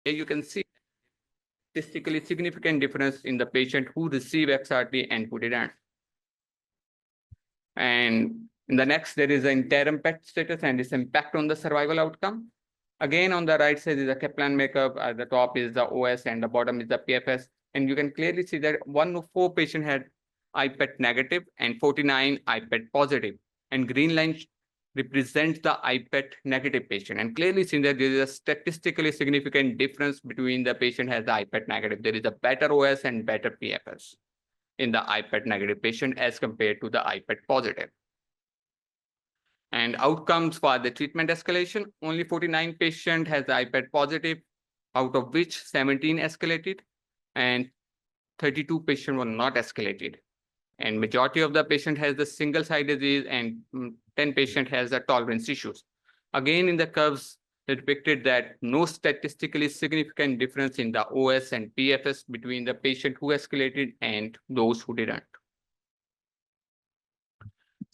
Here you can see statistically significant difference in the patient who receive XRT and who didn't. And in the next, there is an interim PET status and its impact on the survival outcome. Again, on the right side is the Kaplan makeup. At the top is the OS and the bottom is the PFS. And you can clearly see that 1 of 4 patients had IPET negative and 49 IPET positive. And green line represents the IPET negative patient. And clearly seen that there is a statistically significant difference between the patient has the IPET negative. There is a better OS and better PFS in the IPET negative patient as compared to the IPET positive. And outcomes for the treatment escalation, only 49 patients has the IPET positive, out of which 17 escalated and 32 patients were not escalated. And majority of the patient has the single site disease and 10 patient has the tolerance issues. Again, in the curves, it depicted that no statistically significant difference in the OS and PFS between the patient who escalated and those who didn't.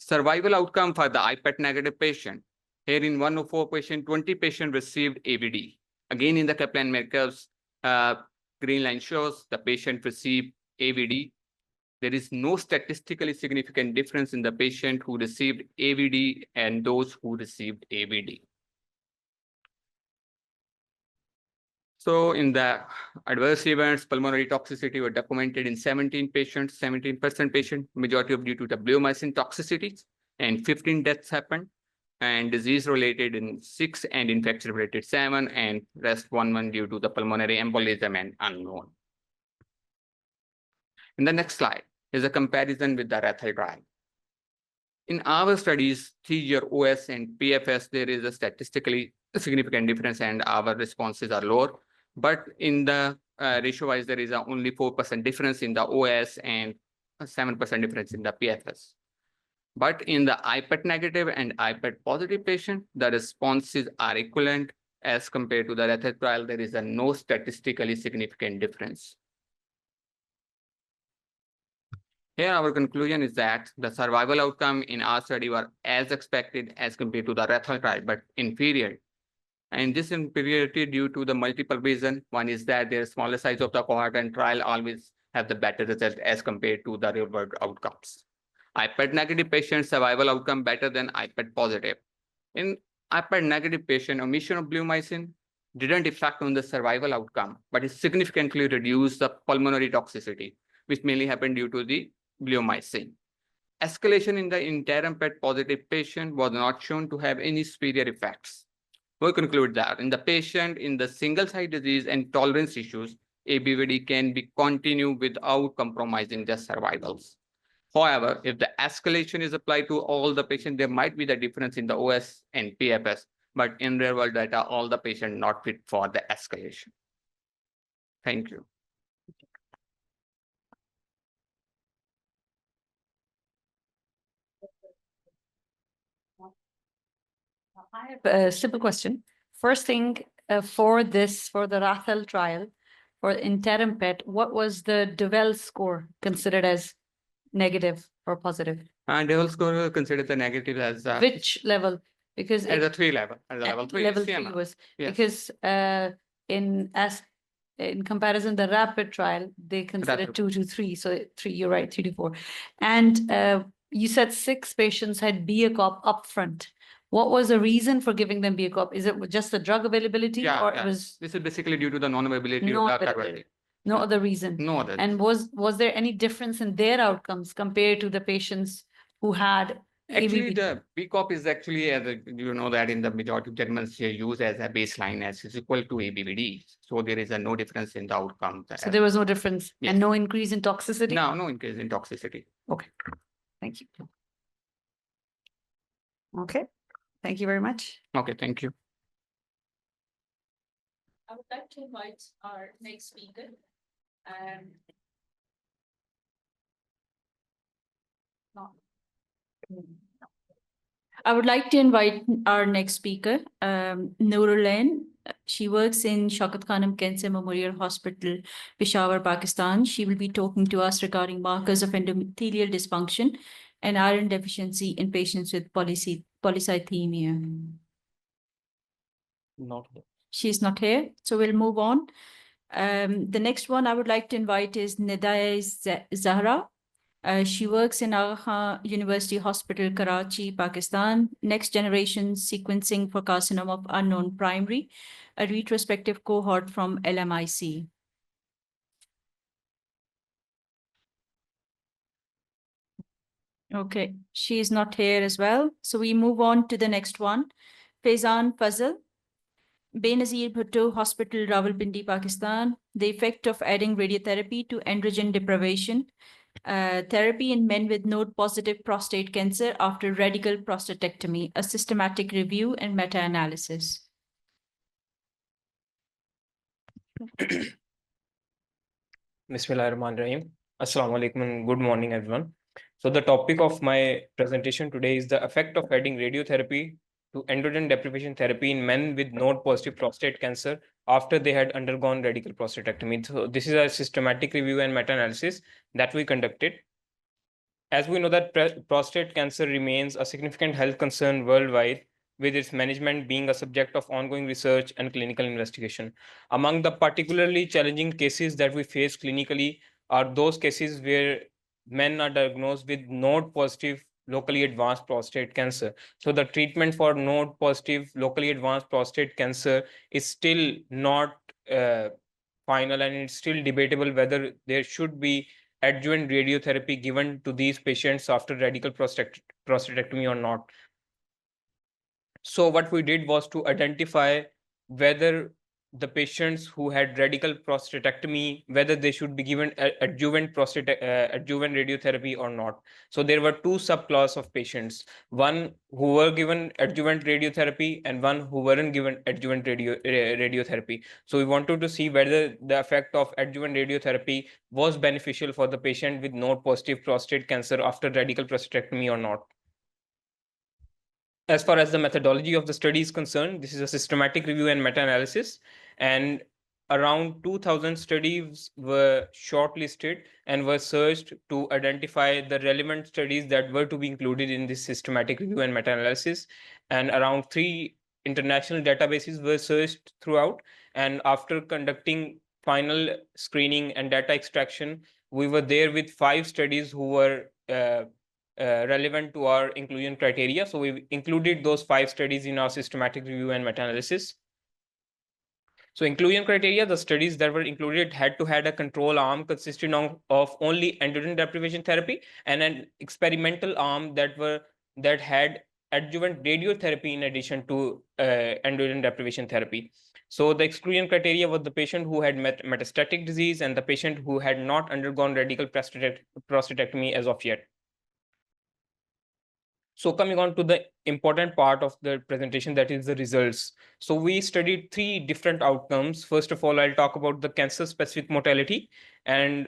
Survival outcome for the IPET negative patient. Here in 1 of 4 patients, 20 patients received AVD. Again, in the Kaplan-Meier curves, green line shows the patient received AVD. There is no statistically significant difference in the patient who received AVD and those who received AVD. So in the adverse events, pulmonary toxicity were documented in 17 patients, 17% patient, majority of due to the bleomycin toxicity, and 15 deaths happened, and disease related in 6 and infection related 7, and rest 1 due to the pulmonary embolism and unknown. In the next slide is a comparison with the RETHAL trial. In our studies, 3-year OS and PFS, there is a statistically significant difference and our responses are lower. But in the ratio-wise, there is only 4% difference in the OS and 7% difference in the PFS. But in the IPET negative and IPET positive patient, the responses are equivalent as compared to the RETHAL trial. There is no statistically significant difference. Here, our conclusion is that the survival outcome in our study were as expected as compared to the RETHAL trial, but inferior. And this inferiority due to the multiple reasons. One is that their smaller size of the cohort and trial always have the better result as compared to the real world outcomes. IPET negative patient survival outcome better than IPET positive. In IPET negative patient, omission of bleomycin didn't affect on the survival outcome, but it significantly reduced the pulmonary toxicity, which mainly happened due to the bleomycin. Escalation in the interim PET positive patient was not shown to have any superior effects. We conclude that in the patient in the single site disease and tolerance issues, ABVD can be continued without compromising their survivals. However, if the escalation is applied to all the patients, there might be the difference in the OS and PFS, but in real world data, all the patients not fit for the escalation. Thank you. I have a simple question. First thing, for the RATHAL trial, for interim PET, what was the Duvel score considered as negative or positive? Duvel score considered the negative as which level? Because at the 3 level, at the level 3. Level 3 was because in comparison, the RAPID trial, they considered 2 to 3. So 3, you're right, 3 to 4. And you said 6 patients had BACOP upfront. What was the reason for giving them BACOP? Is it just the drug availability, or it was? This is basically due to the non-availability of the carbohydrate. No other reason. No other. And was there any difference in their outcomes compared to the patients who had? Actually, the BACOP is actually, as you know, that in the majority of judgments used as a baseline as is equal to ABVD. So there is no difference in the outcome. So there was no difference and no increase in toxicity? No, no increase in toxicity. Okay. Thank you. Okay. Thank you very much. Okay, thank you. I would like to invite our next speaker. I would like to invite our next speaker, Noorulain. She works in Shaukat Khanum Cancer Memorial Hospital, Peshawar, Pakistan. She will be talking to us regarding markers of endothelial dysfunction and iron deficiency in patients with polycythemia. Not She's not here, so we'll move on. The next one I would like to invite is Nidaya Zahra. She works in Aga Khan University Hospital, Karachi, Pakistan. Next generation sequencing for carcinoma of unknown primary, a retrospective cohort from LMIC. Okay, she is not here as well. So we move on to the next one. Faizan Fazal, Benazir Bhutto Hospital, Rawalpindi, Pakistan. The effect of adding radiotherapy to androgen deprivation. Therapy in men with node-positive prostate cancer after radical prostatectomy, a systematic review and meta-analysis. Bismillahirrahmanirrahim. Assalamu alaikum and good morning, everyone. So the topic of my presentation today is the effect of adding radiotherapy to androgen deprivation therapy in men with node-positive prostate cancer after they had undergone radical prostatectomy. So this is a systematic review and meta-analysis that we conducted. As we know that prostate cancer remains a significant health concern worldwide, with its management being a subject of ongoing research and clinical investigation. Among the particularly challenging cases that we face clinically are those cases where men are diagnosed with node-positive locally advanced prostate cancer. So the treatment for node-positive locally advanced prostate cancer is still not final, and it's still debatable whether there should be adjuvant radiotherapy given to these patients after radical prostatectomy or not. So what we did was to identify whether the patients who had radical prostatectomy, whether they should be given adjuvant radiotherapy or not. So there were two subclass of patients, one who were given adjuvant radiotherapy and one who weren't given adjuvant radiotherapy. So we wanted to see whether the effect of adjuvant radiotherapy was beneficial for the patient with node-positive prostate cancer after radical prostatectomy or not. As far as the methodology of the study is concerned, this is a systematic review and meta-analysis, and around 2,000 studies were shortlisted and were searched to identify the relevant studies that were to be included in this systematic review and meta-analysis. And around 3 international databases were searched throughout. And after conducting final screening and data extraction, we were there with 5 studies who were relevant to our inclusion criteria. So we included those 5 studies in our systematic review and meta-analysis. So inclusion criteria, the studies that were included had to have a control arm consisting of only androgen deprivation therapy and an experimental arm that had adjuvant radiotherapy in addition to androgen deprivation therapy. So the exclusion criteria was the patient who had metastatic disease and the patient who had not undergone radical prostatectomy as of yet. So coming on to the important part of the presentation, that is the results. So we studied 3 different outcomes. First of all, I'll talk about the cancer-specific mortality, and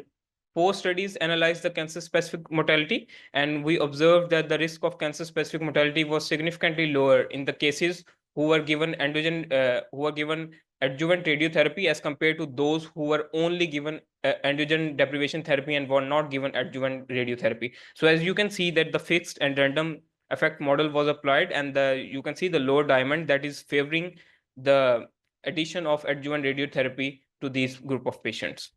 4 studies analyzed the cancer-specific mortality, and we observed that the risk of cancer-specific mortality was significantly lower in the cases who were given adjuvant radiotherapy as compared to those who were only given androgen deprivation therapy and were not given adjuvant radiotherapy. So as you can see that the fixed and random effect model was applied, and you can see the lower diamond that is favoring the addition of adjuvant radiotherapy to this group of patients.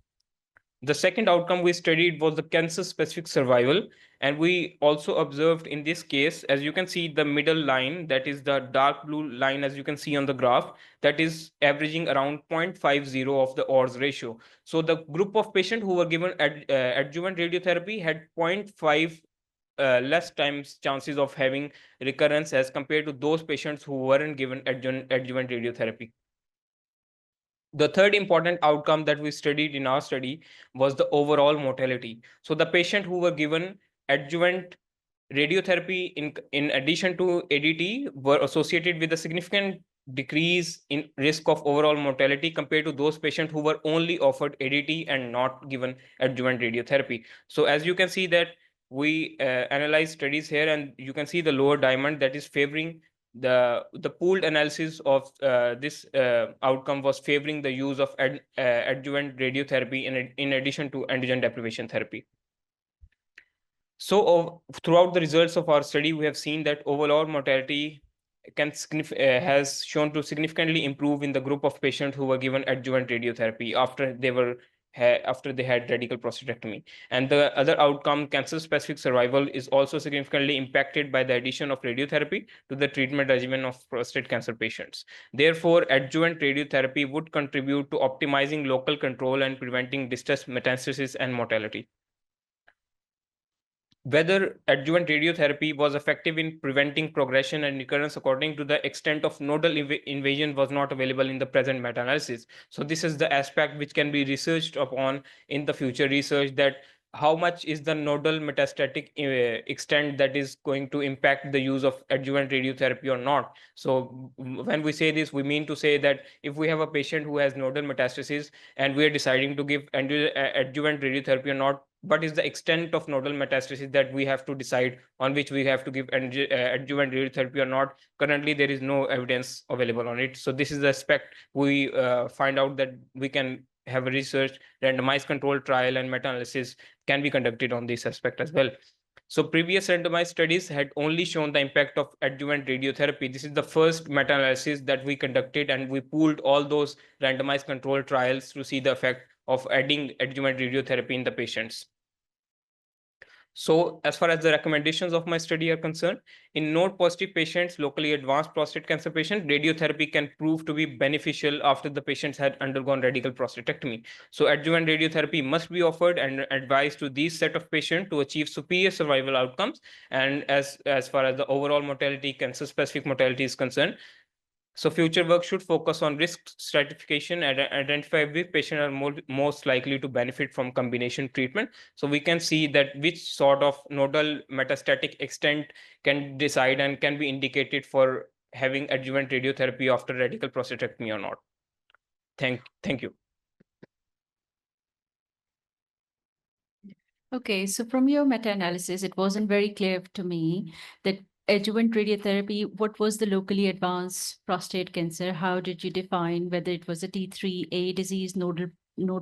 The second outcome we studied was the cancer-specific survival, and we also observed in this case, as you can see the middle line, that is the dark blue line as you can see on the graph, that is averaging around 0.50 of the odds ratio. So the group of patients who were given adjuvant radiotherapy had 0.5 less times chances of having recurrence as compared to those patients who weren't given adjuvant radiotherapy. The third important outcome that we studied in our study was the overall mortality. So the patient who were given adjuvant radiotherapy in addition to ADT were associated with a significant decrease in risk of overall mortality compared to those patients who were only offered ADT and not given adjuvant radiotherapy. So as you can see that we analyzed studies here, and you can see the lower diamond that is favoring the pooled analysis of this outcome was favoring the use of adjuvant radiotherapy in addition to androgen deprivation therapy. So throughout the results of our study, we have seen that overall mortality has shown to significantly improve in the group of patients who were given adjuvant radiotherapy after they had radical prostatectomy. And the other outcome, cancer-specific survival, is also significantly impacted by the addition of radiotherapy to the treatment regimen of prostate cancer patients. Therefore, adjuvant radiotherapy would contribute to optimizing local control and preventing distant metastasis and mortality. Whether adjuvant radiotherapy was effective in preventing progression and recurrence according to the extent of nodal invasion was not available in the present meta-analysis. So this is the aspect which can be researched upon in the future research, that how much is the nodal metastatic extent that is going to impact the use of adjuvant radiotherapy or not. So when we say this, we mean to say that if we have a patient who has nodal metastasis and we are deciding to give adjuvant radiotherapy or not, what is the extent of nodal metastasis that we have to decide on which we have to give adjuvant radiotherapy or not. Currently, there is no evidence available on it. So this is the aspect we find out that we can have a research, randomized controlled trial, and meta-analysis can be conducted on this aspect as well. So previous randomized studies had only shown the impact of adjuvant radiotherapy. This is the first meta-analysis that we conducted, and we pooled all those randomized controlled trials to see the effect of adding adjuvant radiotherapy in the patients. So as far as the recommendations of my study are concerned, in node-positive patients, locally advanced prostate cancer patients, radiotherapy can prove to be beneficial after the patients had undergone radical prostatectomy. So adjuvant radiotherapy must be offered and advised to these set of patients to achieve superior survival outcomes. And as far as the overall mortality, cancer-specific mortality is concerned, so future work should focus on risk stratification and identify which patients are most likely to benefit from combination treatment. So we can see that which sort of nodal metastatic extent can decide and can be indicated for having adjuvant radiotherapy after radical prostatectomy or not. Thank you. Okay, so from your meta-analysis, it wasn't very clear to me that adjuvant radiotherapy, what was the locally advanced prostate cancer? How did you define whether it was a T3A disease, node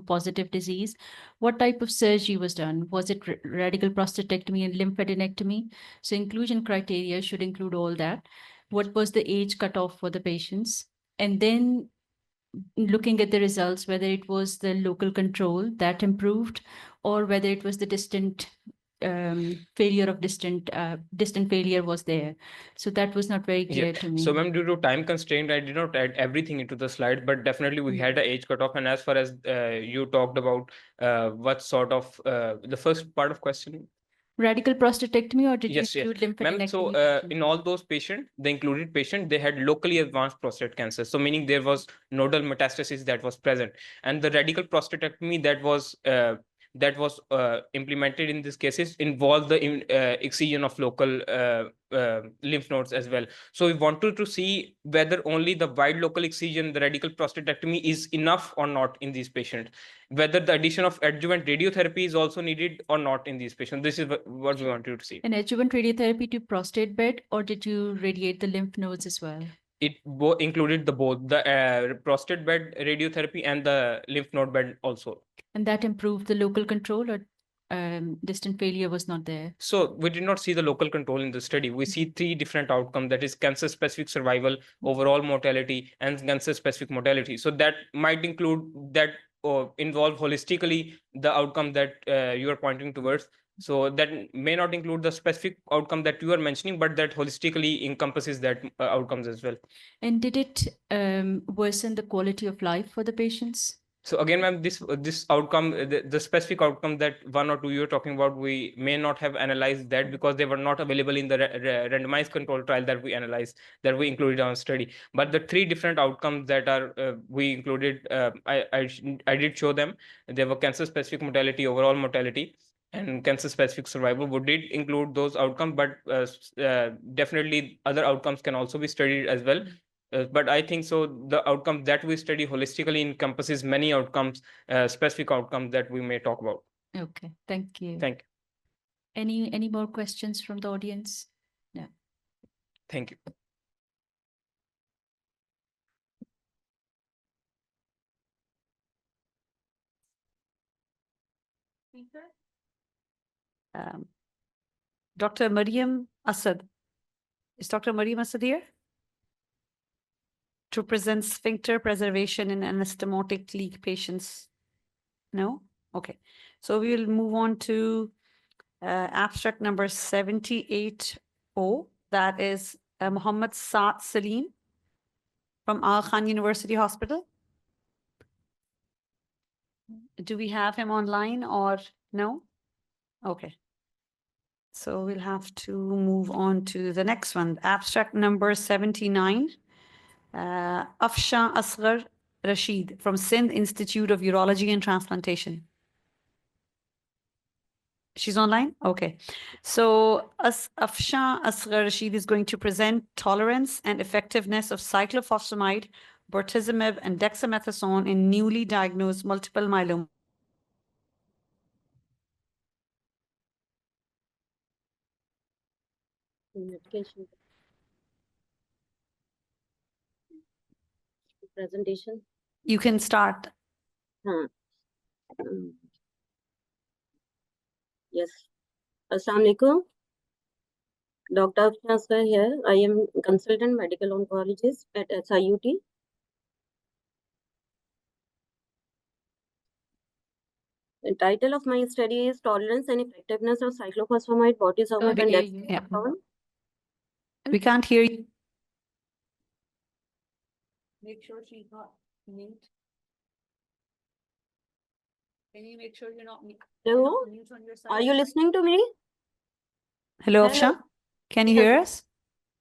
positive disease? What type of surgery was done? Was it radical prostatectomy and lymphadenectomy? So inclusion criteria should include all that. What was the age cutoff for the patients? And then looking at the results, whether it was the local control that improved or whether it was the distant failure was there. So that was not very clear to me. So ma'am, due to time constraint, I did not add everything into the slide, but definitely we had an age cutoff. And as far as you talked about what sort of the first part of question, radical prostatectomy, or did yes, you include lymphadenectomy? So in all those patients, the included patient, they had locally advanced prostate cancer. So meaning there was nodal metastasis that was present, and the radical prostatectomy that was implemented in these cases involved the excision of local lymph nodes as well. So we wanted to see whether only the wide local excision, the radical prostatectomy, is enough or not in these patients, whether the addition of adjuvant radiotherapy is also needed or not in these patients. This is what we wanted to see. An adjuvant radiotherapy to prostate bed, or did you radiate the lymph nodes as well? It included both the prostate bed radiotherapy and the lymph node bed also. And that improved the local control, or distant failure was not there? So we did not see the local control in the study. We see three different outcomes, that is cancer-specific survival, overall mortality, and cancer-specific mortality. So that might include that or involve holistically the outcome that you are pointing towards. So that may not include the specific outcome that you are mentioning, but that holistically encompasses that outcomes as well. And did it worsen the quality of life for the patients? So again, ma'am, this outcome, the specific outcome that one or two you're talking about, we may not have analyzed that because they were not available in the randomized control trial that we analyzed, that we included on study. But the three different outcomes that are we included, I did show them. There were cancer-specific mortality, overall mortality, and cancer-specific survival. We did include those outcomes, but definitely other outcomes can also be studied as well. But I think so the outcome that we study holistically encompasses many outcomes, specific outcomes that we may talk about. Okay, thank you. Thank you. Any more questions from the audience? No. Thank you. Dr. Mariam Asad. Is Dr. Mariam Asad here? to present sphincter preservation in anastomotic leak patients? No? Okay. So we will move on to abstract number 78O. That is Muhammad Saad Salim from Al Khan University Hospital. Do we have him online or no? Okay. So we'll have to move on to the next one. Abstract number 79. Afshan Asghar Rashid from Sindh Institute of Urology and Transplantation. She's online? Okay. So Afshan Asghar Rashid is going to present tolerance and effectiveness of cyclophosphamide, bortezomib, and dexamethasone in newly diagnosed multiple myeloma. Medication. Presentation. You can start. Yes. Assalamualaikum. Dr. Afshan here. I am consultant medical oncologist at SIUT. The title of my study is Tolerance and Effectiveness of Cyclophosphamide, bortezomib, and dexamethasone. We can't hear you. Make sure she's not mute. Can you make sure you're not mute? Hello? On your side? Are you listening to me? Hello, Hello. Afshan. Can you Yes. hear us?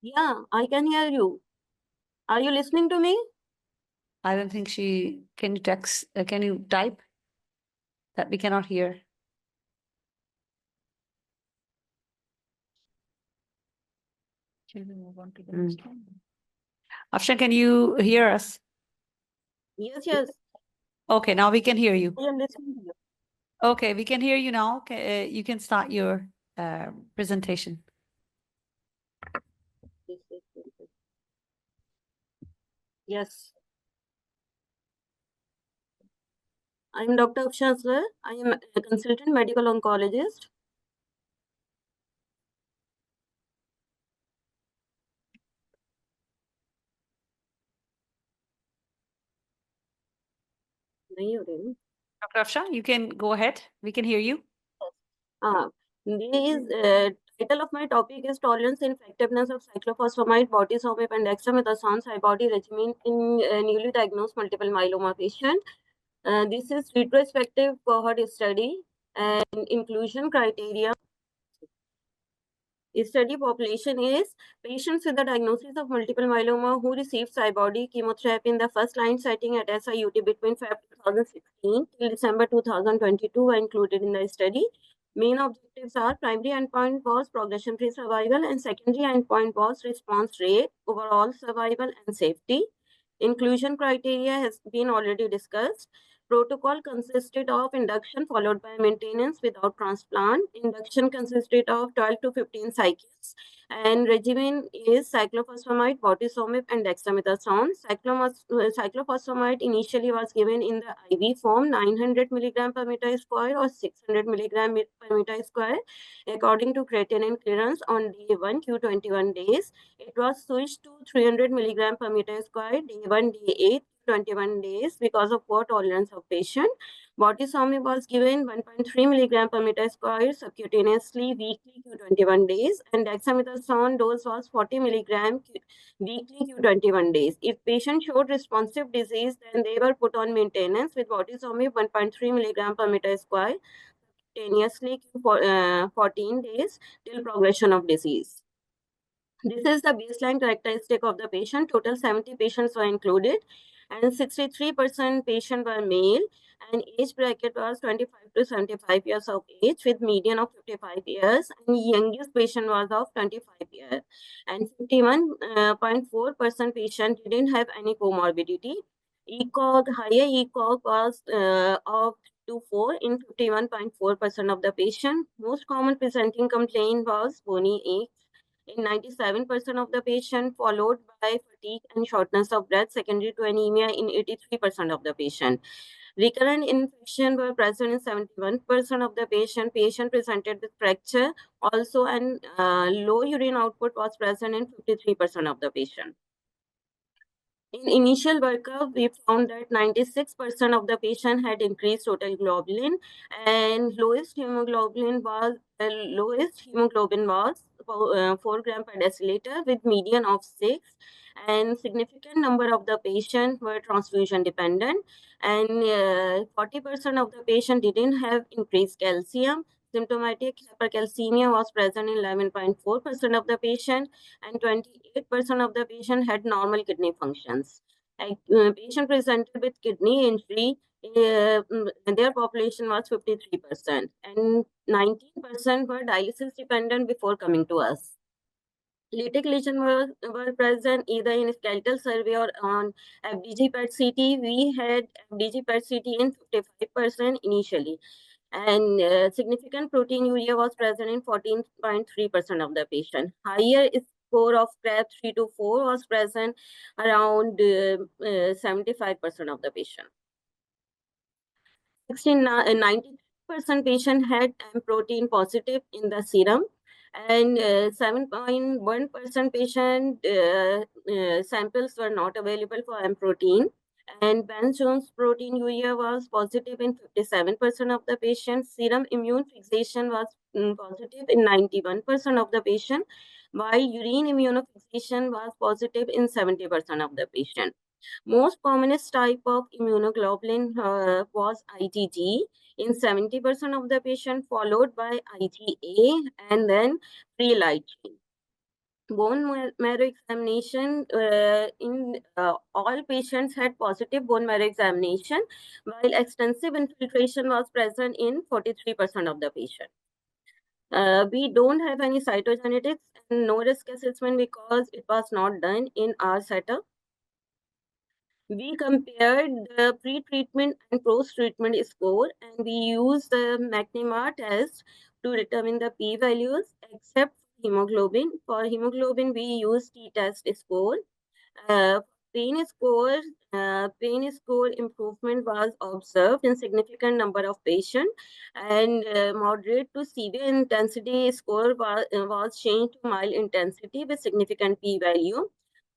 Yeah, I can hear you. Are you listening to me? I don't think she, can you text, can you type? That we cannot hear. Should we move on to the next one? Afshan, can you hear us? Yes, yes. Okay, now we can hear you. I am listening to you. Okay, we can hear you now. You can start your presentation. Yes. I am Dr. Afshan sir. I am a consultant medical oncologist. नहीं हो रही ना? Dr. Afshan, you can go ahead. We can hear you. This title of my topic is Tolerance and Effectiveness of Cyclophosphamide, bortezomib, and dexamethasone high-body regimen in newly diagnosed multiple myeloma patient. This is retrospective cohort study and inclusion criteria. Study population is patients with the diagnosis of multiple myeloma who received Cybody chemotherapy in the first line setting at SIUT between Feb 2016 till December 2022 were included in the study. Main objectives are primary endpoint was progression-free survival and secondary endpoint was response rate, overall survival and safety. Inclusion criteria has been already discussed. Protocol consisted of induction followed by maintenance without transplant. Induction consisted of 12 to 15 cycles and regimen is cyclophosphamide, bortezomib and dexamethasone. Cyclophosphamide initially was given in the IV form 900 milligram per meter square or 600 milligram per meter square according to creatinine clearance on day 1 Q21 days. It was switched to 300 milligram per meter square day 1, day 8, 21 days because of poor tolerance of patient. Bortezomib was given 1.3 milligram per meter square subcutaneously weekly Q21 days and dexamethasone dose was 40 milligram weekly Q21 days. If patient showed responsive disease, then they were put on maintenance with bortezomib 1.3 milligram per meter square subcutaneously Q14 days till progression of disease. This is the baseline characteristic of the patient. Total 70 patients were included and 63% patients were male and age bracket was 25 to 75 years of age with median of 55 years and youngest patient was of 25 years and 51.4% patient didn't have any comorbidity. ECOG, higher ECOG was of 2.4 in 51.4% of the patient. Most common presenting complaint was bony ache in 97% of the patient, followed by fatigue and shortness of breath, secondary to anemia in 83% of the patient. Recurrent infection were present in 71% of the patient. Patient presented with fracture also, and low urine output was present in 53% of the patient. In initial workup, we found that 96% of the patient had increased total globulin, and lowest hemoglobin was 4 gram per deciliter with median of 6, and significant number of the patients were transfusion dependent, and 40% of the patient didn't have increased calcium. Symptomatic hypercalcemia was present in 11.4% of the patient, and 28% of the patient had normal kidney functions. Patient presented with kidney injury, their population was 53%, and 19% were dialysis dependent before coming to us. Lytic lesions were present either in skeletal survey or on FDG PET CT. We had FDG PET CT in 55% initially, and significant proteinuria was present in 14.3% of the patient. Higher score of CRAB 3 to 4 was present around 75% of the patient. 93% patient had M protein positive in the serum, and 7.1% patient samples were not available for M protein. And Ben-Jones proteinuria was positive in 57% of the patients. Serum immune fixation was positive in 91% of the patient, while urine immunofixation was positive in 70% of the patient. Most commonest type of immunoglobulin was IgG in 70% of the patient, followed by IgA and then free light chain. Bone marrow examination in all patients had positive bone marrow examination, while extensive infiltration was present in 43% of the patient. We don't have any cytogenetics and no risk assessment because it was not done in our setup. We compared the pre-treatment and post-treatment score, and we used the McNamara test to determine the p-values, except hemoglobin. For hemoglobin, we used t-test score. Pain score, pain score improvement was observed in significant number of patients, and moderate to severe intensity score was changed to mild intensity with significant p-value.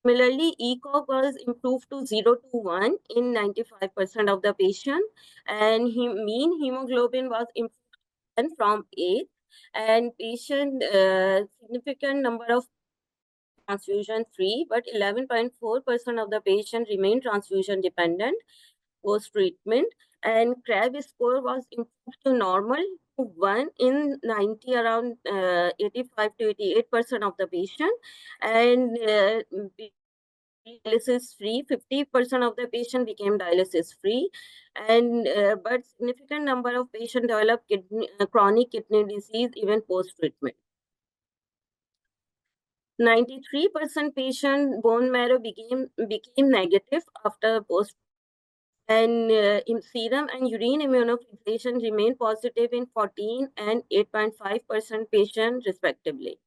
Similarly, ECOG was improved to 0 to 1 in 95% of the patient, and mean hemoglobin was improved from 8, and patient significant number of transfusion free, but 11.4% of the patient remained transfusion dependent post treatment, and CRAB score was improved to normal to 1 in 90, around 85 to 88% of the patient, and dialysis free. 50% of the patient became dialysis free, and but significant number of patients developed chronic kidney disease even post treatment. 93% patient bone marrow became negative after post, and serum and urine immunofixation remained positive in 14 and 8.5% patients respectively.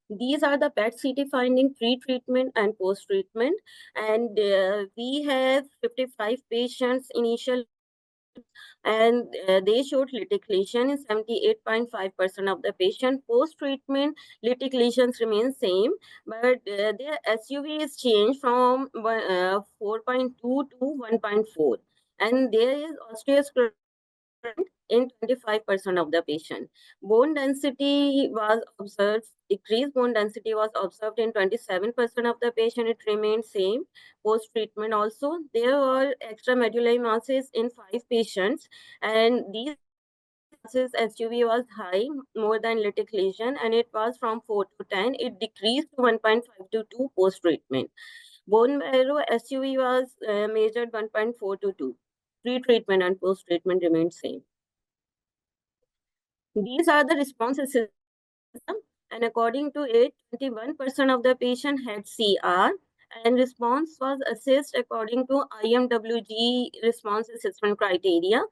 These are the PET CT finding pre-treatment and post-treatment, and we have 55 patients initial, and they showed lytic lesion in 78.5% of the patient. Post-treatment, lytic lesions remain same, but their SUV is changed from 4.2 to 1.4, and there is osteosclerosis in 25% of the patient. Bone density was observed, decreased bone density was observed in 27% of the patient. It remained same post-treatment also. There were extramedullary masses in 5 patients, and these masses SUV was high, more than lytic lesion, and it was from 4 to 10. It decreased to 1.5 to 2 post-treatment. Bone marrow SUV was measured 1.4 to 2. Pre-treatment and post-treatment remained same. These are the responses system, and according to it, 21% of the patient had CR, and response was assessed according to IMWG response assessment criteria,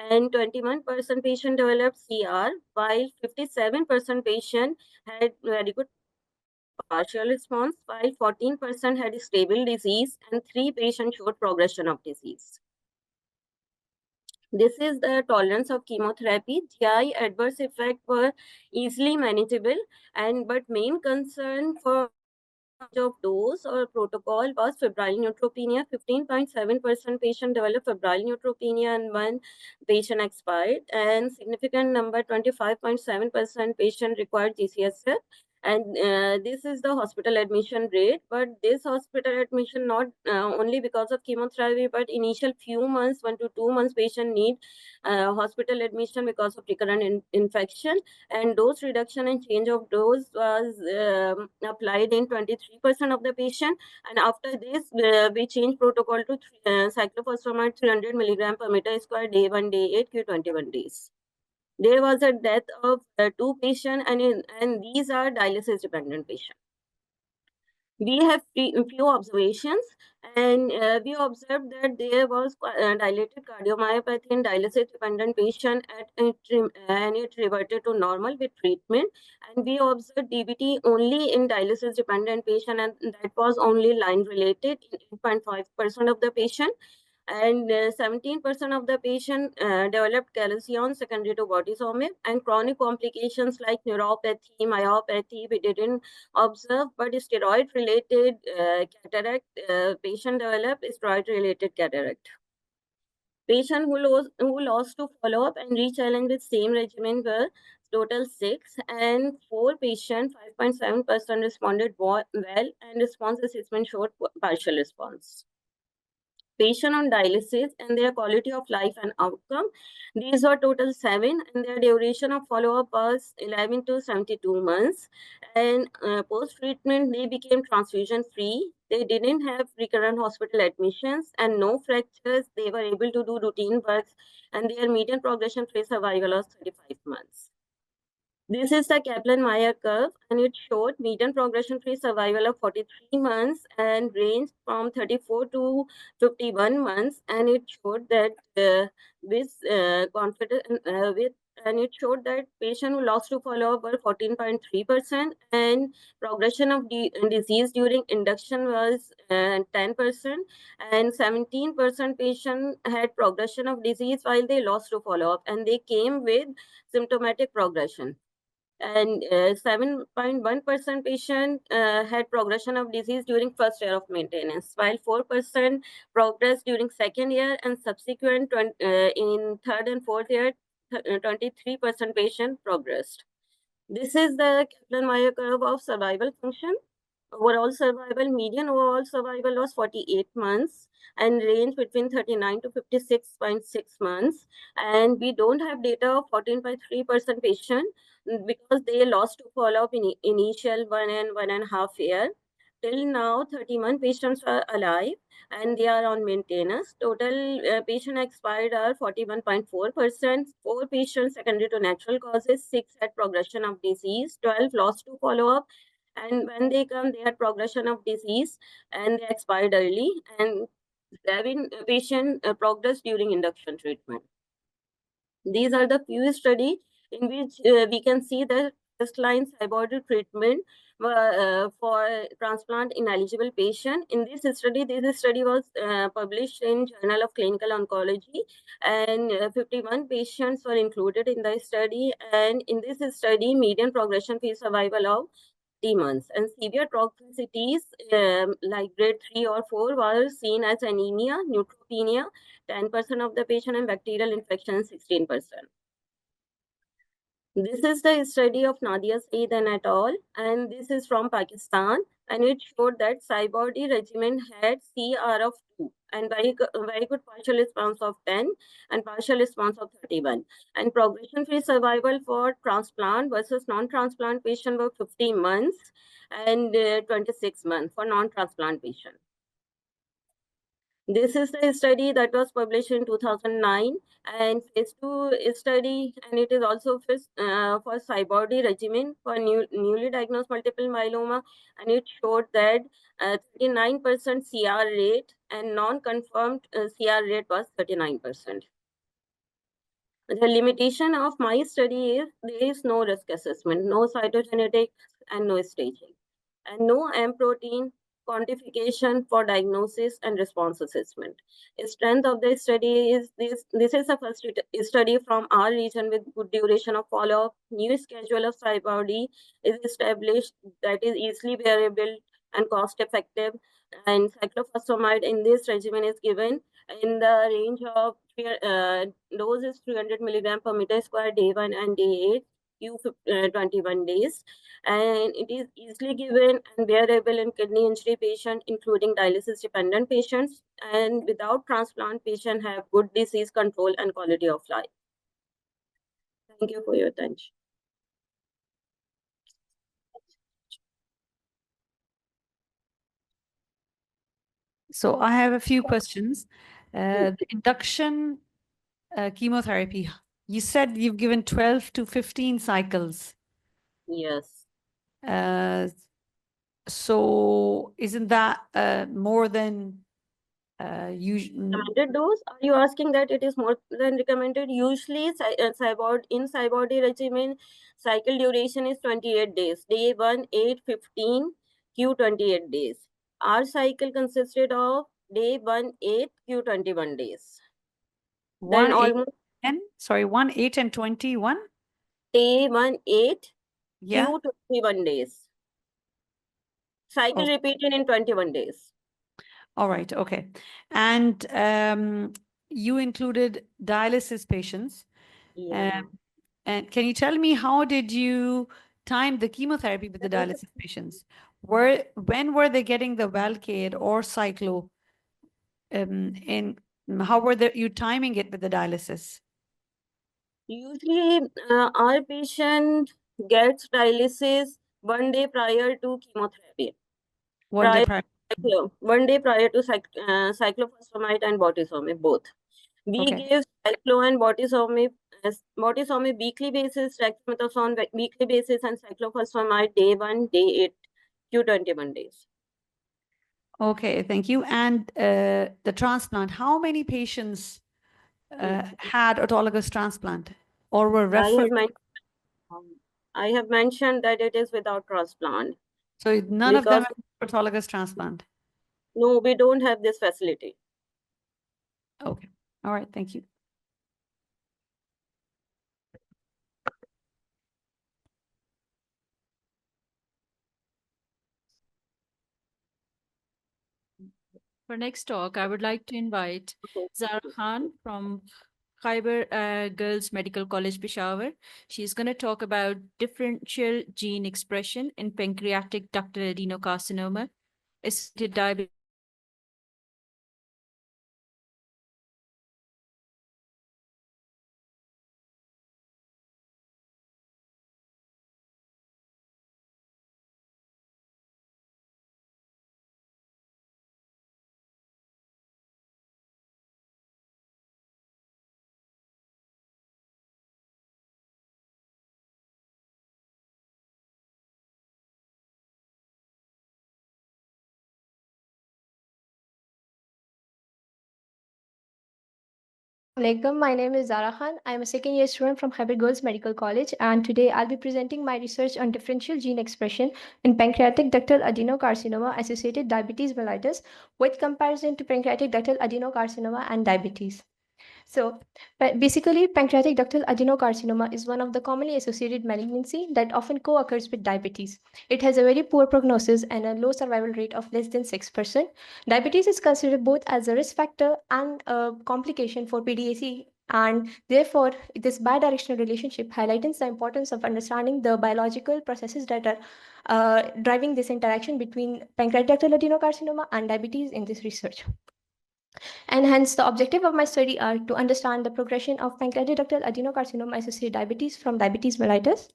and 21% patient developed CR, while 57% patient had very good partial response, while 14% had stable disease, and 3 patients showed progression of disease. This is the tolerance of chemotherapy. GI adverse effects were easily manageable, but main concern for of dose or protocol was febrile neutropenia. 15.7% patient developed febrile neutropenia and one patient expired, and significant number 25.7% patient required GCSF. And this is the hospital admission rate, but this hospital admission not only because of chemotherapy, but initial few months, 1 to 2 months, patient need hospital admission because of recurrent infection. And dose reduction and change of dose was applied in 23% of the patient. And after this, we changed protocol to cyclophosphamide 300 milligram per meter square, day 1, day 8, Q21 days. There was a death of 2 patients, and these are dialysis dependent patients. We have few observations, and we observed that there was dilated cardiomyopathy in dialysis dependent patient and it reverted to normal with treatment. And we observed DVT only in dialysis dependent patient, and that was only line related in 8.5% of the patient. And 17% of the patient developed calcium secondary to bortezomib, and chronic complications like neuropathy, myopathy we didn't observe, but steroid related cataract, patient developed steroid related cataract. Patient who lost to follow-up and re-challenge with same regimen were total 6, and 4 patients, 5.7% responded well, and response assessment showed partial response. Patient on dialysis and their quality of life and outcome. These were total 7, and their duration of follow-up was 11 to 72 months. And post-treatment, they became transfusion-free. They didn't have recurrent hospital admissions and no fractures. They were able to do routine works, and their median progression-free survival was 35 months. This is the Kaplan-Meier curve, and it showed median progression-free survival of 43 months and ranged from 34 to 51 months. And it showed that and it showed that patients who lost to follow-up were 14.3%, and progression of disease during induction was 10%, and 17% patients had progression of disease while they lost to follow-up, and they came with symptomatic progression. And 7.1% patient had progression of disease during first year of maintenance, while 4% progressed during second year, and subsequent in third and fourth year, 23% patient progressed. This is the Kaplan-Meier curve of survival function. Overall survival, median overall survival was 48 months and range between 39 to 56.6 months. And we don't have data of 14.3% patient because they lost to follow-up in initial 1.5 year. Till now, 31 patients are alive and they are on maintenance. Total patient expired are 41.4%. 4 patients secondary to natural causes, 6 had progression of disease, 12 lost to follow-up. And when they come, they had progression of disease and they expired early. And 7 patients progressed during induction treatment. These are the few studies in which we can see the first-line cyborg treatment for transplant ineligible patient. In this study was published in Journal of Clinical Oncology, and 51 patients were included in the study. And in this study, median progression-free survival of 3 months, and severe toxicities like grade 3 or 4 were seen as anemia, neutropenia, 10% of the patient, and bacterial infection, 16%. This is the study of Nadia Saeed and et al., and this is from Pakistan, and it showed that Cyborg regimen had CR of 2 and very good partial response of 10 and partial response of 31. And progression-free survival for transplant versus non-transplant patient were 50 months and 26 months for non-transplant patient. This is the study that was published in 2009 and phase 2 study, and it is also for Cyborg regimen for newly diagnosed multiple myeloma, and it showed that 39% CR rate and non-confirmed CR rate was 39%. The limitation of my study is there is no risk assessment, no cytogenetics, and no staging, and no M protein quantification for diagnosis and response assessment. The strength of the study is this is the first study from our region with good duration of follow-up. New schedule of Cyborg is established that is easily variable and cost effective. And cyclophosphamide in this regimen is given in the range of dose is 300 milligram per meter square day 1 and day 8, Q21 days. And it is easily given and bearable in kidney injury patients, including dialysis dependent patients, and without transplant patients have good disease control and quality of life. Thank you for your attention. So I have a few questions. The induction chemotherapy, you said you've given 12 to 15 cycles. Yes. So isn't that more than usual? Recommended dose? Are you asking that it is more than recommended? Usually, in SciBody regimen, cycle duration is 28 days. Day 1, 8, 15, Q28 days. Our cycle consisted of day 1, 8, Q21 days. Then 1, 8, almost 10? Sorry, 1, 8, and 21? day 1, 8, Yeah. Q21 days. Cycle Oh. repeated in 21 days. All right, okay. And you included dialysis patients. Yeah. And can you tell me how did you time the chemotherapy with the dialysis patients? When were they getting the Velcade or Cyclo? And how were you timing it with the dialysis? Usually, our patient gets dialysis 1 day prior to chemotherapy. 1 day prior. 1 day prior to cyclophosphamide and bortezomib, both. We Okay. give cyclo and bortezomib weekly basis, dexamethasone weekly basis, and cyclophosphamide day 1, day 8, Q21 days. Okay, thank you. And the transplant, how many patients had autologous transplant or were referred? I have mentioned that it is without transplant. So none of them Because- have autologous transplant? No, we don't have this facility. Okay, all right, thank you. For next talk, I would like to invite Zara Khan from Khyber Girls Medical College, Peshawar. She's going to talk about differential gene expression in pancreatic ductal adenocarcinoma, associated diabetes. Alaikum, my name is Zara Khan. I am a second year student from Khyber Girls Medical College, and today I'll be presenting my research on differential gene expression in pancreatic ductal adenocarcinoma associated diabetes mellitus with comparison to pancreatic ductal adenocarcinoma and diabetes. So basically, pancreatic ductal adenocarcinoma is one of the commonly associated malignancy that often co-occurs with diabetes. It has a very poor prognosis and a low survival rate of less than 6%. Diabetes is considered both as a risk factor and a complication for PDAC, and therefore this bidirectional relationship highlights the importance of understanding the biological processes that are driving this interaction between pancreatic ductal adenocarcinoma and diabetes in this research. And hence, the objective of my study are to understand the progression of pancreatic ductal adenocarcinoma-associated diabetes from diabetes mellitus,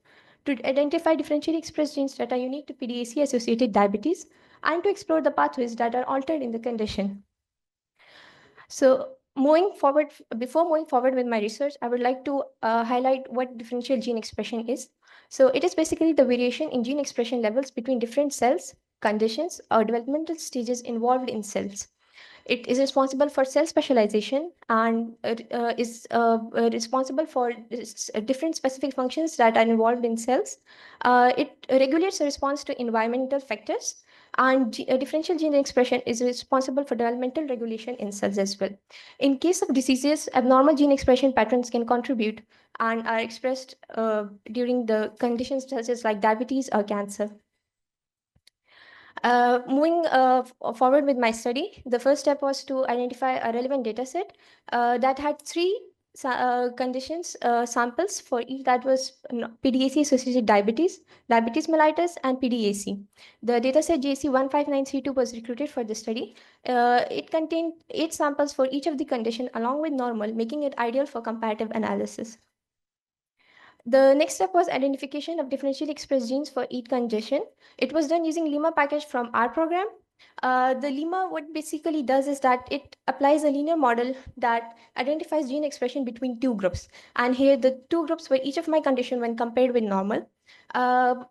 to identify differentially expressed genes that are unique to PDAC-associated diabetes, and to explore the pathways that are altered in the condition. So, before moving forward with my research, I would like to highlight what differential gene expression is. So, it is basically the variation in gene expression levels between different cells, conditions, or developmental stages involved in cells. It is responsible for cell specialization and is responsible for different specific functions that are involved in cells. It regulates the response to environmental factors, and differential gene expression is responsible for developmental regulation in cells as well. In case of diseases, abnormal gene expression patterns can contribute and are expressed during the conditions such as like diabetes or cancer. Moving forward with my study, the first step was to identify a relevant data set that had three conditions, samples for each, that was PDAC-associated diabetes, diabetes mellitus, and PDAC. The dataset JC15932 was recruited for the study. It contained 8 samples for each of the condition along with normal, making it ideal for comparative analysis. The next step was identification of differentially expressed genes for each condition. It was done using Lima package from our program. The Lima, what basically does is that it applies a linear model that identifies gene expression between two groups. And here the two groups were each of my condition when compared with normal.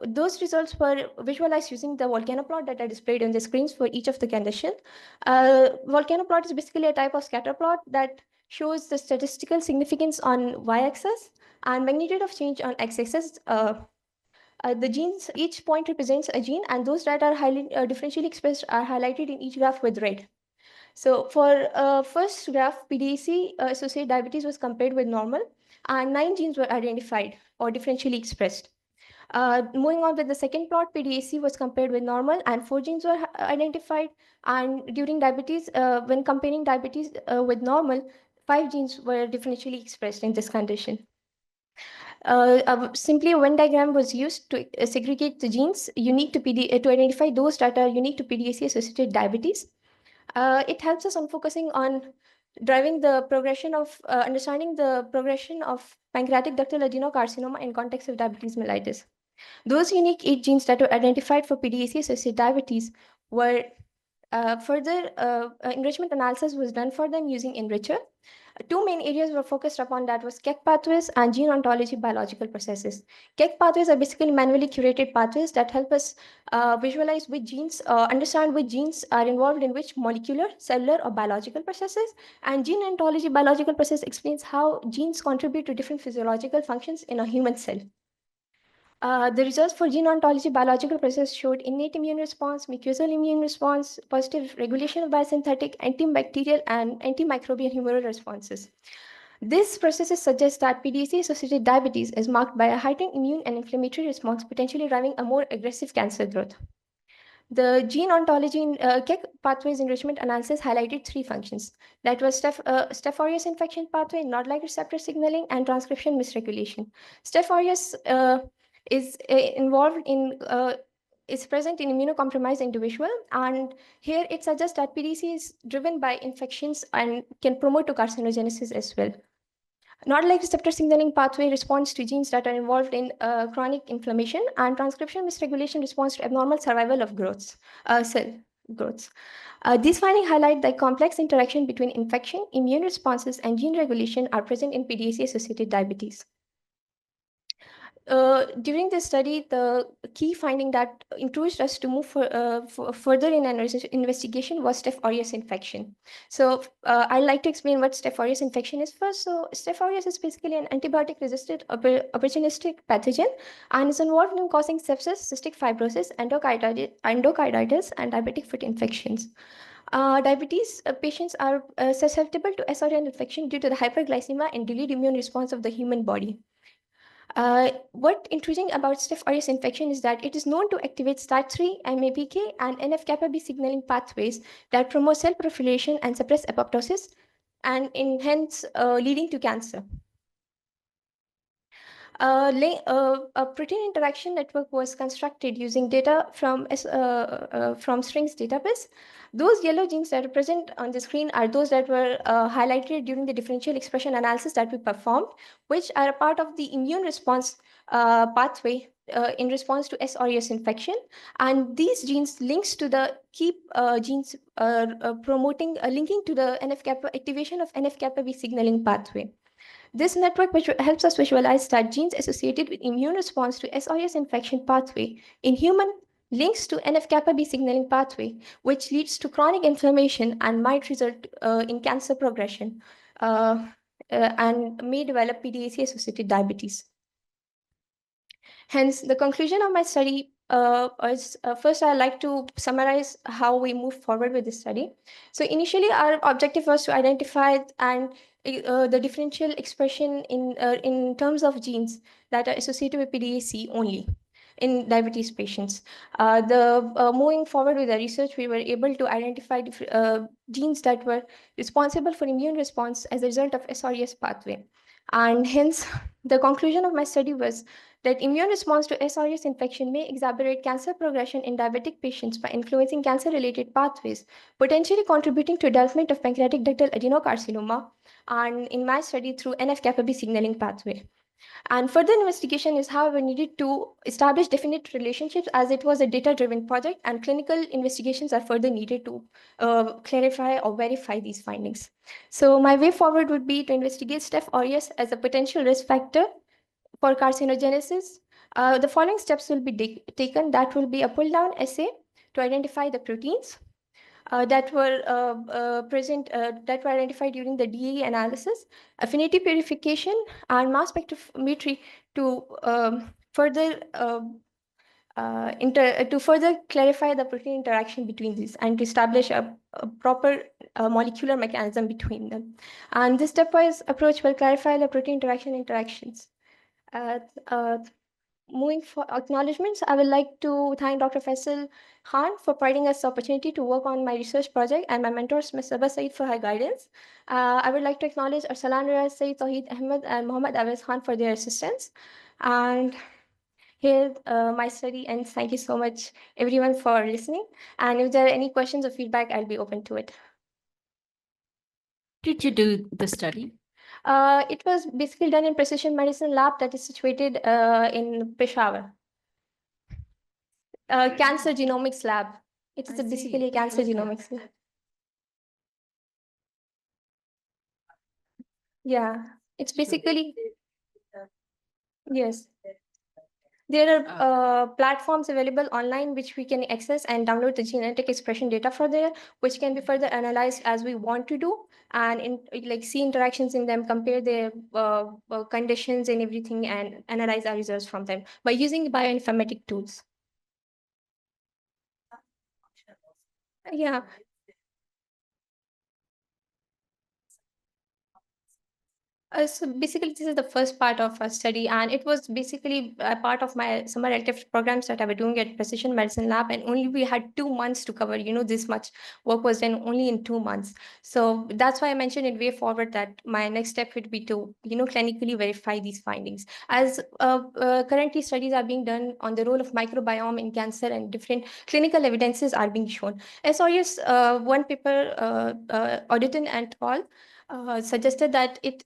Those results were visualized using the volcano plot that are displayed on the screens for each of the condition. Volcano plot is basically a type of scatter plot that shows the statistical significance on y-axis and magnitude of change on x-axis. The genes, each point represents a gene, and those that are highly differentially expressed are highlighted in each graph with red. So for first graph, PDAC associated diabetes was compared with normal, and 9 genes were identified or differentially expressed. Moving on with the second plot, PDAC was compared with normal, and 4 genes were identified. And during diabetes, when comparing diabetes with normal, 5 genes were differentially expressed in this condition. Simply a Venn diagram was used to segregate the genes unique to to identify those that are unique to PDAC-associated diabetes. It helps us on focusing on driving the progression of understanding the progression of pancreatic ductal adenocarcinoma in context of diabetes mellitus. Those unique 8 genes that were identified for PDAC-associated diabetes were further enrichment analysis was done for them using Enricher. 2 main areas were focused upon, that was KEC pathways and gene ontology biological processes. KEC pathways are basically manually curated pathways that help us visualize which genes, understand which genes are involved in which molecular, cellular, or biological processes. And gene ontology biological process explains how genes contribute to different physiological functions in a human cell. The results for gene ontology biological process showed innate immune response, mucosal immune response, positive regulation of biosynthetic, antibacterial, and antimicrobial humoral responses. These processes suggest that PDAC-associated diabetes is marked by a heightened immune and inflammatory response, potentially driving a more aggressive cancer growth. The gene ontology in KEC pathways enrichment analysis highlighted 3 functions. That was Staph aureus infection pathway, nod-like receptor signaling, and transcription misregulation. Staph aureus is involved in is present in immunocompromised individual, and here it suggests that PDC is driven by infections and can promote to carcinogenesis as well. Nod-like receptor signaling pathway responds to genes that are involved in chronic inflammation, and transcription misregulation responds to abnormal survival of cell growths. These findings highlight the complex interaction between infection, immune responses, and gene regulation are present in PDAC-associated diabetes. During this study, the key finding that encouraged us to move further in an investigation was Staph aureus infection. So I'd like to explain what Staph aureus infection is first. So Staph aureus is basically an antibiotic-resistant opportunistic pathogen and is involved in causing sepsis, cystic fibrosis, endocarditis, and diabetic foot infections. Diabetes patients are susceptible to SRN infection due to the hyperglycemia and delayed immune response of the human body. What intriguing about Staph aureus infection is that it is known to activate STAT3, MAPK, and NF-kappa B signaling pathways that promote cell proliferation and suppress apoptosis, and hence leading to cancer. A protein interaction network was constructed using data from strings database. Those yellow genes that are present on the screen are those that were highlighted during the differential expression analysis that we performed, which are a part of the immune response pathway in response to S. aureus infection. And these genes links to the key genes promoting linking to the NF-kappa activation of NF-kappa B signaling pathway. This network which helps us visualize that genes associated with immune response to S. aureus infection pathway in human links to NF-kappa B signaling pathway, which leads to chronic inflammation and might result in cancer progression and may develop PDAC-associated diabetes. Hence, the conclusion of my study is first, I'd like to summarize how we moved forward with this study. So initially, our objective was to identify and the differential expression in terms of genes that are associated with PDAC only. in diabetes patients. Moving forward with the research, we were able to identify genes that were responsible for immune response as a result of SRES pathway. And hence, the conclusion of my study was that immune response to SRES infection may exacerbate cancer progression in diabetic patients by influencing cancer-related pathways, potentially contributing to development of pancreatic ductal adenocarcinoma, and in my study through NF-kappa B signaling pathway. And further investigation is, however, needed to establish definite relationships, as it was a data-driven project, and clinical investigations are further needed to clarify or verify these findings. So my way forward would be to investigate Staph aureus as a potential risk factor for carcinogenesis. The following steps will be taken. That will be a pull-down assay to identify the proteins that were present, that were identified during the DAE analysis, affinity purification, and mass spectrometry to further clarify the protein interaction between these and to establish a proper molecular mechanism between them. And this stepwise approach will clarify the protein interactions. Moving for acknowledgements, I would like to thank Dr. Faisal Khan for providing us the opportunity to work on my research project, and my mentors, Ms. Sabah Saeed, for her guidance. I would like to acknowledge Arsalan Riaz Saeed, Tawheed Ahmed, and Muhammad Awais Khan for their assistance. And here my study ends. Thank you so much, everyone, for listening. And if there are any questions or feedback, I'll be open to it. Did you do the study? It was basically done in precision medicine lab that is situated in Peshawar. Cancer genomics lab. It's basically a cancer genomics lab. Yeah, it's basically, yes. There are platforms available online which we can access and download the genetic expression data for there, which can be further analyzed as we want to do, and see interactions in them, compare their conditions and everything, and analyze our results from them by using bioinformatic tools. Yeah. So basically, this is the first part of our study, and it was basically a part of my summer elective programs that I was doing at Precision Medicine Lab, and only we had 2 months to cover. This much work was done only in 2 months. So that's why I mentioned in way forward that my next step would be to, clinically verify these findings. As currently studies are being done on the role of microbiome in cancer, and different clinical evidences are being shown. SOS, one paper, Auditon et al. Suggested that it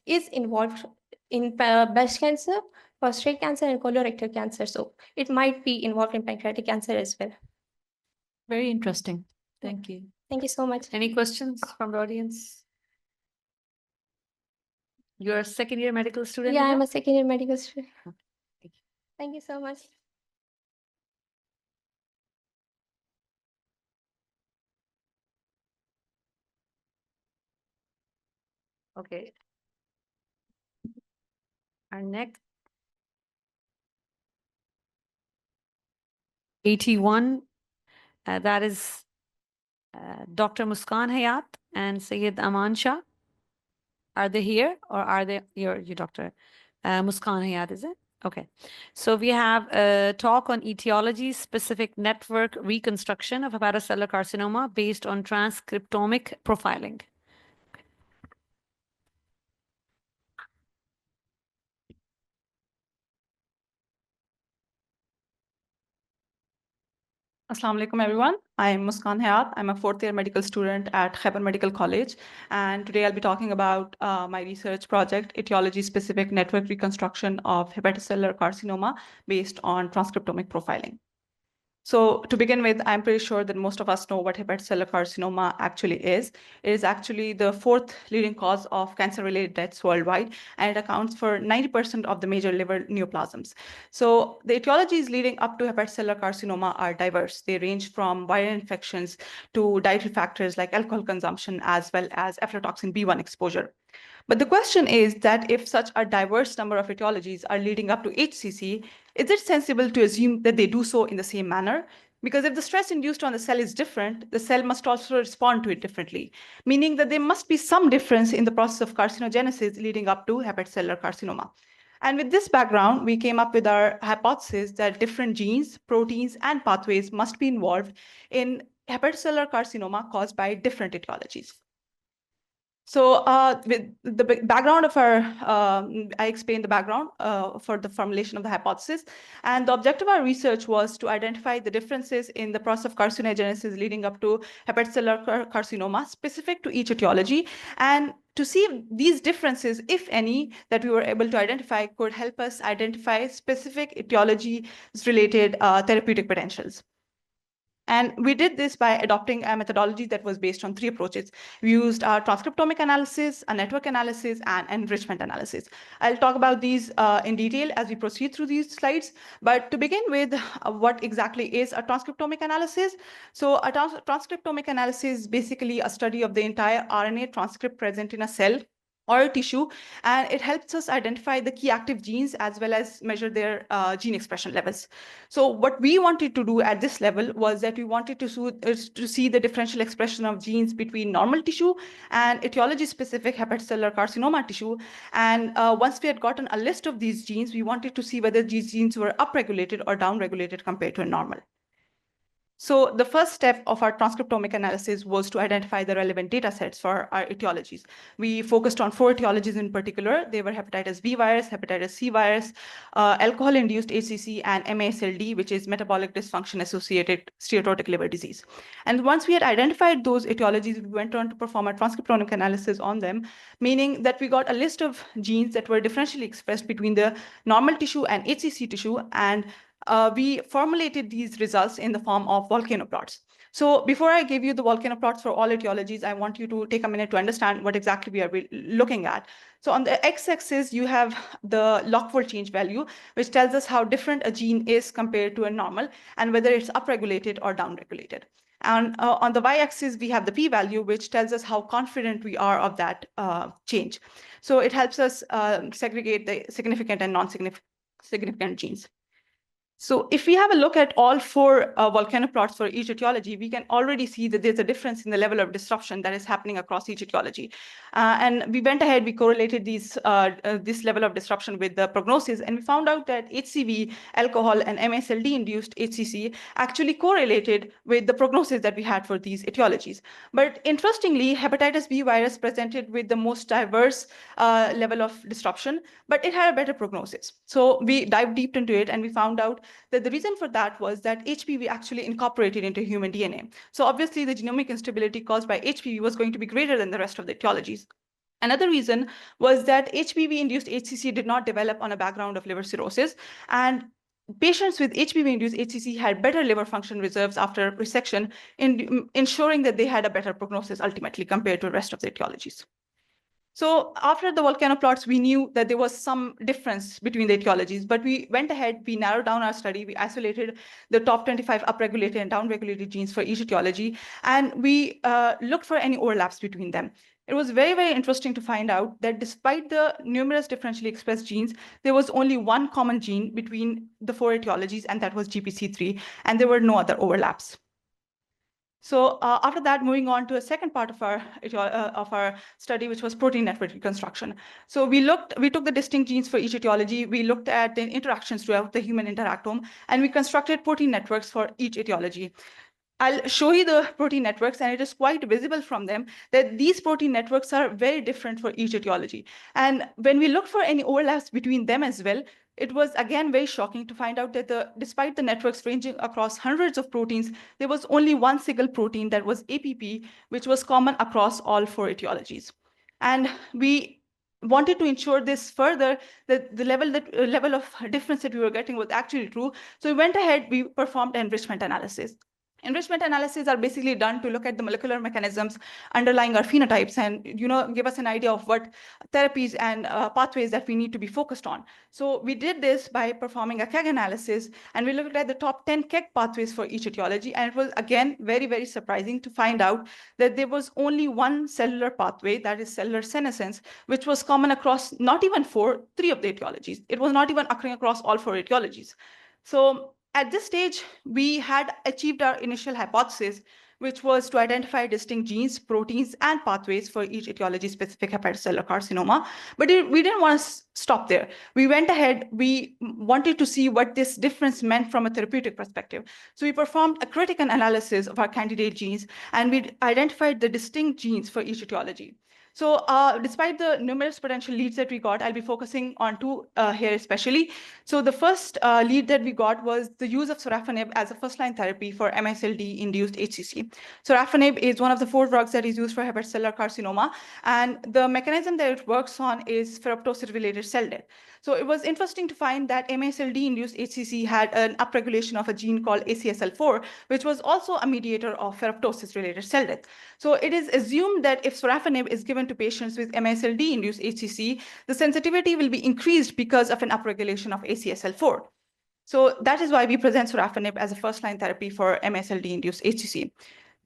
is involved in breast cancer, prostate cancer, and colorectal cancer. So it might be involved in pancreatic cancer as well. Very interesting. Thank you. Thank you so much. Any questions from the audience? You're a second-year medical student? Yeah, Nida? I'm a second-year medical student. Okay. Thank you so much. Okay. Our next 81, that is Dr. Muskan Hayat and Syed Aman Shah. Are they here, or are they your doctor? Muskan Hayat, is it? Okay. So we have a talk on etiology specific network reconstruction of hepatocellular carcinoma based on transcriptomic profiling. Assalamu alaikum, everyone. I'm Muskan Hayat. I'm a 4th-year medical student at Khyber Medical College. And today I'll be talking about my research project, etiology-specific network reconstruction of hepatocellular carcinoma based on transcriptomic profiling. So to begin with, I'm pretty sure that most of us know what hepatocellular carcinoma actually is. It is actually the 4th leading cause of cancer-related deaths worldwide, and it accounts for 90% of the major liver neoplasms. So the etiologies leading up to hepatocellular carcinoma are diverse. They range from viral infections to dietary factors like alcohol consumption, as well as aflatoxin B1 exposure. But the question is that if such a diverse number of etiologies are leading up to HCC, is it sensible to assume that they do so in the same manner? Because if the stress induced on the cell is different, the cell must also respond to it differently, meaning that there must be some difference in the process of carcinogenesis leading up to hepatocellular carcinoma. And with this background, we came up with our hypothesis that different genes, proteins, and pathways must be involved in hepatocellular carcinoma caused by different etiologies. So with the background of our, I explained the background for the formulation of the hypothesis. And the objective of our research was to identify the differences in the process of carcinogenesis leading up to hepatocellular carcinoma specific to each etiology, and to see if these differences, if any, that we were able to identify could help us identify specific etiology-related therapeutic potentials. And we did this by adopting a methodology that was based on 3 approaches. We used transcriptomic analysis, a network analysis, and enrichment analysis. I'll talk about these in detail as we proceed through these slides. But to begin with, what exactly is a transcriptomic analysis? So a transcriptomic analysis is basically a study of the entire RNA transcript present in a cell or tissue, and it helps us identify the key active genes as well as measure their gene expression levels. So what we wanted to do at this level was that we wanted to see the differential expression of genes between normal tissue and etiology-specific hepatocellular carcinoma tissue. And once we had gotten a list of these genes, we wanted to see whether these genes were upregulated or downregulated compared to a normal. So the first step of our transcriptomic analysis was to identify the relevant data sets for our etiologies. We focused on 4 etiologies in particular. They were hepatitis B virus, hepatitis C virus, alcohol-induced HCC, and MASLD, which is metabolic dysfunction-associated steatotic liver disease. And once we had identified those etiologies, we went on to perform a transcriptomic analysis on them, meaning that we got a list of genes that were differentially expressed between the normal tissue and HCC tissue, and we formulated these results in the form of volcano plots. So before I give you the volcano plots for all etiologies, I want you to take a minute to understand what exactly we are looking at. So on the x-axis, you have the log-fold change value, which tells us how different a gene is compared to a normal, and whether it's upregulated or downregulated. And on the y-axis, we have the p-value, which tells us how confident we are of that change. So it helps us segregate the significant and non-significant genes. So if we have a look at all 4 volcano plots for each etiology, we can already see that there's a difference in the level of disruption that is happening across each etiology. And we went ahead, we correlated this level of disruption with the prognosis, and we found out that HCV, alcohol, and MASLD-induced HCC actually correlated with the prognosis that we had for these etiologies. But interestingly, hepatitis B virus presented with the most diverse level of disruption, but it had a better prognosis. So we dived deep into it, and we found out that the reason for that was that HPV actually incorporated into human DNA. So obviously the genomic instability caused by HPV was going to be greater than the rest of the etiologies. Another reason was that HPV-induced HCC did not develop on a background of liver cirrhosis, and patients with HPV-induced HCC had better liver function reserves after resection, ensuring that they had a better prognosis ultimately compared to the rest of the etiologies. So after the volcano plots, we knew that there was some difference between the etiologies, but we went ahead, we narrowed down our study, we isolated the top 25 upregulated and downregulated genes for each etiology, and we looked for any overlaps between them. It was very, very interesting to find out that despite the numerous differentially expressed genes, there was only one common gene between the 4 etiologies, and that was GPC3, and there were no other overlaps. So after that, moving on to a second part of our study, which was protein network reconstruction. So we took the distinct genes for each etiology, we looked at the interactions throughout the human interactome, and we constructed protein networks for each etiology. I'll show you the protein networks, and it is quite visible from them that these protein networks are very different for each etiology. And when we looked for any overlaps between them as well, it was again very shocking to find out that despite the networks ranging across hundreds of proteins, there was only one single protein that was APP, which was common across all 4 etiologies. And we wanted to ensure this further, that the level of difference that we were getting was actually true. So we went ahead, we performed enrichment analysis. Enrichment analyses are basically done to look at the molecular mechanisms underlying our phenotypes and give us an idea of what therapies and pathways that we need to be focused on. So we did this by performing a KEGG analysis, and we looked at the top 10 KEGG pathways for each etiology, and it was again very, very surprising to find out that there was only one cellular pathway, that is cellular senescence, which was common across not even 3 of the etiologies. It was not even occurring across all 4 etiologies. So at this stage, we had achieved our initial hypothesis, which was to identify distinct genes, proteins, and pathways for each etiology-specific hepatocellular carcinoma. But we didn't want to stop there. We went ahead, we wanted to see what this difference meant from a therapeutic perspective. So we performed a critical analysis of our candidate genes, and we identified the distinct genes for each etiology. So despite the numerous potential leads that we got, I'll be focusing on two here especially. So the first lead that we got was the use of sorafenib as a first-line therapy for MSLD-induced HCC. Sorafenib is one of the 4 drugs that is used for hepatocellular carcinoma, and the mechanism that it works on is ferroptosis-related cell death. So it was interesting to find that MSLD-induced HCC had an upregulation of a gene called ACSL4, which was also a mediator of ferroptosis-related cell death. So it is assumed that if sorafenib is given to patients with MSLD-induced HCC, the sensitivity will be increased because of an upregulation of ACSL4. So that is why we present sorafenib as a first-line therapy for MSLD-induced HCC.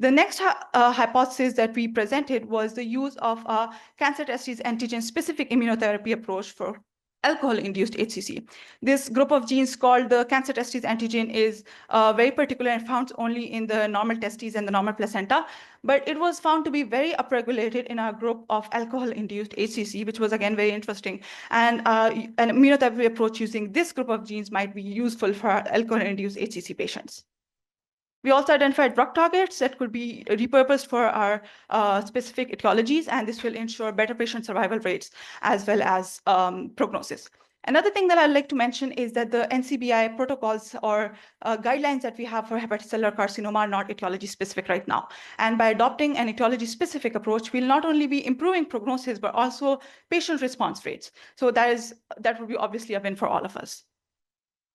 The next hypothesis that we presented was the use of a cancer testis antigen-specific immunotherapy approach for alcohol-induced HCC. This group of genes called the cancer testis antigen is very particular and found only in the normal testes and the normal placenta, but it was found to be very upregulated in our group of alcohol-induced HCC, which was again very interesting. And an immunotherapy approach using this group of genes might be useful for alcohol-induced HCC patients. We also identified drug targets that could be repurposed for our specific etiologies, and this will ensure better patient survival rates as well as prognosis. Another thing that I'd like to mention is that the NCBI protocols or guidelines that we have for hepatocellular carcinoma are not etiology-specific right now. And by adopting an etiology-specific approach, we'll not only be improving prognosis, but also patient response rates. So that would be obviously a win for all of us.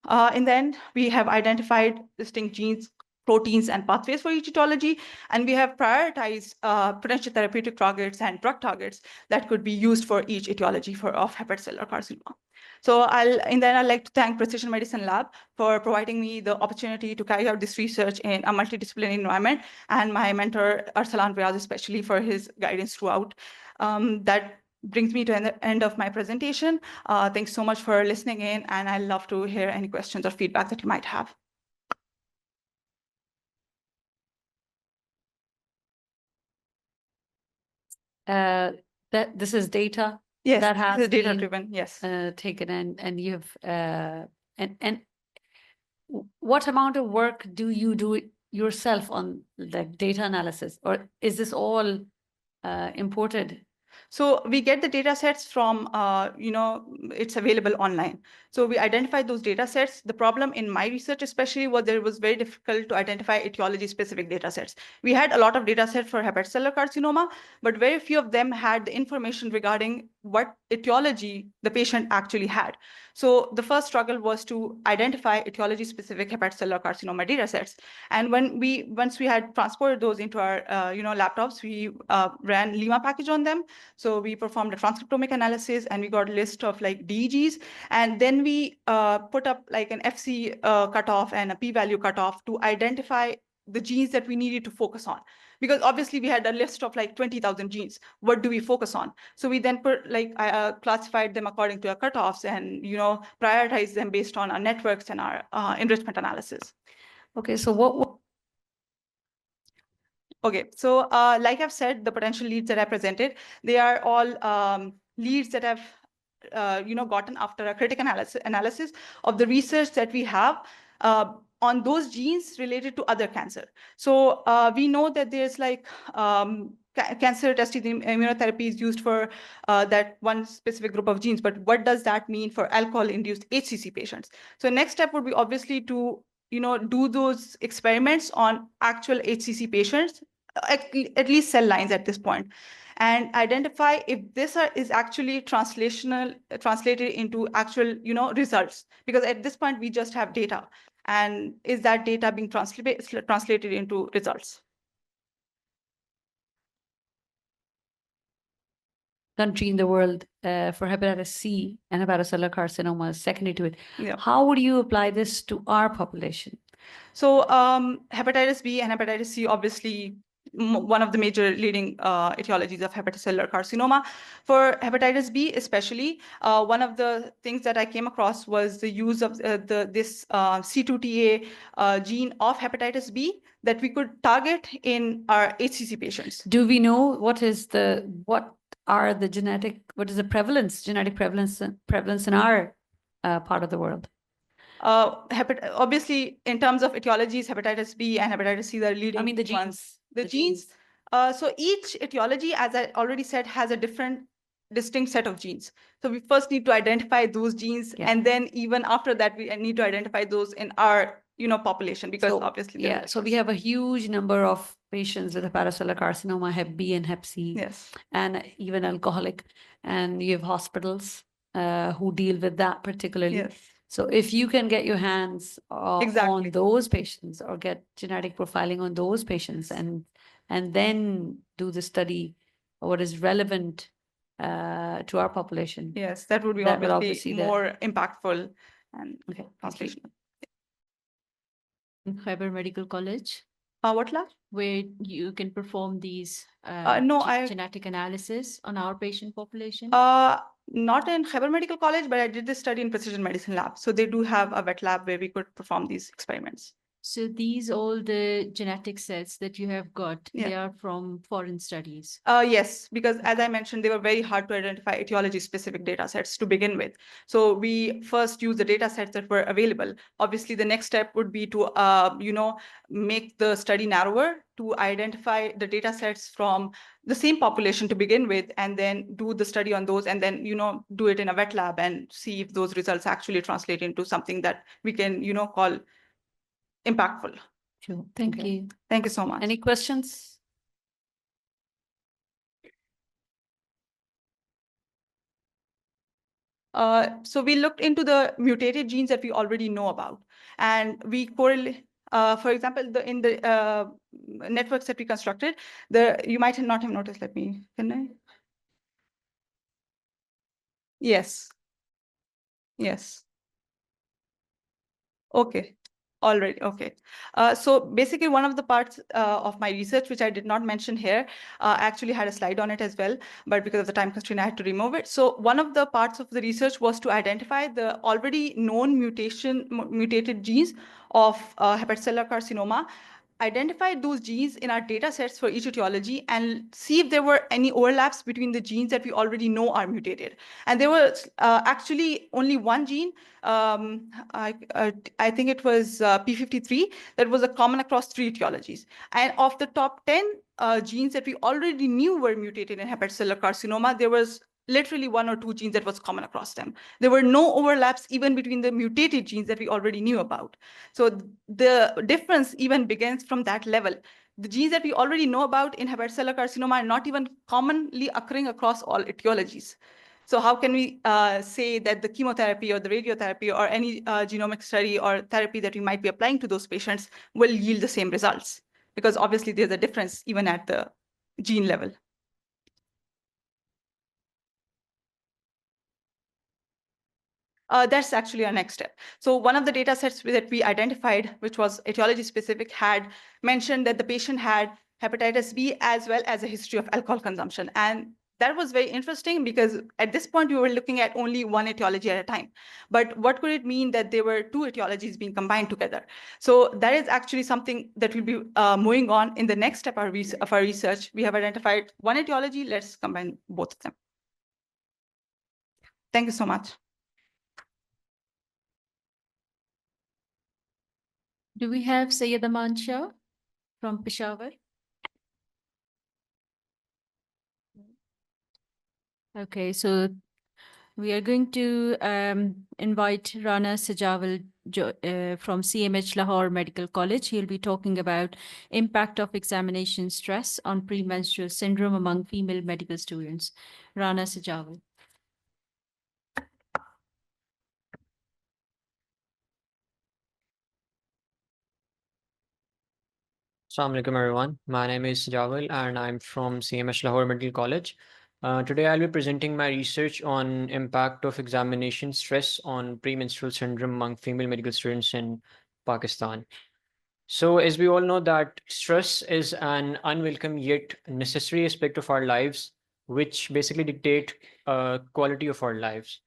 And then we have identified distinct genes, proteins, and pathways for each etiology, and we have prioritized potential therapeutic targets and drug targets that could be used for each etiology of hepatocellular carcinoma. So I'd like to thank Precision Medicine Lab for providing me the opportunity to carry out this research in a multidisciplinary environment, and my mentor, Arsalan Riaz, especially for his guidance throughout. That brings me to the end of my presentation. Thanks so much for listening in, and I'd love to hear any questions or feedback that you might have. That this is data Yes, that has this is been, data-driven, yes. taken and you've and what amount of work do you do yourself on the data analysis, or is this all imported? So we get the data sets from, it's available online. So we identify those data sets. The problem in my research especially was that it was very difficult to identify etiology-specific data sets. We had a lot of data sets for hepatocellular carcinoma, but very few of them had the information regarding what etiology the patient actually had. So the first struggle was to identify etiology-specific hepatocellular carcinoma data sets. And once we had transported those into our laptops, we ran Lima package on them. So we performed a transcriptomic analysis, and we got a list of like DEGs, and then we put up like an FC cutoff and a p-value cutoff to identify the genes that we needed to focus on. Because obviously we had a list of like 20,000 genes. What do we focus on? So we then classified them according to our cutoffs and prioritize them based on our networks and our enrichment analysis. Okay, so what Okay, so like I've said, the potential leads that I presented, they are all leads that I've gotten after a critical analysis of the research that we have on those genes related to other cancer. So we know that there's like cancer testis immunotherapy is used for that one specific group of genes, but what does that mean for alcohol-induced HCC patients? So next step would be obviously to do those experiments on actual HCC patients, at least cell lines at this point, and identify if this is actually translated into actual results. Because at this point we just have data, and is that data being translated into results? country in the world for hepatitis C and hepatocellular carcinoma is secondary to it. Yeah. How would you apply this to our population? So hepatitis B and hepatitis C obviously one of the major leading etiologies of hepatocellular carcinoma. For hepatitis B especially, one of the things that I came across was the use of this C2TA gene of hepatitis B that we could target in our HCC patients. Do we know what is what is the genetic prevalence in our part of the world? Obviously, in terms of etiologies, hepatitis B and hepatitis C are leading I mean, the ones. genes. The genes. So each etiology, as I already said, has a different distinct set of genes. So we first need to identify those genes, Yeah. and then even after that, we need to identify those in our population, because So, obviously yeah, so we have a huge number of patients with hepatocellular carcinoma, Hep B and Hep C, yes, and even alcoholic, and you have hospitals who deal with that particularly. yes, So if you can get your hands Exactly. on those patients or get genetic profiling on those patients and then do the study, what is relevant to our population. yes, that would be That will obviously obviously the- more impactful and Okay, thank you. translational. In Khyber Medical College, What lab? where you can perform these No, I- genetic analysis on our patient population? Not in Khyber Medical College, but I did this study in Precision Medicine Lab. So they do have a wet lab where we could perform these experiments. So these all the genetic sets that you have got, Yeah. they are from foreign studies. Yes, because as I mentioned, they were very hard to identify etiology-specific data sets to begin with. So we first used the data sets that were available. Obviously, the next step would be to, make the study narrower to identify the data sets from the same population to begin with, and then do the study on those, and then, do it in a wet lab and see if those results actually translate into something that we can, call impactful. Sure. Thank Okay. you. Thank you so much. Any questions? So we looked into the mutated genes that we already know about, and we correlate. For example, in the networks that we constructed, you might not have noticed. Can I? Yes. Yes. Okay. All right. Okay. So basically, one of the parts of my research, which I did not mention here, actually had a slide on it as well, but because of the time constraint, I had to remove it. So one of the parts of the research was to identify the already known mutated genes of hepatocellular carcinoma, identify those genes in our data sets for each etiology, and see if there were any overlaps between the genes that we already know are mutated. And there was actually only one gene, I think it was P53, that was a common across 3 etiologies. And of the top 10 genes that we already knew were mutated in hepatocellular carcinoma, there was literally 1 or 2 genes that was common across them. There were no overlaps even between the mutated genes that we already knew about. So the difference even begins from that level. The genes that we already know about in hepatocellular carcinoma are not even commonly occurring across all etiologies. So how can we say that the chemotherapy or the radiotherapy or any genomic study or therapy that we might be applying to those patients will yield the same results? Because obviously there's a difference even at the gene level. That's actually our next step. So one of the data sets that we identified, which was etiology specific, had mentioned that the patient had hepatitis B as well as a history of alcohol consumption. And that was very interesting because at this point, we were looking at only one etiology at a time. But what could it mean that there were 2 etiologies being combined together? So that is actually something that will be moving on in the next step of our research. We have identified one etiology. Let's combine both of them. Thank you so much. Do we have Sayyid Aman Shah from Peshawar? Okay, so we are going to invite Rana Sajawal from CMH Lahore Medical College. He'll be talking about impact of examination stress on premenstrual syndrome among female medical students. Rana Sajawal. Assalamu alaikum everyone. My name is Jawal and I'm from CMH Lahore Medical College. Today I'll be presenting my research on impact of examination stress on premenstrual syndrome among female medical students in Pakistan. So as we all know that stress is an unwelcome yet necessary aspect of our lives, which basically dictate quality of our lives.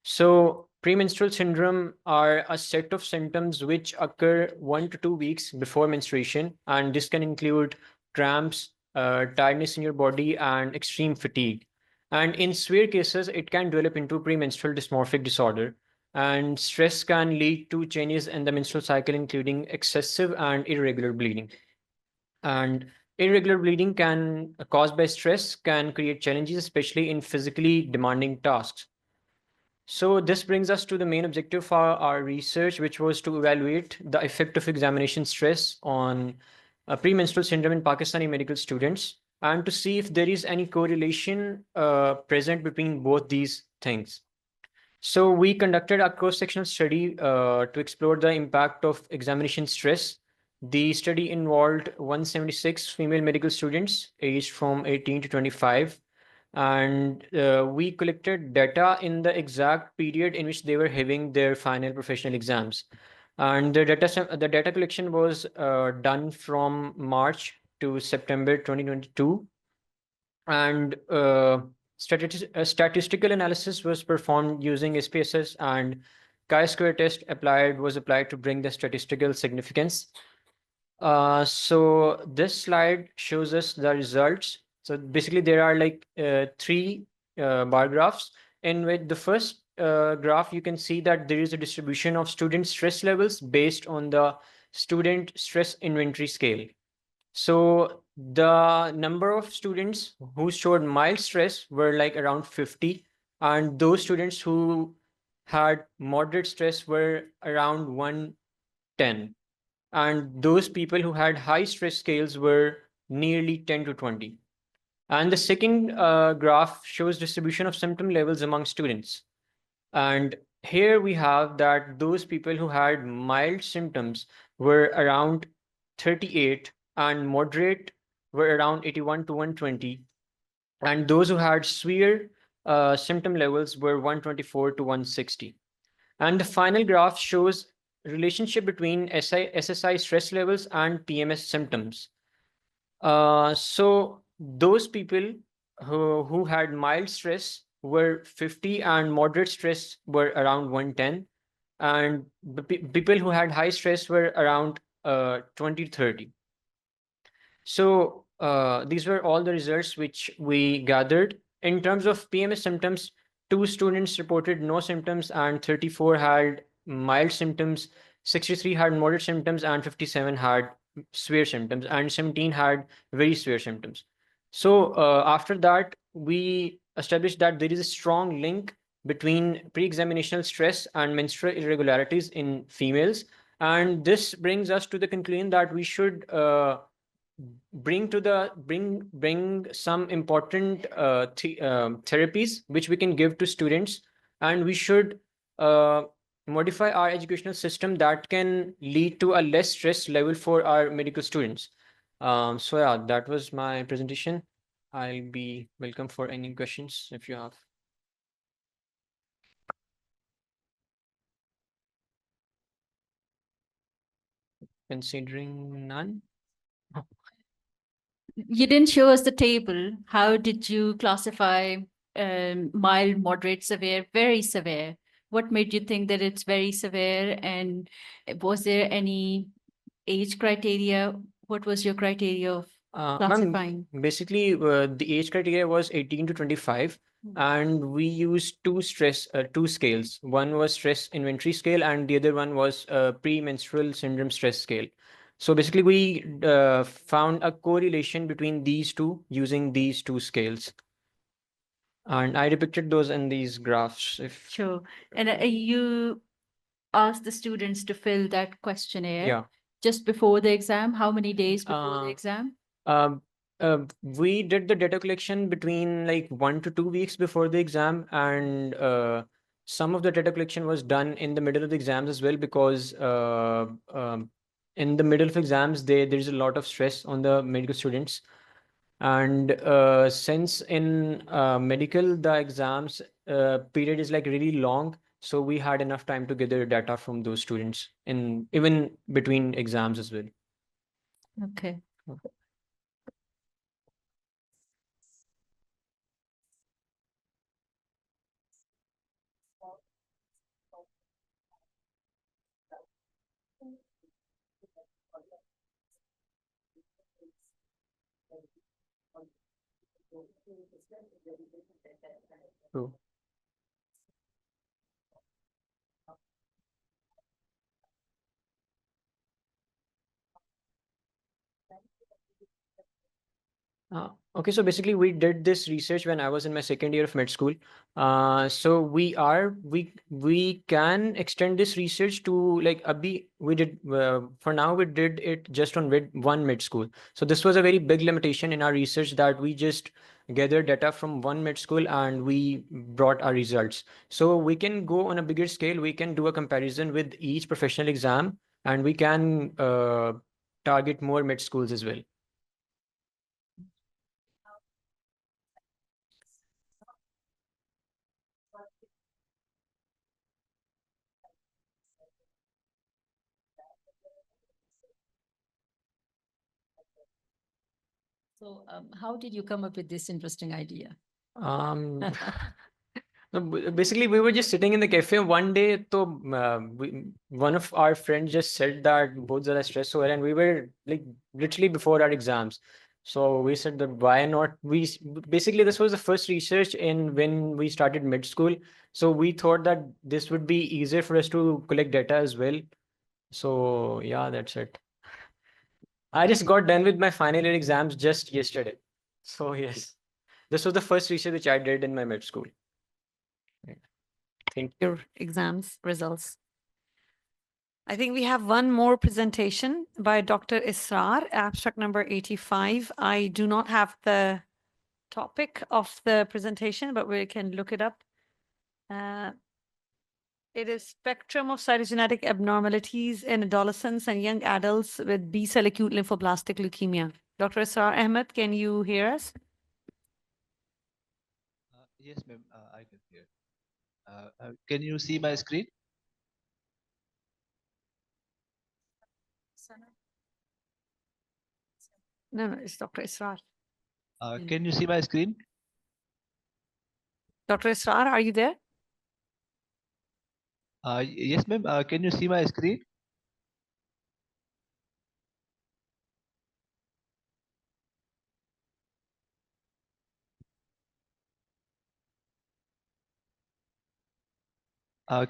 So premenstrual syndrome are a set of symptoms which occur 1 to 2 weeks before menstruation, and this can include cramps, tiredness in your body, and extreme fatigue. And in severe cases, it can develop into premenstrual dysmorphic disorder. And stress can lead to changes in the menstrual cycle, including excessive and irregular bleeding. And irregular bleeding can caused by stress can create challenges, especially in physically demanding tasks. So this brings us to the main objective for our research, which was to evaluate the effect of examination stress on premenstrual syndrome in Pakistani medical students, and to see if there is any correlation present between both these things. So we conducted a cross-sectional study to explore the impact of examination stress. The study involved 176 female medical students aged from 18 to 25, and we collected data in the exact period in which they were having their final professional exams. And the data collection was done from March to September 2022, and statistical analysis was performed using SPSS, and chi-square test was applied to bring the statistical significance. So this slide shows us the results. So basically there are like three bar graphs, and with the first graph you can see that there is a distribution of student stress levels based on the student stress inventory scale. So the number of students who showed mild stress were like around 50, and those students who had moderate stress were around 110. And those people who had high stress scales were nearly 10 to 20. And the second graph shows distribution of symptom levels among students. And here we have that those people who had mild symptoms were around 38, and moderate were around 81 to 120. And those who had severe symptom levels were 124 to 160. And the final graph shows relationship between SSI stress levels and PMS symptoms. So those people who had mild stress were 50, and moderate stress were around 110. And the people who had high stress were around 20 to 30. So these were all the results which we gathered. In terms of PMS symptoms, 2 students reported no symptoms, and 34 had mild symptoms, 63 had moderate symptoms, and 57 had severe symptoms, and 17 had very severe symptoms. So after that, we established that there is a strong link between pre-examinational stress and menstrual irregularities in females. And this brings us to the conclusion that we should bring some important therapies which we can give to students, and we should modify our educational system that can lead to a less stress level for our medical students. So yeah, that was my presentation. I'll be welcome for any questions if you have. Considering none. You didn't show us the table. How did you classify mild, moderate, severe, very severe? What made you think that it's very severe? And was there any age criteria? What was your criteria of classifying? Basically, the age criteria was 18 to 25, and we used two scales. One was stress inventory scale, and the other one was premenstrual syndrome stress scale. So basically, we found a correlation between these two using these two scales. And I depicted those in these graphs. Sure. And you asked the students to fill that questionnaire Yeah. just before the exam. How many days before the exam? We did the data collection between like 1 to 2 weeks before the exam, and some of the data collection was done in the middle of the exams as well, because in the middle of exams there's a lot of stress on the medical students. And since in medical the exams period is like really long, So we had enough time to gather data from those students in even between exams as well. Okay. True. Okay, so basically we did this research when I was in my second year of med school. So we can extend this research to like Abhi. We did for now we did it just on one med school. So this was a very big limitation in our research that we just gathered data from one med school and we brought our results. So we can go on a bigger scale. We can do a comparison with each professional exam, and we can target more med schools as well. So how did you come up with this interesting idea? Um, no, basically, we were just sitting in the cafe one day. So, one of our friends just said that both zyada stress ho raha hai, and we were like literally before our exams. So we said that why not? Basically this was the first research in when we started mid school. So we thought that this would be easier for us to collect data as well. So yeah, that's it. I just got done with my final year exams just yesterday. So yes. This was the first research which I did in my med school. Thank you. Your exams results. I think we have one more presentation by Dr. Israr, abstract number 85. I do not have the topic of the presentation, but we can look it up. It is spectrum of cytogenetic abnormalities in adolescents and young adults with B-cell acute lymphoblastic leukemia. Dr. Israr Ahmed, can you hear us? Yes, ma'am, I can hear. Can you see my screen? No, it's Dr. Israr. Can you see my screen? Dr. Israr, are you there? Yes, ma'am. Can you see my screen?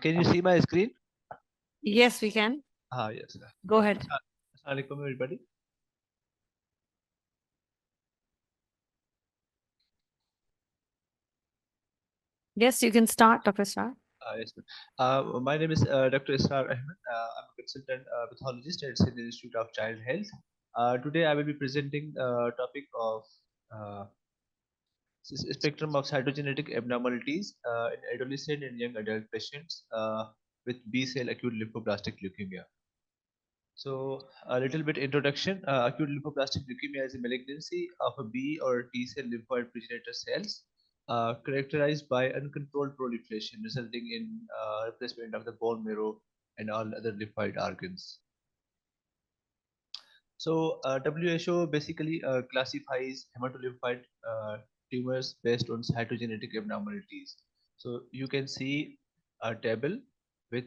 Can you see my screen? Yes, we can. Yes. Go ahead. Assalamualaikum, everybody. Yes, you can start, Dr. Israr. Yes, ma'am. My name is Dr. Israr Ahmed. I'm a consultant pathologist at Sydney Institute of Child Health. Today, I will be presenting the topic of spectrum of cytogenetic abnormalities in adolescent and young adult patients with B-cell acute lymphoblastic leukemia. So a little bit introduction. Acute lymphoblastic leukemia is a malignancy of a B or T cell lymphoid progenitor cells characterized by uncontrolled proliferation resulting in replacement of the bone marrow and all other lymphoid organs. So WHO basically classifies hematolymphoid tumors based on cytogenetic abnormalities. So you can see a table with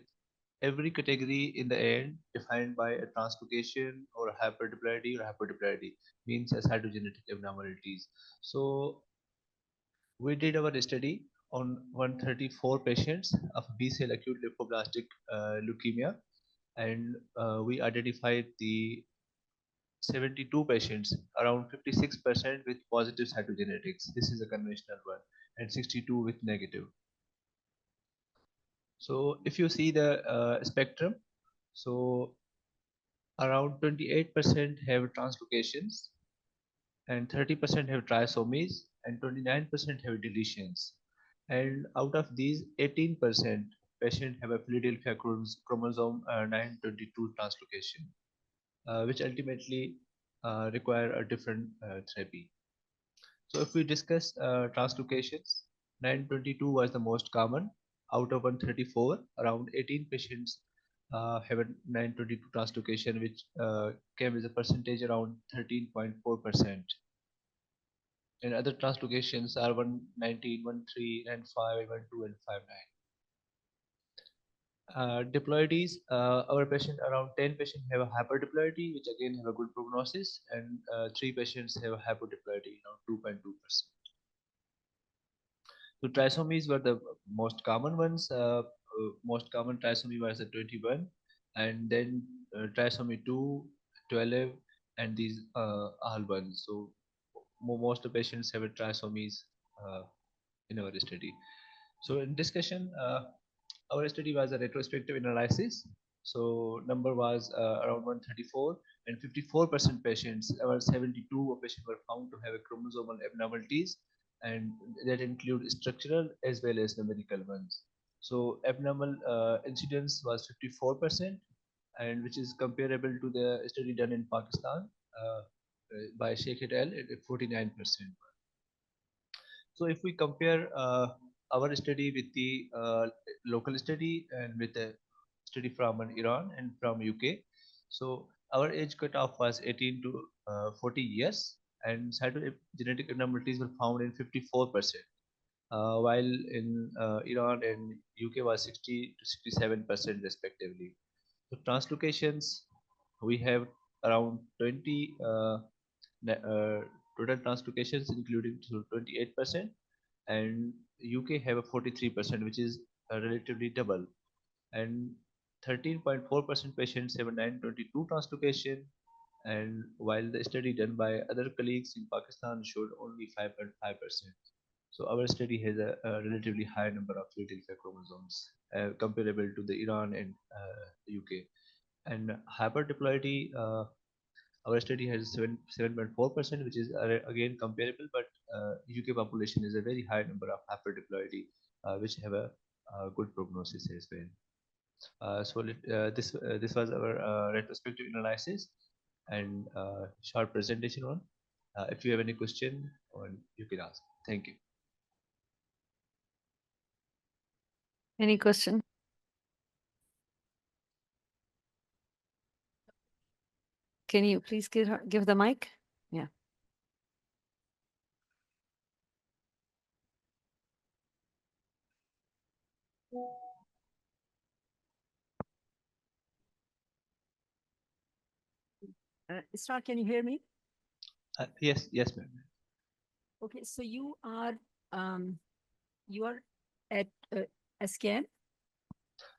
every category in the end defined by a translocation or hyperdiploidy or hypodiploidy means as cytogenetic abnormalities. So we did our study on 134 patients of B-cell acute lymphoblastic leukemia, and we identified the 72 patients, around 56% with positive cytogenetics. This is a conventional one, and 62 with negative. So if you see the spectrum, so around 28% have translocations, and 30% have trisomies, and 29% have deletions. And out of these, 18% patients have a Philadelphia chromosome 922 translocation, which ultimately require a different therapy. So if we discuss translocations, 922 was the most common. out of 134, around 18 patients have a 922 translocation, which came as a percentage around 13.4%. And other translocations are 119, 13, and 5, 12, and 59. Diploides, our patient, around 10 patients have a hyperdiploidy, which again have a good prognosis, and 3 patients have a hypodiploidy, around 2.2%. So trisomies were the most common ones. Most common trisomy was the 21, and then trisomy 2, 12, and these all ones. So most of the patients have a trisomies in our study. So in discussion, our study was a retrospective analysis. So number was around 134, and 54% patients, or 72 patients were found to have a chromosomal abnormalities, and that include structural as well as numerical ones. So abnormal incidence was 54%, and which is comparable to the study done in Pakistan by Sheikh et al. At 49%. So if we compare our study with the local study and with the study from Iran and from UK, so our age cutoff was 18 to 40 years, and cytogenetic abnormalities were found in 54%, while in Iran and UK was 60 to 67% respectively. So translocations, we have around 20 total translocations, including 28%, and UK have a 43%, which is relatively double, and 13.4% patients have a 922 translocation, and while the study done by other colleagues in Pakistan showed only 5.5%. So our study has a relatively high number of Philadelphia chromosomes comparable to the Iran and UK. And hyperdiploidy, our study has 7.4%, which is again comparable, but UK population is a very high number of hyperdiploidy, which have a good prognosis as well. So this was our retrospective analysis and short presentation on. If you have any question, you can ask. Thank you. Any question? Can you please give the mic? Yeah. Isra, can you hear me? Yes, ma'am. Okay, so you are at SKM?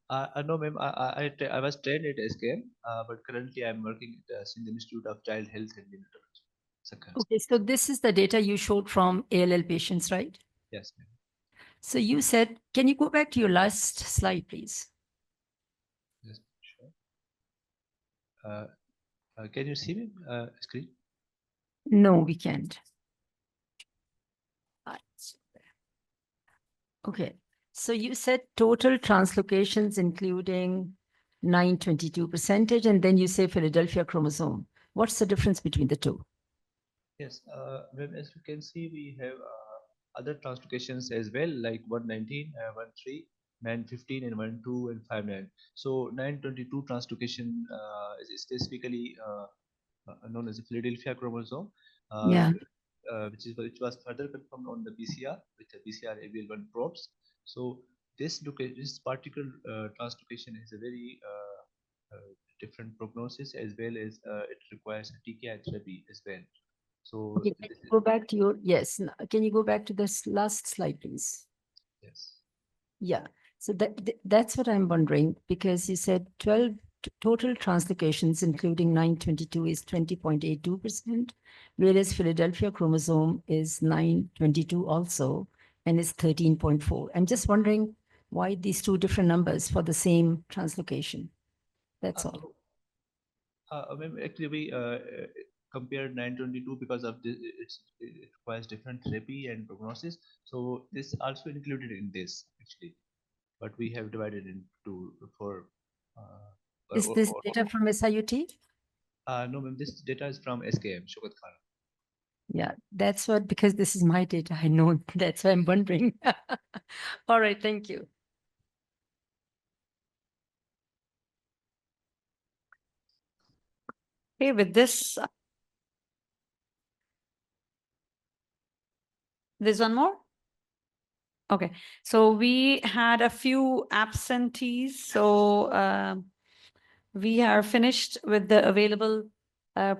No, ma'am. I was trained at SKM, but currently I'm working at the Institute of Child Health and Immunology. Okay, so this is the data you showed from ALL patients, right? Yes, ma'am. So you said, can you go back to your last slide, please? Yes, sure. Can you see me screen? No, we can't. Okay, so you said total translocations including 922%, and then you say Philadelphia chromosome. What's the difference between the two? Yes, ma'am, as you can see, we have other translocations as well, like 119, 13, 915, and 12 and 59. So 922 translocation is specifically known as the Philadelphia chromosome, Yeah. which was further confirmed on the PCR with the PCR ABL1 probes. So this particular translocation is a very different prognosis, as well as it requires a TKI therapy as well. So Okay, can you go back to your, yes, can you go back to this last slide, please? Yes. Yeah, so that's what I'm wondering, because you said 12 total translocations, including 922, is 20.82%, whereas Philadelphia chromosome is 922 also, and is 13.4. I'm just wondering why these two different numbers for the same translocation. That's all. Actually, we compared 922 because of this, it requires different therapy and prognosis. So this also included in this actually, but we have divided into for. Is this data from SIUT? No, ma'am, this data is from SKM, Shaukat Khanum. Yeah, that's what, because this is my data, I know, that's why I'm wondering. All right, thank you. Okay, with this, there's one more. Okay, so we had a few absentees, so we are finished with the available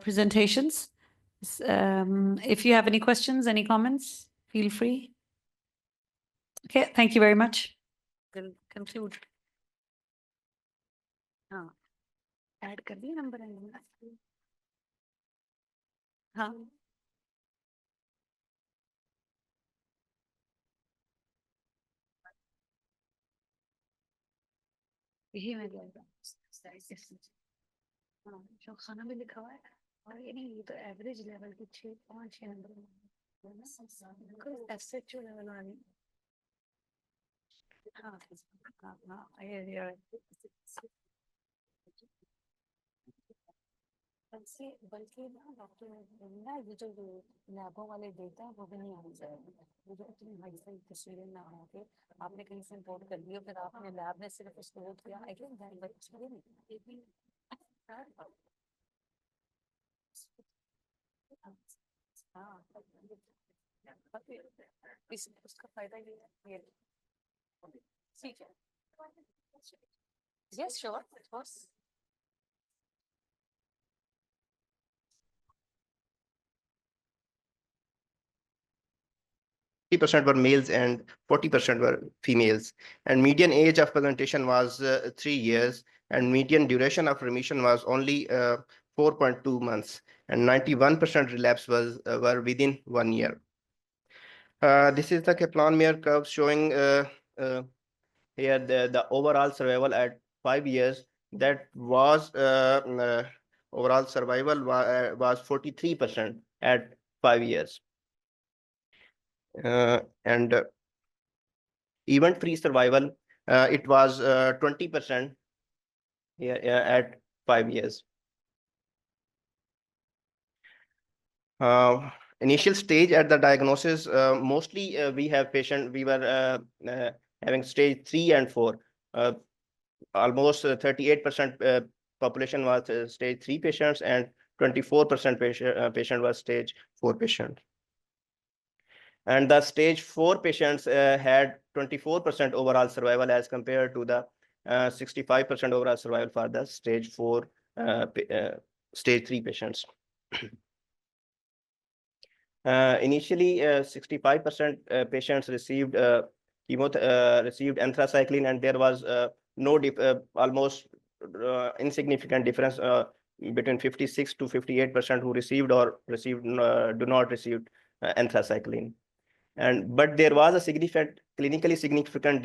presentations. If you have any questions, any comments, feel free. Okay, thank you very much. We'll conclude. Add कर दिया number and हाँ यही मैं गया हाँ जो खाना भी लिखा हुआ है और ये नहीं ये तो एवरेज लेवल की 6 नंबर कोई एसएचओ लेवल वाली हाँ हाँ ये बल्कि ना डॉक्टर ना ये जो लैबों वाले डेटा है वो भी नहीं आने चाहिए वो जो इतनी हाई फाई तस्वीरें ना आ के आपने कहीं से इंपोर्ट कर लिया फिर आपने लैब में सिर्फ उसको लोड किया I think that works very हाँ उसका फायदा ये है ठीक है yes sure of course 50% were males and 40% were females. And median age of presentation was 3 years, and median duration of remission was only 4.2 months, and 91% relapse were within 1 year. This is the Kaplan-Meier curve showing here the overall survival at 5 years. That was overall survival was 43% at 5 years. And event-free survival, it was 20% here at 5 years. Initial stage at the diagnosis, mostly we were having stage 3 and 4. Almost 38% population was stage 3 patients, and 24% patient was stage 4 patient. And the stage 4 patients had 24% overall survival as compared to the 65% overall survival for the stage 4 stage 3 patients. Initially, 65% patients received received anthracycline, and there was no almost insignificant difference between 56 to 58% who received or do not receive anthracycline. But there was a clinically significant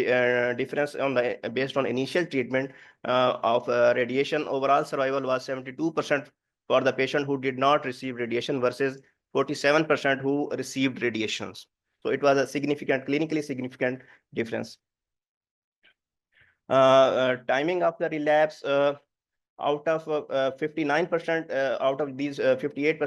difference based on initial treatment of radiation. Overall survival was 72% for the patient who did not receive radiation versus 47% who received radiations. So it was a clinically significant difference. Timing of the relapse, out of 59% out of these 58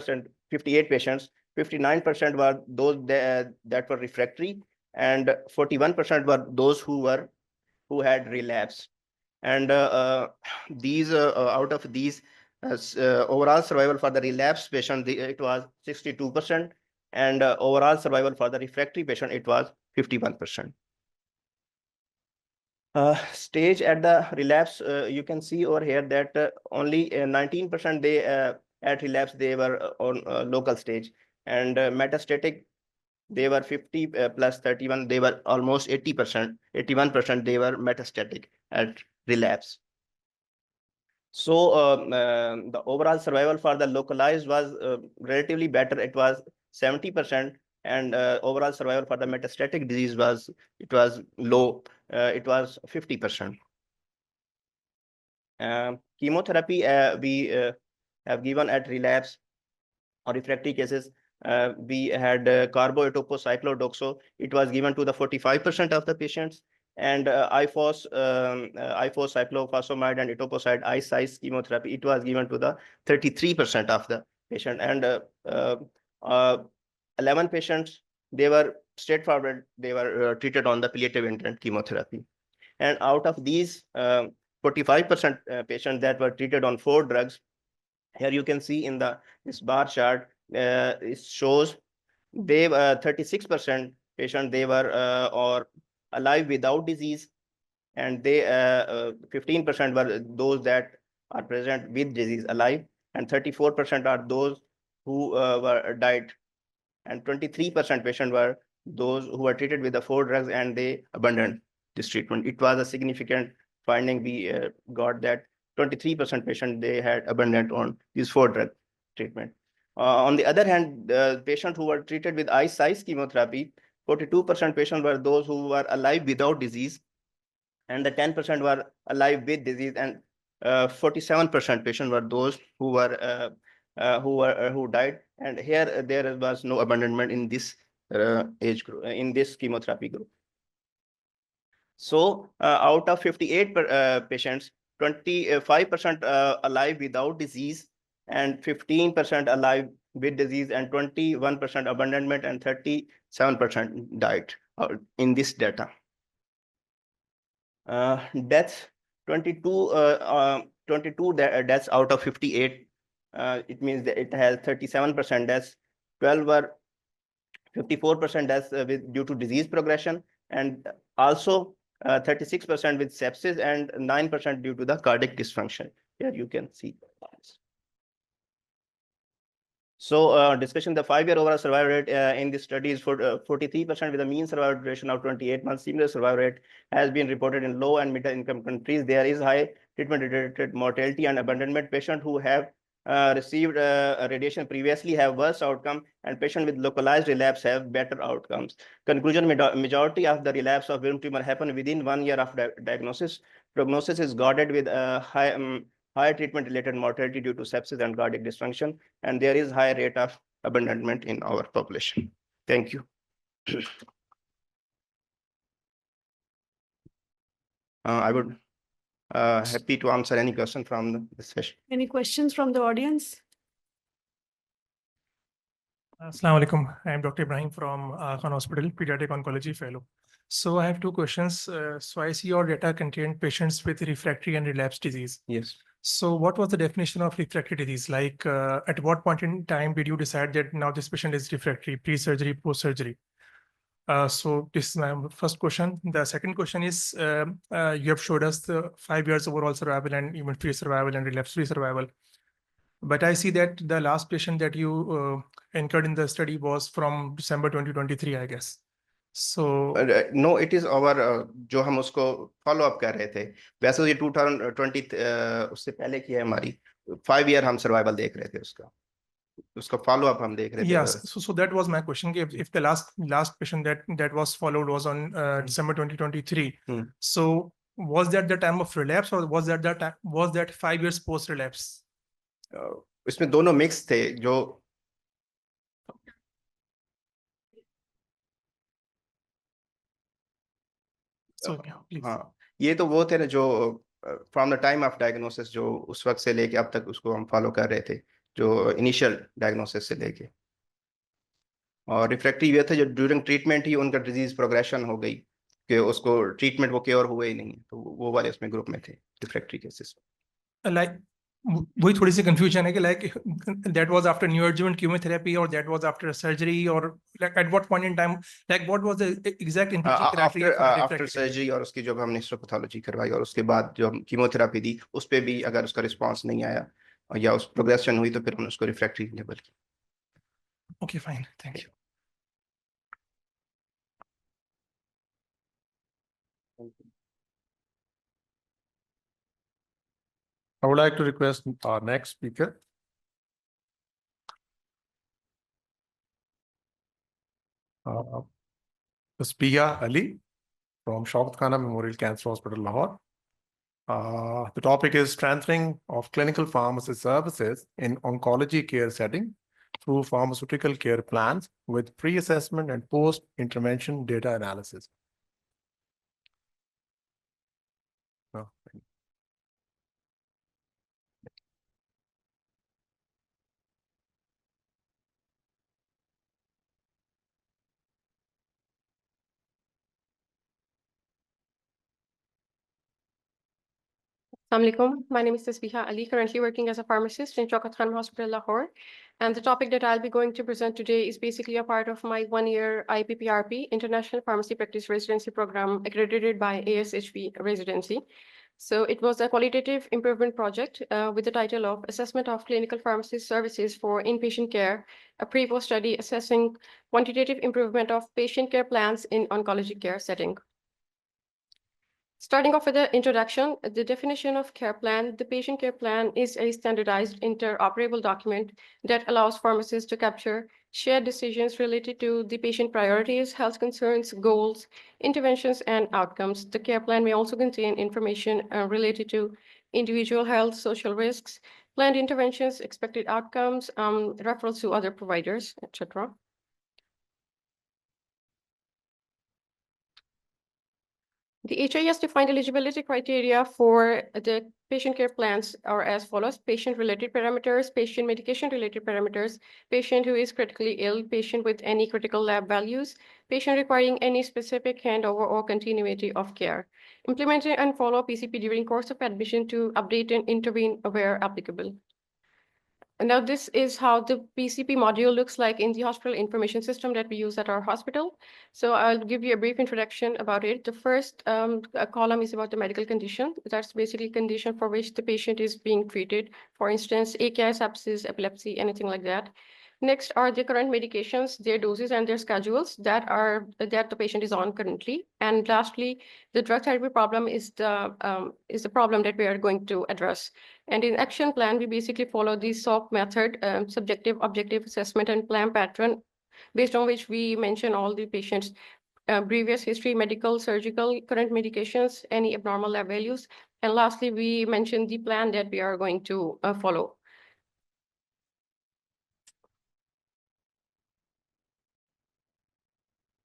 patients, 59% were those that were refractory, and 41% were those who had relapse. And these out of these overall survival for the relapse patient, it was 62%, and overall survival for the refractory patient, it was 51%. Stage at the relapse, you can see over here that only 19% they at relapse they were on local stage, and metastatic they were 50 plus 31, they were almost 80%, 81% they were metastatic at relapse. So the overall survival for the localized was relatively better. It was 70%, and overall survival for the metastatic disease was low. It was 50%. Chemotherapy we have given at relapse or refractory cases. We had carbo-etoposide-cyclodoxo. It was given to the 45% of the patients, and ifos-cyclophosphamide and etoposide ICIS chemotherapy, it was given to the 33% of the patient. And 11 patients, they were straightforward, they were treated on the palliative intent chemotherapy. And out of these 45% patients that were treated on 4 drugs, Here you can see in this bar chart, it shows they 36% patient they were or alive without disease, and they 15% were those that are present with disease alive, and 34% are those who were died, and 23% patient were those who were treated with the 4 drugs and they abandoned this treatment. It was a significant finding. We got that 23% patient they had abandoned on these 4 drug treatment. On the other hand, the patients who were treated with ice chemotherapy, 42% patients were those who were alive without disease, and the 10% were alive with disease, and 47% patients were those who died. And here there was no abandonment in this age group, in this chemotherapy group. So out of 58 patients, 25% alive without disease, and 15% alive with disease, and 21% abandonment, and 37% died in this data. Deaths, 22 deaths out of 58. It means that it has 37% deaths. 12 were 54% deaths due to disease progression, and also 36% with sepsis, and 9% due to the cardiac dysfunction. Here you can see. So discussion, the 5-year overall survival rate in this study is for 43% with a mean survival duration of 28 months. Similar survival rate has been reported in low and middle income countries. There is high treatment-related mortality, and abandonment. Patients who have received radiation previously have worse outcome, and patients with localized relapse have better outcomes. Conclusion, majority of the relapse of womb tumor happen within 1 year after diagnosis. Prognosis is guarded with high treatment-related mortality due to sepsis and cardiac dysfunction, and there is high rate of abandonment in our population. Thank you. I would happy to answer any question from the session. Any questions from the audience? Assalamu alaikum. I am Dr. Ibrahim from Khan Hospital, Pediatric Oncology Fellow. So I have 2 questions. So I see your data contained patients with refractory and relapsed disease. Yes. So what was the definition of refractory disease? Like at what point in time did you decide that now this patient is refractory, pre-surgery, post-surgery? So this is my first question. The second question is, you have showed us the 5 years overall survival and event-free survival and relapse-free survival. But I see that the last patient that you incurred in the study was from December 2023, I guess. So no, it is our जो हम उसको follow up कर रहे थे, वैसे ये 2020 उससे पहले की है हमारी 5 year हम survival देख रहे थे उसका follow up हम देख रहे थे. Yes, so that was my question. If the last patient that was followed was on December 2023, so was that the time of relapse, or was that 5 years post relapse? इसमें दोनों mix थे जो हाँ, ये तो वो थे ना जो from the time of diagnosis, जो उस वक्त से लेके अब तक उसको हम फॉलो कर रहे थे, जो इनिशियल डायग्नोसिस से लेके. और रिफ्रैक्टरी ये थे जो ड्यूरिंग ट्रीटमेंट ही उनका डिजीज प्रोग्रेशन हो गई कि उसको ट्रीटमेंट वो क्योर हुए ही नहीं, तो वो वाले उसमें ग्रुप में थे रिफ्रैक्टरी केसेस. लाइक वही थोड़ी सी कंफ्यूजन है कि like that was after neoadjuvant chemotherapy or that was after surgery, or like at what point in time, like what was the exact inclusion criteria after surgery, और उसकी जब हमने histopathology करवाई और उसके बाद जो हम कीमोथेरेपी दी उस पे भी अगर उसका रिस्पांस नहीं आया या उस प्रोग्रेशन हुई तो फिर हमने उसको रिफ्रैक्टरी लेवल की. Okay fine, thank you. I would like to request our next speaker. Ms. Pia Ali from Shaukat Khanum Memorial Cancer Hospital, Lahore. The topic is strengthening of clinical pharmacy services in oncology care setting through pharmaceutical care plans with pre-assessment and post-intervention data analysis. Assalamu alaikum. My name is Tasbiha Ali, currently working as a pharmacist in Shaukat Khanum Hospital, Lahore. And the topic that I'll be going to present today is basically a part of my one-year IPPRP, International Pharmacy Practice Residency Program, accredited by ASHP Residency. So it was a qualitative improvement project with the title of Assessment of Clinical Pharmacy Services for Inpatient Care, a pre-post study assessing quantitative improvement of patient care plans in oncology care setting. Starting off with the introduction, the definition of care plan, the patient care plan is a standardized interoperable document that allows pharmacists to capture shared decisions related to the patient priorities, health concerns, goals, interventions, and outcomes. The care plan may also contain information related to individual health, social risks, planned interventions, expected outcomes, referrals to other providers, etc. The HIS defined eligibility criteria for the patient care plans are as follows: patient-related parameters, patient medication-related parameters, patient who is critically ill, patient with any critical lab values, patient requiring any specific handover or continuity of care. Implement and follow PCP during course of admission to update and intervene where applicable. Now, this is how the PCP module looks like in the hospital information system that we use at our hospital. So I'll give you a brief introduction about it. The first column is about the medical condition. That's basically condition for which the patient is being treated. For instance, AKI, sepsis, epilepsy, anything like that. Next are the current medications, their doses and their schedules that the patient is on currently. And lastly, the drug therapy problem is the problem that we are going to address. And in action plan, we basically follow the SOAP method, subjective, objective assessment and plan pattern, based on which we mention all the patients' previous history, medical, surgical, current medications, any abnormal lab values. And lastly, we mention the plan that we are going to follow.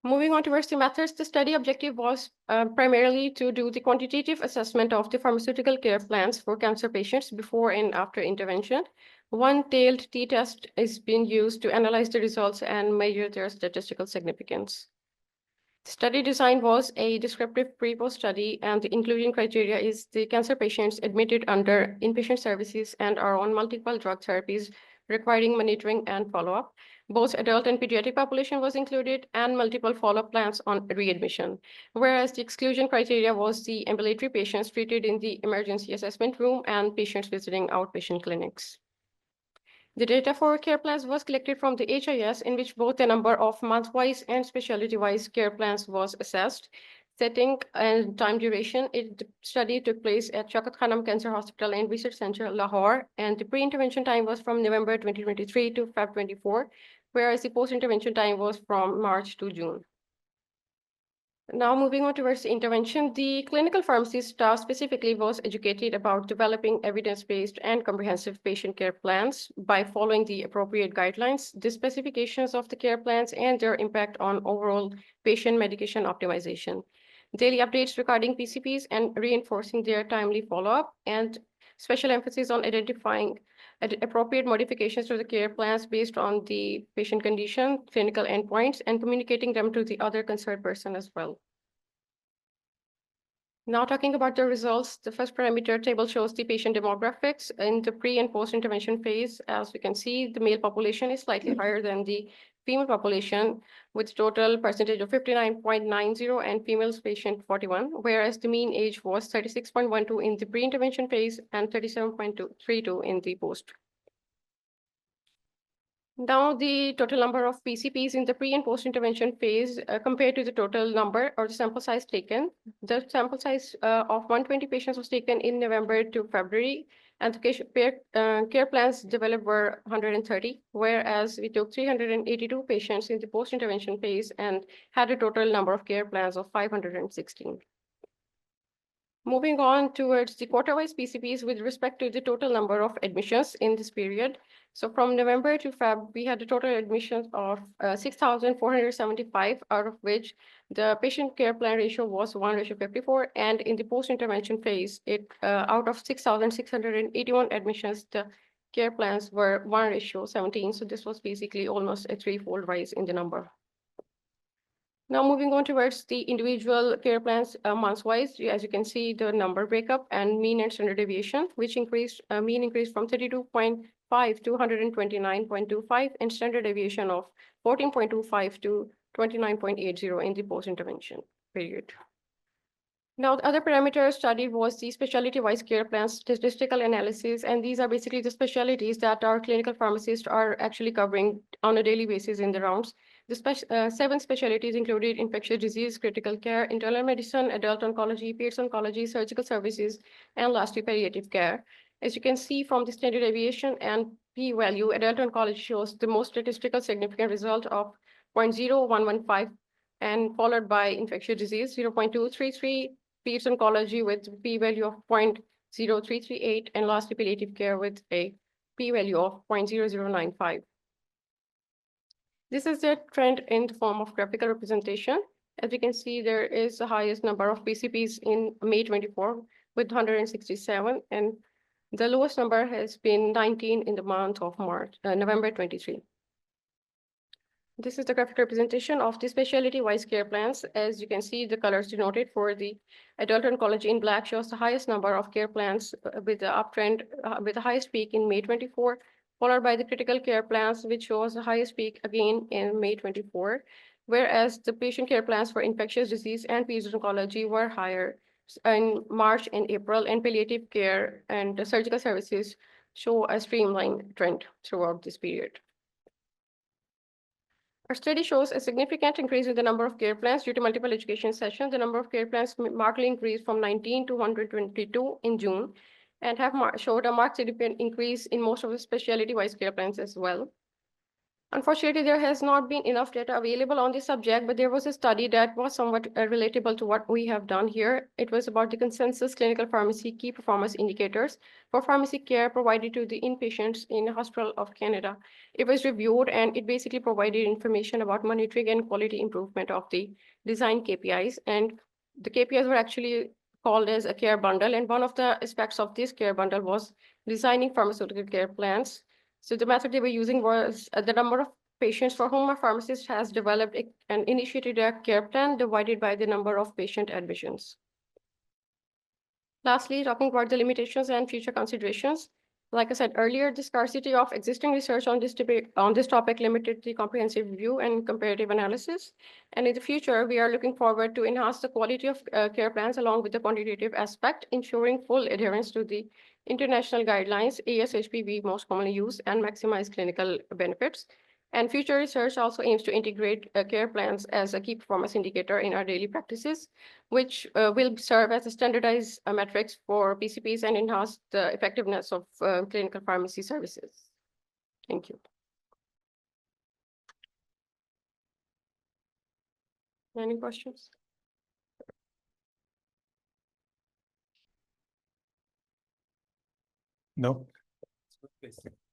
Moving on towards the methods, the study objective was primarily to do the quantitative assessment of the pharmaceutical care plans for cancer patients before and after intervention. One tailed t-test is being used to analyze the results and measure their statistical significance. Study design was a descriptive pre-post study, and the inclusion criteria is the cancer patients admitted under inpatient services and are on multiple drug therapies requiring monitoring and follow-up. Both adult and pediatric population was included and multiple follow-up plans on readmission. Whereas the exclusion criteria was the ambulatory patients treated in the emergency assessment room and patients visiting outpatient clinics. The data for care plans was collected from the HIS, in which both the number of month-wise and specialty-wise care plans was assessed. Setting and time duration, the study took place at Shaukat Khanum Cancer Hospital and Research Center, Lahore, and the pre-intervention time was from November 2023 to Feb 24, whereas the post-intervention time was from March to June. Now moving on towards the intervention, the clinical pharmacist staff specifically was educated about developing evidence-based and comprehensive patient care plans by following the appropriate guidelines, the specifications of the care plans, and their impact on overall patient medication optimization. Daily updates regarding PCPs and reinforcing their timely follow-up, and special emphasis on identifying appropriate modifications to the care plans based on the patient condition, clinical endpoints, and communicating them to the other concerned person as well. Now talking about the results, the first parameter table shows the patient demographics in the pre and post-intervention phase. As we can see, the male population is slightly higher than the female population, with total percentage of 59.90 and females patient 41, whereas the mean age was 36.12 in the pre-intervention phase and 37.32 in the post. Now the total number of PCPs in the pre and post-intervention phase compared to the total number or the sample size taken. The sample size of 120 patients was taken in November to February, and the care plans developed were 130, whereas we took 382 patients in the post-intervention phase and had a total number of care plans of 516. Moving on towards the quarter-wise PCPs with respect to the total number of admissions in this period. So from November to Feb, we had a total admissions of 6,475, out of which the patient care plan ratio was 1:54. And in the post-intervention phase, out of 6,681 admissions, the care plans were 1:17. So this was basically almost a threefold rise in the number. Now moving on towards the individual care plans months-wise, as you can see the number breakup and mean and standard deviation, which increased, mean increased from 32.5 to 129.25 and standard deviation of 14.25 to 29.80 in the post-intervention period. Now, the other parameter studied was the specialty-wise care plan statistical analysis, and these are basically the specialties that our clinical pharmacists are actually covering on a daily basis in the rounds. The 7 specialties included infectious disease, critical care, internal medicine, adult oncology, peds oncology, surgical services, and lastly, palliative care. As you can see from the standard deviation and p-value, adult oncology shows the most statistical significant result of 0.0115 and followed by infectious disease 0.233, peds oncology with p-value of 0.0338, and lastly palliative care with a p-value of 0.0095. This is the trend in the form of graphical representation. As we can see, there is the highest number of PCPs in May 24 with 167, and the lowest number has been 19 in the month of November 23. This is the graphic representation of the specialty-wise care plans. As you can see, the colors denoted for the adult oncology in black shows the highest number of care plans with the uptrend, with the highest peak in May 24, followed by the critical care plans, which shows the highest peak again in May 24, whereas the patient care plans for infectious disease and peds oncology were higher in March and April, and palliative care and the surgical services show a streamlined trend throughout this period. Our study shows a significant increase in the number of care plans due to multiple education sessions. The number of care plans markedly increased from 19 to 122 in June and have showed a marked significant increase in most of the specialty-wise care plans as well. Unfortunately, there has not been enough data available on this subject, but there was a study that was somewhat relatable to what we have done here. It was about the consensus clinical pharmacy key performance indicators for pharmacy care provided to the inpatients in Hospital of Canada. It was reviewed and it basically provided information about monitoring and quality improvement of the design KPIs. And the KPIs were actually called as a care bundle. And one of the aspects of this care bundle was designing pharmaceutical care plans. So the method they were using was the number of patients for whom a pharmacist has developed and initiated a care plan divided by the number of patient admissions. Lastly, talking about the limitations and future considerations. Like I said earlier, the scarcity of existing research on this topic limited the comprehensive review and comparative analysis. And in the future, we are looking forward to enhance the quality of care plans along with the quantitative aspect, ensuring full adherence to the international guidelines, ASHP most commonly used, and maximize clinical benefits. And future research also aims to integrate care plans as a key performance indicator in our daily practices, which will serve as a standardized metrics for PCPs and enhance the effectiveness of clinical pharmacy services. Thank you. Any questions? No.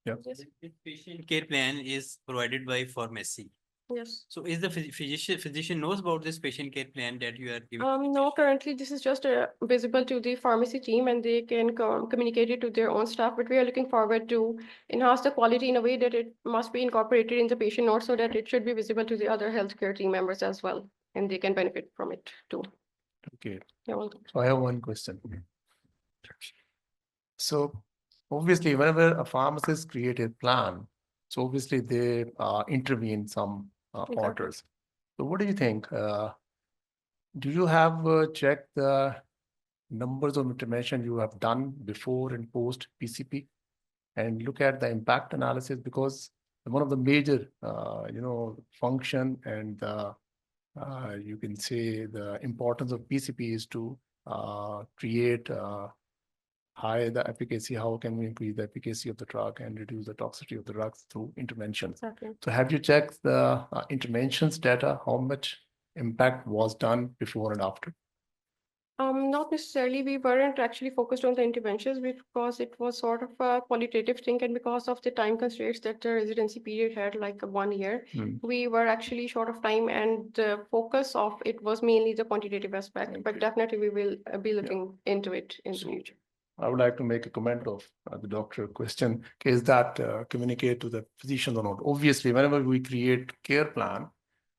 Yeah. Yes. This patient care plan is provided by pharmacy. Yes. So is the physician knows about this patient care plan that you are giving? No, currently this is just visible to the pharmacy team and they can communicate it to their own staff, but we are looking forward to enhance the quality in a way that it must be incorporated in the patient note so that it should be visible to the other healthcare team members as well, and they can benefit from it too. Okay. You're welcome. So I have one question. So obviously, whenever a pharmacist create a plan, so obviously they intervene some Exactly. orders. So what do you think? Do you have checked the numbers of intervention you have done before and post PCP and look at the impact analysis? Because one of the major, function and you can say the importance of PCP is to create high the efficacy. How can we increase the efficacy of the drug and reduce the toxicity of the drugs through interventions? Exactly. So have you checked the interventions data? How much impact was done before and after? Not necessarily. We weren't actually focused on the interventions because it was sort of a qualitative thing, and because of the time constraints that the residency period had, like 1 year, we were actually short of time, and the focus of it was mainly the quantitative aspect. But definitely, we will be looking into it in the future. I would like to make a comment of the doctor question. Is that communicate to the physician or not? Obviously, whenever we create care plan,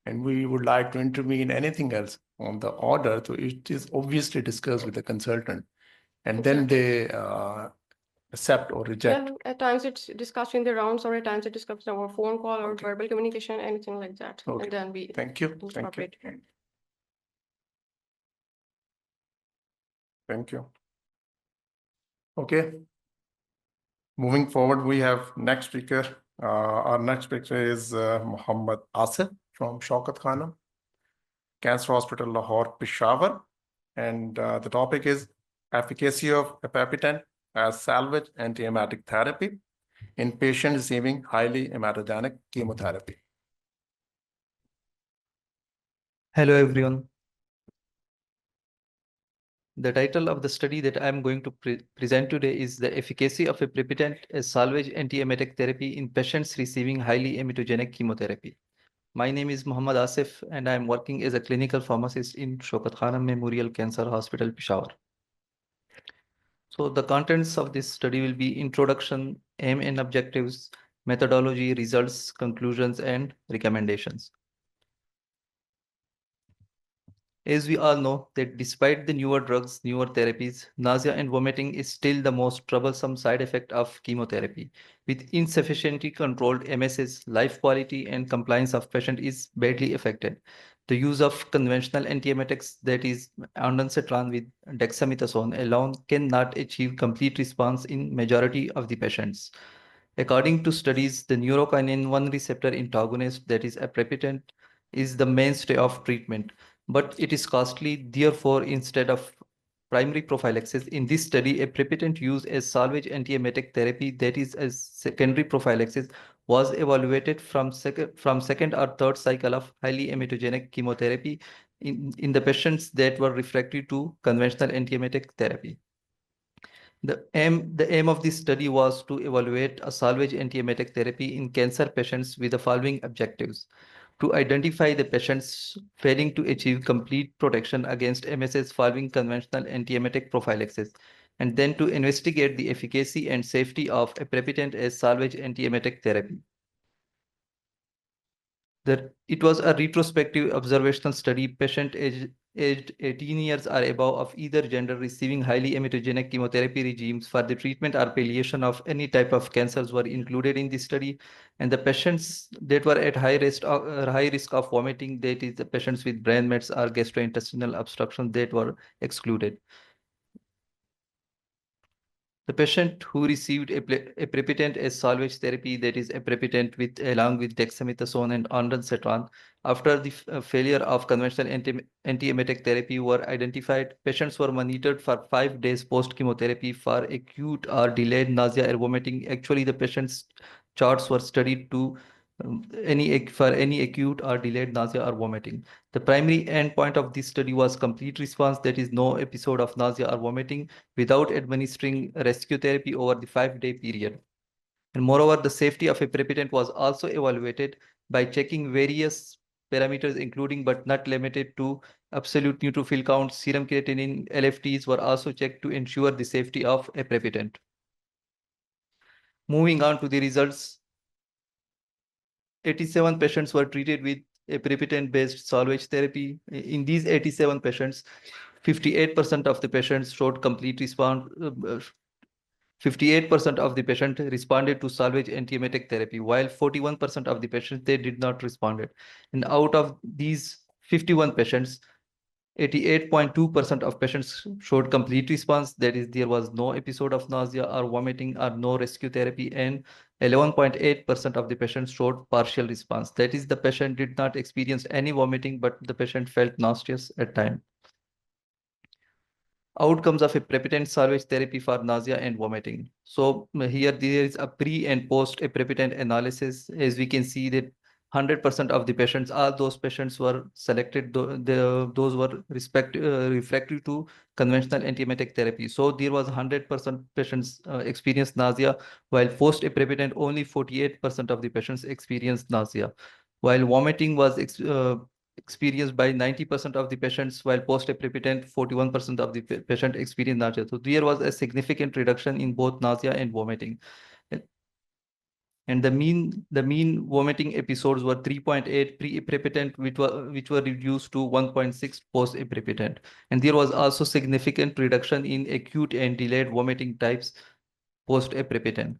and we would like to intervene anything else on the order, so it is obviously discussed with the consultant, and then they accept or reject. Yeah, at times it's discussed in the rounds, or at times it's discussed over phone call or Okay. verbal communication, anything like that. Okay. And then we Thank you. Thank you. incorporate. Thank you. Okay. Moving forward, we have next speaker. Our next speaker is Muhammad Asif from Shaukat Khanum, Cancer Hospital, Lahore, Peshawar. And the topic is efficacy of apapitant as salvage antiemetic therapy in patients receiving highly emetogenic chemotherapy. Hello, everyone. The title of the study that I'm going to present today is the efficacy of aprepitant as salvage antiemetic therapy in patients receiving highly emetogenic chemotherapy. My name is Muhammad Asif, and I'm working as a clinical pharmacist in Shaukat Khanum Memorial Cancer Hospital, Peshawar. So the contents of this study will be introduction, aim and objectives, methodology, results, conclusions, and recommendations. As we all know that despite the newer drugs, newer therapies, nausea and vomiting is still the most troublesome side effect of chemotherapy. With insufficiently controlled MSS, life quality and compliance of patient is badly affected. The use of conventional antiemetics, that is ondansetron with dexamethasone alone, cannot achieve complete response in majority of the patients. According to studies, the neurokinin 1 receptor antagonist, that is aprepitant, is the mainstay of treatment, but it is costly. Therefore, instead of primary prophylaxis, in this study, aprepitant used as salvage antiemetic therapy, that is as secondary prophylaxis, was evaluated from second or third cycle of highly emetogenic chemotherapy in the patients that were refractory to conventional antiemetic therapy. The aim of this study was to evaluate a salvage antiemetic therapy in cancer patients with the following objectives: to identify the patients failing to achieve complete protection against MSS following conventional antiemetic prophylaxis, and then to investigate the efficacy and safety of aprepitant as salvage antiemetic therapy. It was a retrospective observational study. Patient aged 18 years or above of either gender receiving highly emetogenic chemotherapy regimes for the treatment or palliation of any type of cancers were included in the study, and the patients that were at high risk of vomiting, that is the patients with brain mets or gastrointestinal obstruction, that were excluded. The patient who received aprepitant as salvage therapy, that is aprepitant along with dexamethasone and ondansetron, after the failure of conventional antiemetic therapy were identified. Patients were monitored for 5 days post chemotherapy for acute or delayed nausea or vomiting. Actually, the patient's charts were studied to for any acute or delayed nausea or vomiting. The primary endpoint of this study was complete response, that is no episode of nausea or vomiting, without administering rescue therapy over the 5-day period. And moreover, the safety of aprepitant was also evaluated by checking various parameters, including but not limited to absolute neutrophil count, serum creatinine, LFTs were also checked to ensure the safety of aprepitant. Moving on to the results, 87 patients were treated with aprepitant-based salvage therapy. In these 87 patients, 58% of the patients showed complete response. 58% of the patients responded to salvage antiemetic therapy, while 41% of the patients, they did not respond. And out of these 51 patients, 88.2% of patients showed complete response. That is, there was no episode of nausea or vomiting or no rescue therapy, and 11.8% of the patients showed partial response. That is, the patient did not experience any vomiting, but the patient felt nauseous at time. Outcomes of aprepitant salvage therapy for nausea and vomiting. So here there is a pre and post aprepitant analysis. As we can see that 100% of the patients, all those patients were selected, those were refractory to conventional antiemetic therapy. So there was 100% patients experienced nausea, while post aprepitant only 48% of the patients experienced nausea, while vomiting was experienced by 90% of the patients, while post-aprepitant 41% of the patient experienced nausea. So there was a significant reduction in both nausea and vomiting. And the mean vomiting episodes were 3.8 pre-epiprepitant, which were reduced to 1.6 post-epiprepitant. And there was also significant reduction in acute and delayed vomiting types post-epiprepitant.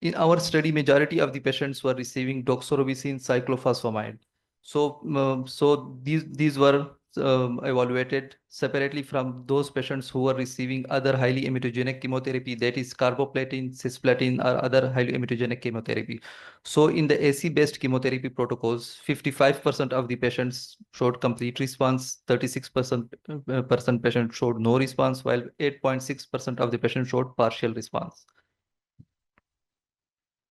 In our study, majority of the patients were receiving doxorubicin cyclophosphamide. So these were evaluated separately from those patients who were receiving other highly emetogenic chemotherapy, that is carboplatin, cisplatin, or other highly emetogenic chemotherapy. So in the AC-based chemotherapy protocols, 55% of the patients showed complete response, 36% patients showed no response, while 8.6% of the patients showed partial response.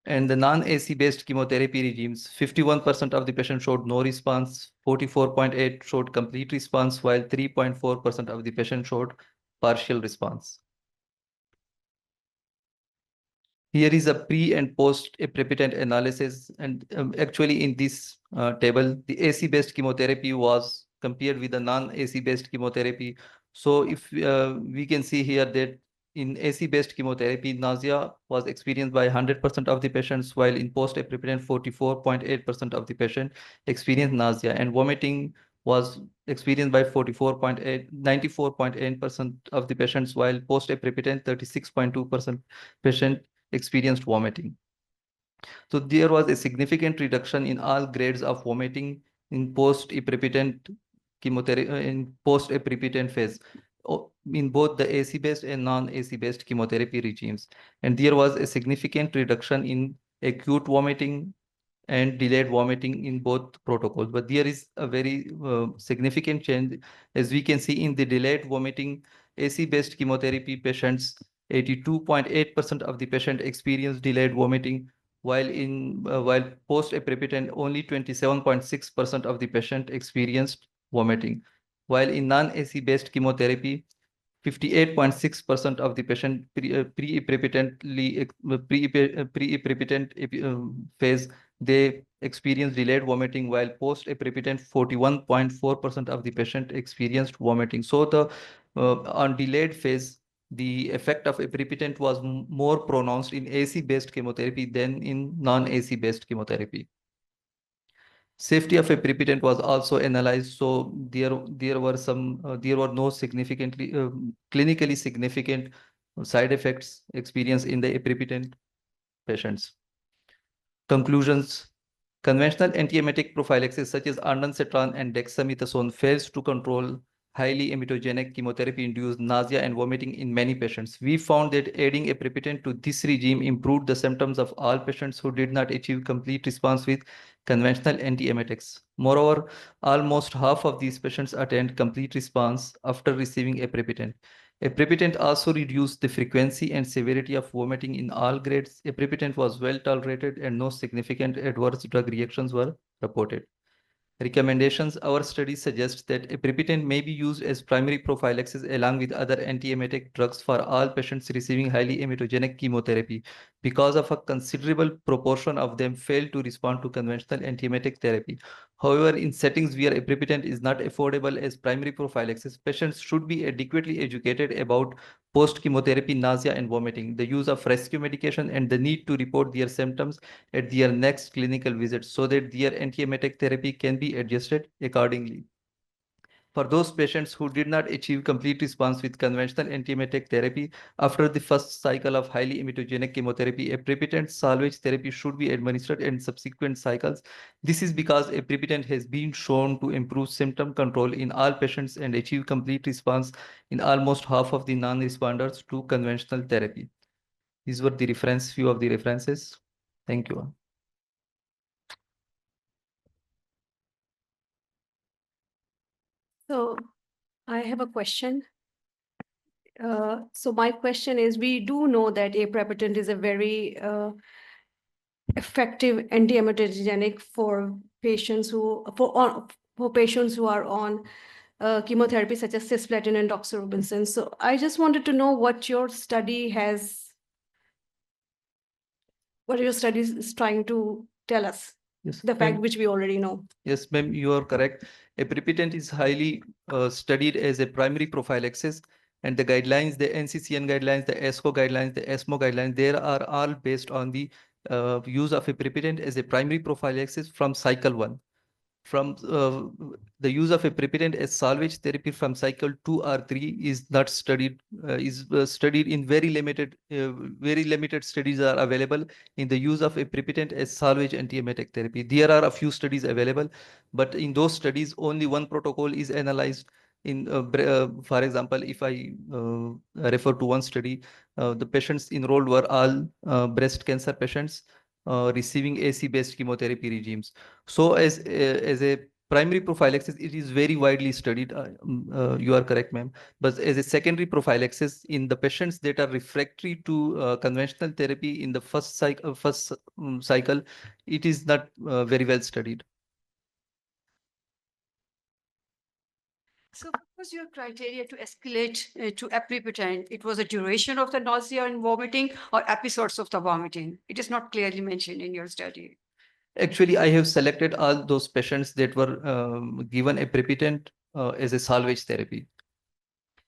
And the non-AC based chemotherapy regimes, 51% of the patients showed no response, 44.8% showed complete response, while 3.4% of the patients showed partial response. Here is a pre and post epiprepitant analysis. And actually in this table, the AC based chemotherapy was compared with the non-AC based chemotherapy. So if we can see here that in AC-based chemotherapy, nausea was experienced by 100% of the patients, while in post-epiprepitant, 44.8% of the patient experienced nausea, and vomiting was experienced by 94.8% of the patients, while post-epiprepitant, 36.2% patient experienced vomiting. So there was a significant reduction in all grades of vomiting in post-epiprepitant chemotherapy, in post-epiprepitant phase, in both the AC-based and non-AC-based chemotherapy regimes. And there was a significant reduction in acute vomiting and delayed vomiting in both protocols. But there is a very significant change, as we can see in the delayed vomiting AC-based chemotherapy patients, 82.8% of the patient experienced delayed vomiting, while post-epiprepitant only 27.6% of the patient experienced vomiting. While in non-AC-based chemotherapy, 58.6% of the patient pre-epiprepitant phase, they experienced delayed vomiting, while post-epiprepitant 41.4% of the patient experienced vomiting. So the on delayed phase, the effect of epiprepitant was more pronounced in AC-based chemotherapy than in non-AC based chemotherapy. Safety of epiprepitant was also analyzed. So there were no significantly clinically significant side effects experienced in the epiprepitant patients. Conclusions. Conventional antiemetic prophylaxis such as ondansetron and dexamethasone fails to control highly emetogenic chemotherapy-induced nausea and vomiting in many patients. We found that adding epiprepitant to this regime improved the symptoms of all patients who did not achieve complete response with conventional antiemetics. Moreover, almost half of these patients attained complete response after receiving epiprepitant. Epiprepitant also reduced the frequency and severity of vomiting in all grades. Epiprepitant was well tolerated and no significant adverse drug reactions were reported. Recommendations. Our study suggests that epiprepitant may be used as primary prophylaxis along with other antiemetic drugs for all patients receiving highly emetogenic chemotherapy, because of a considerable proportion of them fail to respond to conventional antiemetic therapy. However, in settings where epiprepitant is not affordable as primary prophylaxis, patients should be adequately educated about post-chemotherapy nausea and vomiting, the use of rescue medication, and the need to report their symptoms at their next clinical visit so that their antiemetic therapy can be adjusted accordingly. For those patients who did not achieve complete response with conventional antiemetic therapy after the first cycle of highly emetogenic chemotherapy, epiprepitant salvage therapy should be administered in subsequent cycles. This is because epiprepitant has been shown to improve symptom control in all patients and achieve complete response in almost half of the non-responders to conventional therapy. These were the few of the references. Thank you. So I have a question. So my question is, we do know that aprepitant is a very effective anti-emetogenic for patients who are on chemotherapy such as cisplatin and doxorubicin. So I just wanted to know what your study is trying to tell us. Yes, The fact which we already know. Yes, ma'am, you are correct. Epiprepitant is highly studied as a primary prophylaxis And the guidelines, the NCCN guidelines, the ESCO guidelines, the ESMO guidelines, they are all based on the use of aprepitant as a primary prophylaxis from cycle 1. From the use of aprepitant as salvage therapy from cycle 2 or 3 is not studied, studied in very limited studies are available in the use of aprepitant as salvage antiemetic therapy. There are a few studies available, but in those studies, only one protocol is analyzed. For example, if I refer to one study, the patients enrolled were all breast cancer patients receiving AC-based chemotherapy regimes. So as a primary prophylaxis, it is very widely studied. You are correct, ma'am. But as a secondary prophylaxis in the patients that are refractory to conventional therapy in the first cycle, it is not very well studied. So what was your criteria to escalate to aprepitant? It was a duration of the nausea and vomiting or episodes of the vomiting? It is not clearly mentioned in your study. Actually, I have selected all those patients that were given aprepitant as a salvage therapy.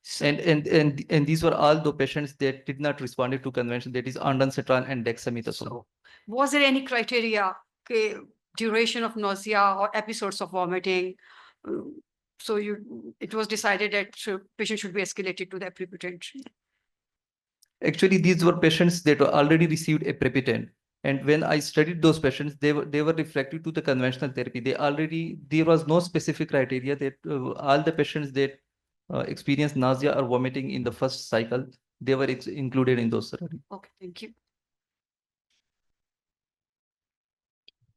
So, And these were all the patients that did not respond to convention, that is ondansetron and dexamethasone. So, was there any criteria, okay, duration of nausea or episodes of vomiting? So it was decided that patient should be escalated to the aprepitant. Actually, these were patients that already received aprepitant. And when I studied those patients, they were refractory to the conventional therapy. There was no specific criteria that all the patients that experienced nausea or vomiting in the first cycle, they were included in those studies. Okay, thank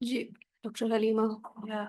you. Dr. Halima. Yeah,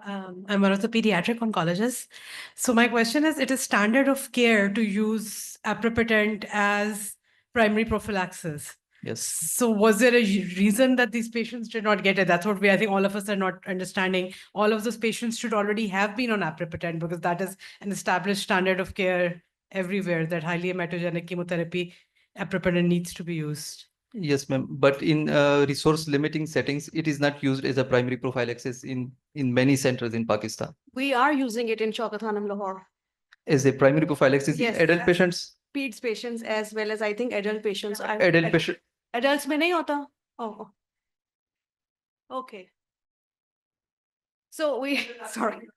I'm one of the pediatric oncologists. So my question is, it is standard of care to use aprepitant as primary prophylaxis. Yes. So was there a reason that these patients did not get it? That's what I think all of us are not understanding. All of those patients should already have been on aprepitant because that is an established standard of care everywhere, that highly hematogenic chemotherapy, aprepitant needs to be used. Yes, ma'am. But in resource limiting settings, it is not used as a primary prophylaxis in many centers in Pakistan. We are using it in Shaukat Khanum, Lahore. As a primary prophylaxis in adult patients? Peds patients as well as I think adult patients. Adult patient. Adults mein nahi hota? Oh. Okay. So sorry.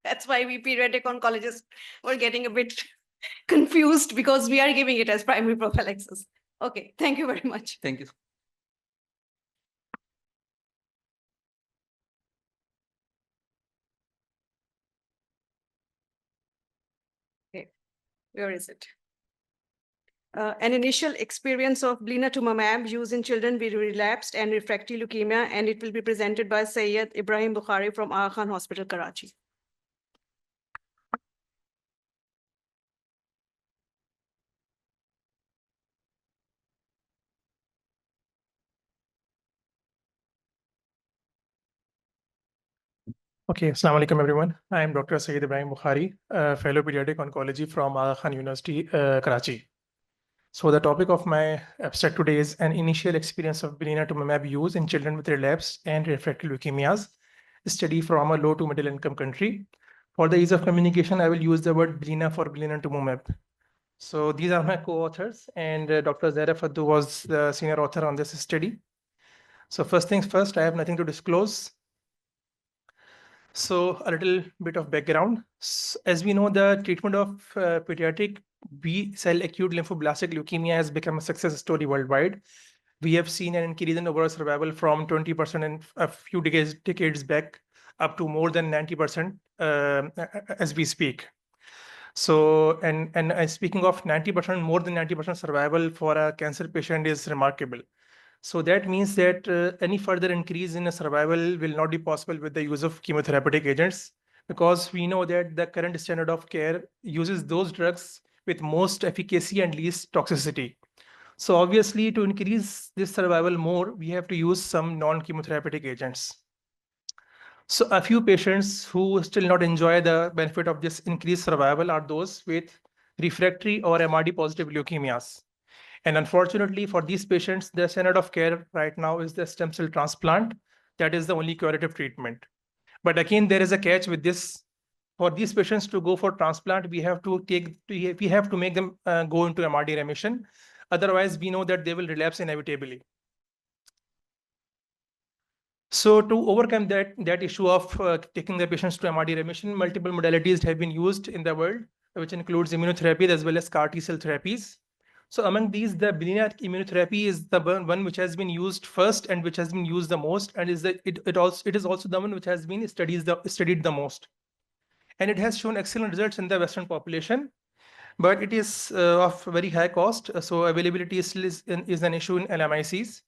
That's why we pediatric oncologists were getting a bit confused because we are giving it as primary prophylaxis. Okay, thank you very much. Thank you. Okay, where is it? An initial experience of blinatumomab used in children with relapsed and refractory leukemia, and it will be presented by Syed Ibrahim Bukhari from Aga Khan Hospital, Karachi. Okay, Assalamu alaikum everyone. I am Dr. Syed Ibrahim Bukhari, fellow pediatric oncology from Aga Khan University, Karachi. So the topic of my abstract today is an initial experience of blinatumomab use in children with relapsed and refractory leukemias, a study from a low to middle income country. For the ease of communication, I will use the word blina for blinatumomab. So these are my co-authors, and Dr. Zaira Faddu was the senior author on this study. So first things first, I have nothing to disclose. So a little bit of background. As we know, the treatment of pediatric B-cell acute lymphoblastic leukemia has become a success story worldwide. We have seen an increase in overall survival from 20% in a few decades back up to more than 90% as we speak. So, and speaking of 90%, more than 90% survival for a cancer patient is remarkable. So that means that any further increase in survival will not be possible with the use of chemotherapeutic agents, because we know that the current standard of care uses those drugs with most efficacy and least toxicity. So obviously, to increase this survival more, we have to use some non-chemotherapeutic agents. So a few patients who still not enjoy the benefit of this increased survival are those with refractory or MRD positive leukemias. And unfortunately for these patients, the standard of care right now is the stem cell transplant. That is the only curative treatment. But again, there is a catch with this for these patients to go for transplant, we have to make them go into MRD remission. Otherwise, we know that they will relapse inevitably. So to overcome that issue of taking the patients to MRD remission, multiple modalities have been used in the world, which includes immunotherapy as well as CAR T-cell therapies. So among these, the Blina immunotherapy is the one which has been used first and which has been used the most, and it is also the one which has been studied the most. And it has shown excellent results in the Western population, but it is of very high cost. So availability is an issue in LMICs.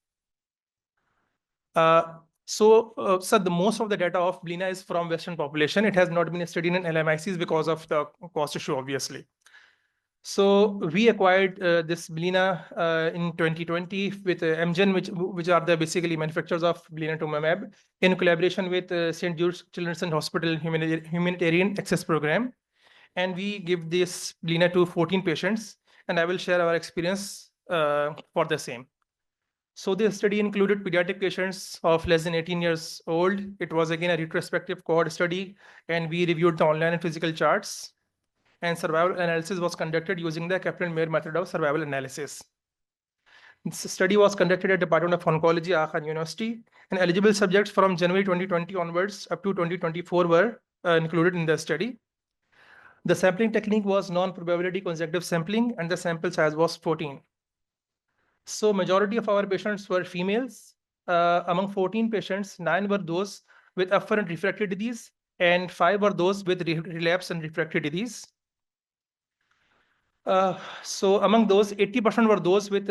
So the most of the data of Blina is from Western population. It has not been studied in LMICs because of the cost issue, obviously. So we acquired this Blina in 2020 with Amgen, which are the basically manufacturers of blinatumomab, in collaboration with St. Jude's Children's Hospital Humanitarian Access Program. And we give this Blina to 14 patients, and I will share our experience for the same. So the study included pediatric patients of less than 18 years old. It was again a retrospective cohort study, and we reviewed the online and physical charts. And survival analysis was conducted using the Kaplan-Meier method of survival analysis. This study was conducted at the Department of Oncology, Aachen University, and eligible subjects from January 2020 onwards up to 2024 were included in the study. The sampling technique was non-probability consecutive sampling, and the sample size was 14. So majority of our patients were females. Among 14 patients, 9 were those with afferent refractory disease, and 5 were those with relapse and refractory disease. So among those, 80% were those with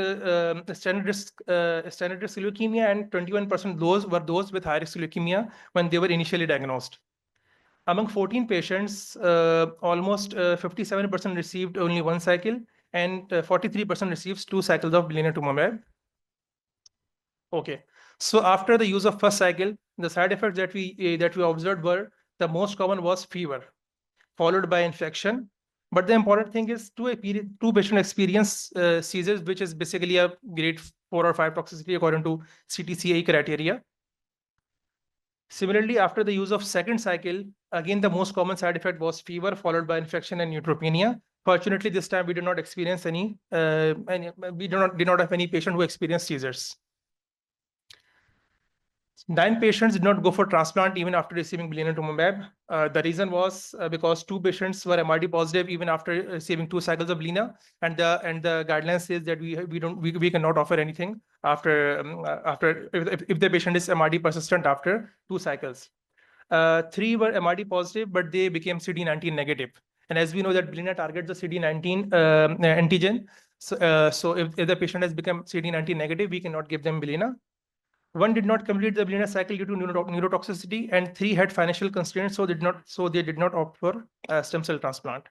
standard risk leukemia, and 21% were those with high risk leukemia when they were initially diagnosed. Among 14 patients, almost 57% received only one cycle, and 43% receives 2 cycles of blinatumomab. Okay, so after the use of first cycle, the side effects that we observed were, the most common was fever, followed by infection. But the important thing is two patients experience seizures, which is basically a grade 4 or 5 toxicity according to CTCAE criteria. Similarly, after the use of second cycle, again, the most common side effect was fever, followed by infection and neutropenia. Fortunately, this time we did not experience any we did not have any patient who experienced seizures. 9 patients did not go for transplant even after receiving blinatumomab. The reason was because 2 patients were MRD positive even after receiving 2 cycles of blina, and the guidelines says that we cannot offer anything after if the patient is MRD persistent after 2 cycles. 3 were MRD positive, but they became CD19 negative. And as we know that blina targets the CD19 antigen, so if the patient has become CD19 negative, we cannot give them blina. 1 did not complete the blina cycle due to neurotoxicity, and 3 had financial constraints, so they did not opt for stem cell transplant.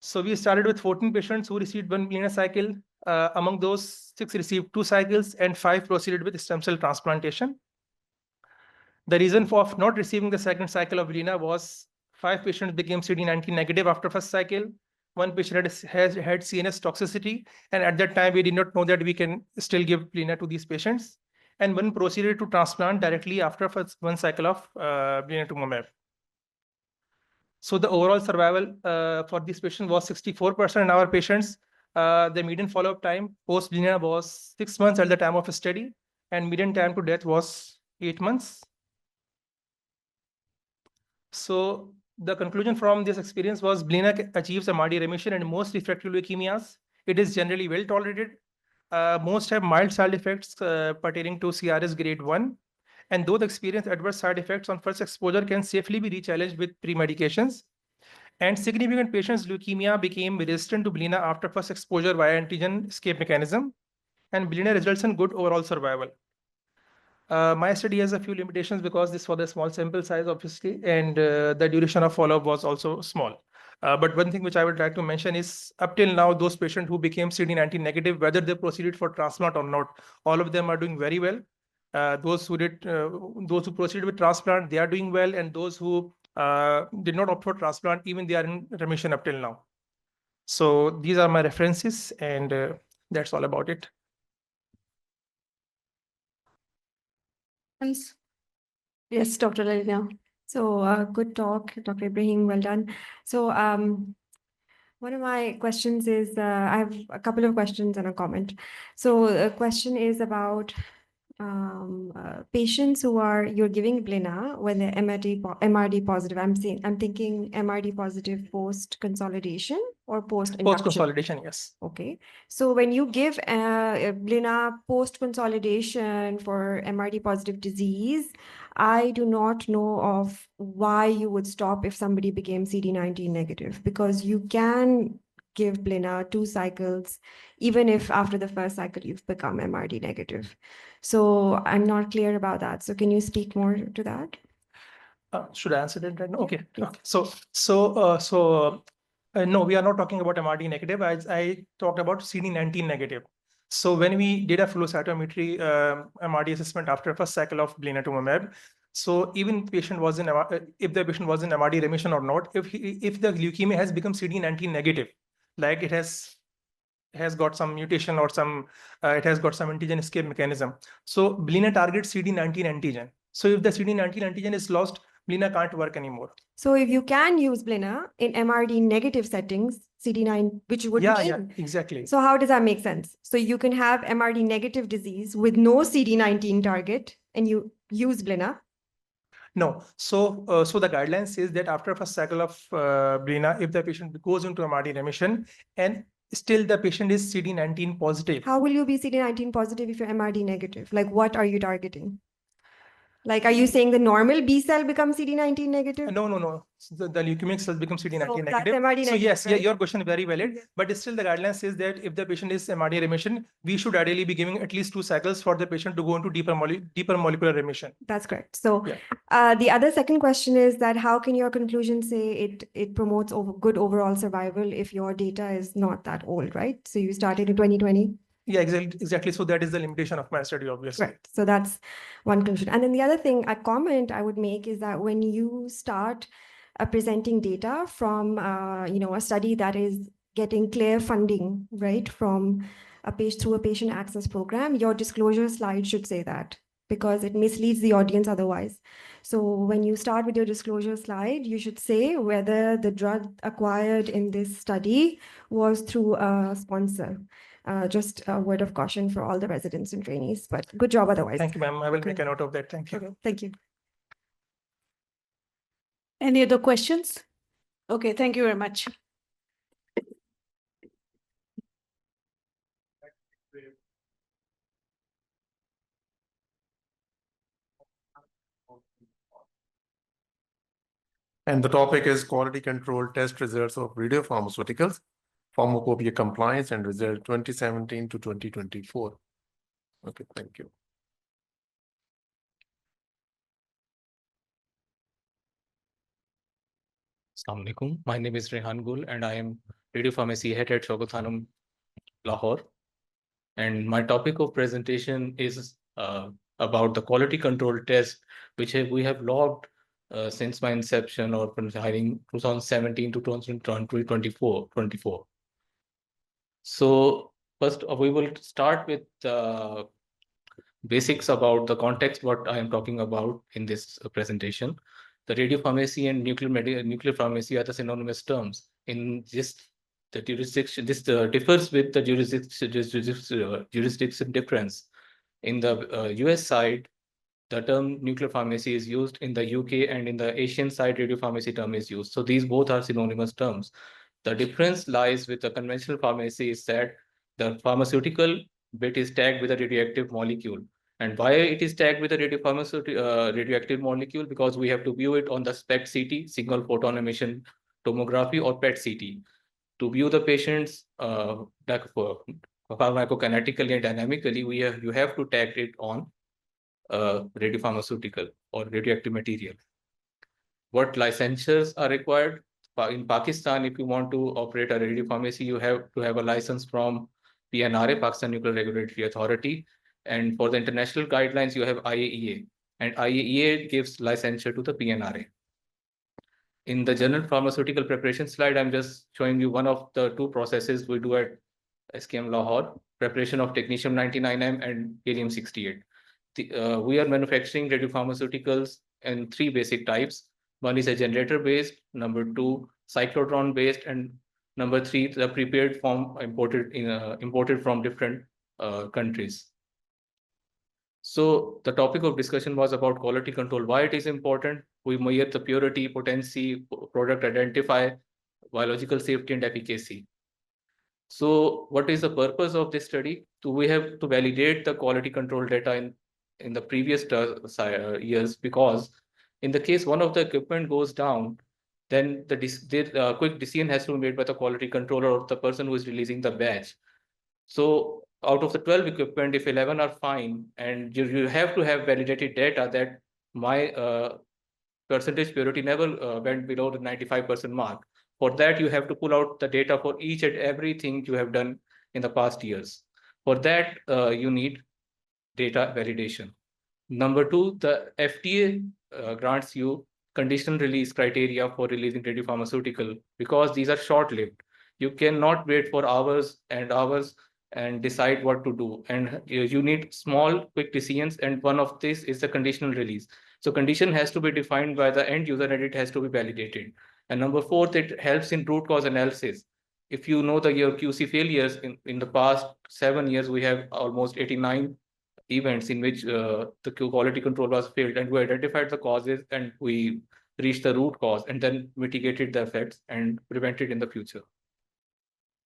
So we started with 14 patients who received 1 blina cycle. Among those, 6 received 2 cycles, and 5 proceeded with stem cell transplantation. The reason for not receiving the second cycle of blina was 5 patients became CD19 negative after first cycle. 1 patient had CNS toxicity, and at that time we did not know that we can still give blina to these patients. And 1 proceeded to transplant directly after first 1 cycle of blinatumomab. So the overall survival for this patient was 64% in our patients. The median follow-up time post blina was 6 months at the time of study, and median time to death was 8 months. So the conclusion from this experience was blina achieves MRD remission in most refractory leukemias. It is generally well tolerated. Most have mild side effects pertaining to CRS grade 1. And those experience adverse side effects on first exposure can safely be rechallenged with pre-medications. And significant patients' leukemia became resistant to blina after first exposure via antigen escape mechanism. And blina results in good overall survival. My study has a few limitations because this was a small sample size, obviously, and the duration of follow-up was also small. But one thing which I would like to mention is, up till now, those patients who became CD19 negative, whether they proceeded for transplant or not, all of them are doing very well. Those who proceeded with transplant, they are doing well, and those who did not opt for transplant, even they are in remission up till now. So these are my references, and that's all about it. Yes, Dr. Lalina. So good talk, Dr. Ibrahim, well done. So one of my questions is, I have a couple of questions and a comment. So a question is about patients who are, you're giving Blina when they're MRD positive. I'm thinking MRD positive post consolidation or post induction. Post consolidation, yes. Okay. So when you give Blina post consolidation for MRD positive disease, I do not know of why you would stop if somebody became CD19 negative, because you can give Blina 2 cycles, even if after the first cycle you've become MRD negative. So I'm not clear about that. So can you speak more to that? Should I answer that right now? Okay. Okay. No, we are not talking about MRD negative. I talked about CD19 negative. So when we did a flow cytometry MRD assessment after first cycle of blinatumomab, so even patient was in if the patient was in MRD remission or not, if the leukemia has become CD19 negative, like it has got some mutation or some it has got some antigen escape mechanism. So blina targets CD19 antigen. So if the CD19 antigen is lost, Blina can't work anymore. So if you can use Blina in MRD negative settings, CD9, which would yeah, exactly. So how does that make sense? So you can have MRD negative disease with no CD19 target and you use Blina. No, so the guideline says that after first cycle of Blina, if the patient goes into MRD remission and still the patient is CD19 positive. How will you be CD19 positive if you're MRD negative? Like what are you targeting? Like, are you saying the normal B cell becomes CD19 negative? No. So the leukemic cells become CD19 So that's negative. MRD So negative, yes, right? your question is very valid. But still the guideline says that if the patient is MRD remission, we should ideally be giving at least 2 cycles for the patient to go into deeper molecular remission. That's correct. So the other second question is that how can your conclusion say it promotes good overall survival if your data is not that old, right? So you started in 2020. Yeah, exactly. So that is the limitation of my study, obviously. Right. So that's one conclusion. And then the other thing, a comment I would make is that when you start presenting data from, a study that is getting clear funding, right, from through a patient access program, your disclosure slide should say that, because it misleads the audience otherwise. So when you start with your disclosure slide, you should say whether the drug acquired in this study was through a sponsor. Just a word of caution for all the residents and trainees, but good job otherwise. Thank you, ma'am. I will make a note of that. Thank you. Okay, thank you. Any other questions? Okay, thank you very much. And the topic is quality control test results of radiopharmaceuticals, pharmacopoeia compliance and result 2017 to 2024. Okay, thank you. Assalamu alaikum. My name is Rehan Gul and I am radiopharmacy head at Shaukat Khanum, Lahore. And my topic of presentation is about the quality control test, which we have logged since my inception or from hiring 2017 to 2024. So first we will start with basics about the context, what I am talking about in this presentation. The radiopharmacy and nuclear pharmacy are the synonymous terms. In this, the jurisdiction, this differs with the jurisdiction difference. In the US side, the term nuclear pharmacy is used. In the UK and in the Asian side, radiopharmacy term is used. So these both are synonymous terms. The difference lies with the conventional pharmacy is that the pharmaceutical bit is tagged with a radioactive molecule. And why it is tagged with a radioactive molecule? Because we have to view it on the SPECT CT, single photon emission tomography, or PET CT. To view the patient's pharmacokinetically and dynamically, you have to tag it on radiopharmaceutical or radioactive material. What licensures are required? In Pakistan, if you want to operate a radiopharmacy, you have to have a license from PNRA, Pakistan Nuclear Regulatory Authority. And for the international guidelines, you have IAEA. And IAEA gives licensure to the PNRA. In the general pharmaceutical preparation slide, I'm just showing you one of the 2 processes we do at SKM Lahore, preparation of technetium-99M and gallium-68. We are manufacturing radiopharmaceuticals in 3 basic types. One is a generator-based, number two, cyclotron-based, and number three, the prepared form imported from different countries. So the topic of discussion was about quality control, why it is important. We measure the purity, potency, product identify, biological safety, and efficacy. So what is the purpose of this study? So we have to validate the quality control data in the previous years, because in the case one of the equipment goes down, then the quick decision has to be made by the quality controller or the person who is releasing the batch. So out of the 12 equipment, if 11 are fine, and you have to have validated data that my percentage purity never went below the 95% mark. For that, you have to pull out the data for each and everything you have done in the past years. For that, you need data validation. Number two, the FDA grants you conditional release criteria for releasing radiopharmaceutical, because these are short-lived. You cannot wait for hours and hours and decide what to do. And you need small, quick decisions, and one of this is the conditional release. So condition has to be defined by the end user and it has to be validated. And number fourth, it helps in root cause analysis. If you know your QC failures in the past 7 years, we have almost 89 events in which the quality control was failed, and we identified the causes and we reached the root cause and then mitigated the effects and prevented in the future.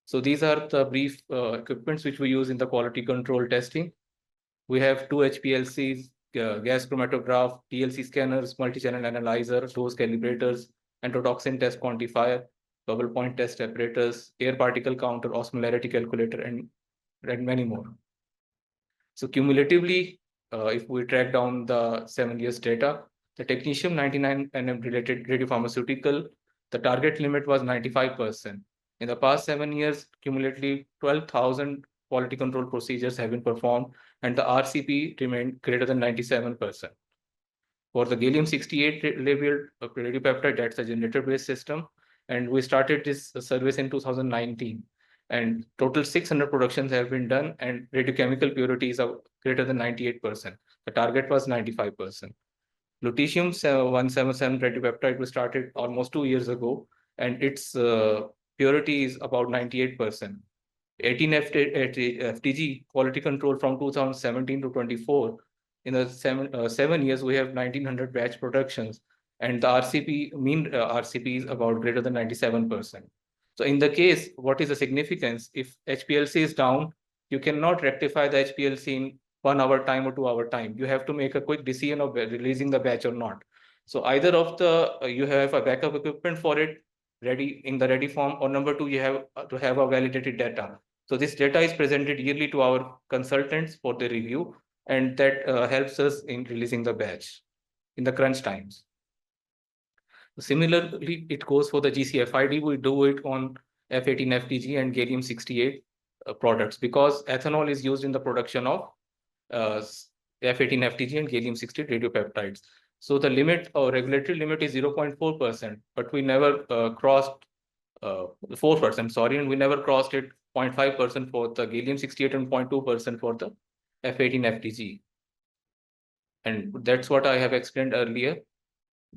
So these are the brief equipments which we use in the quality control testing. We have two HPLCs, gas chromatograph, TLC scanners, multi-channel analyzer, dose calibrators, endotoxin test quantifier, bubble point test apparatus, air particle counter, osmolarity calculator, and many more. So cumulatively, if we track down the 7 years data, the technetium-99 nm related radiopharmaceutical, the target limit was 95%. In the past 7 years, cumulatively 12,000 quality control procedures have been performed, and the RCP remained greater than 97%. For the gallium-68 labeled radiopeptide, that's a generator-based system, and we started this service in 2019. And total 600 productions have been done, and radiochemical purities are greater than 98%. The target was 95%. Lutetium-177 radiopeptide was started almost 2 years ago, and its purity is about 98%. 18 FTG quality control from 2017 to 24. In the 7 years, we have 1900 batch productions, and the RCP mean RCP is about greater than 97%. So in the case, what is the significance? If HPLC is down, you cannot rectify the HPLC in 1 hour time or 2 hour time. You have to make a quick decision of releasing the batch or not. So either of the you have a backup equipment for it ready in the ready form, or number two, you have to have a validated data. So this data is presented yearly to our consultants for the review, and that helps us in releasing the batch in the crunch times. Similarly, it goes for the GCFID. We do it on F18 FTG and gallium-68 products, because ethanol is used in the production of F18 FTG and gallium-68 radiopeptides. So the limit or regulatory limit is 0.4%, but we never crossed 4%, sorry, and we never crossed it 0.5% for the gallium-68 and 0.2% for the F18 FTG. And that's what I have explained earlier.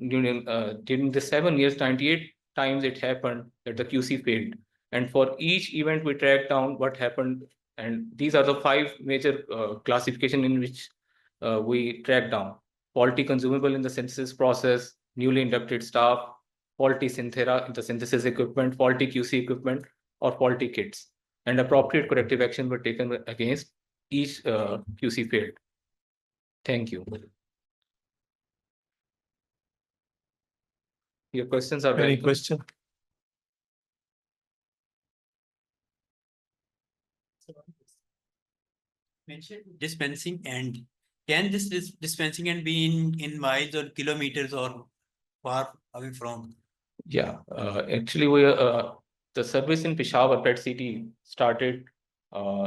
During the 7 years, 98 times it happened that the QC failed. And for each event, we tracked down what happened. And these are the 5 major classification in which we track down: faulty consumable in the synthesis process, newly inducted staff, faulty synthera in the synthesis equipment, faulty QC equipment, or faulty kits. And appropriate corrective action were taken against each QC failed. Thank you. Your questions are Any welcome. question? Mentioned dispensing end. Can this dispensing end be in miles or kilometers or far away from? Yeah, actually, the service in Peshawar, PET City, started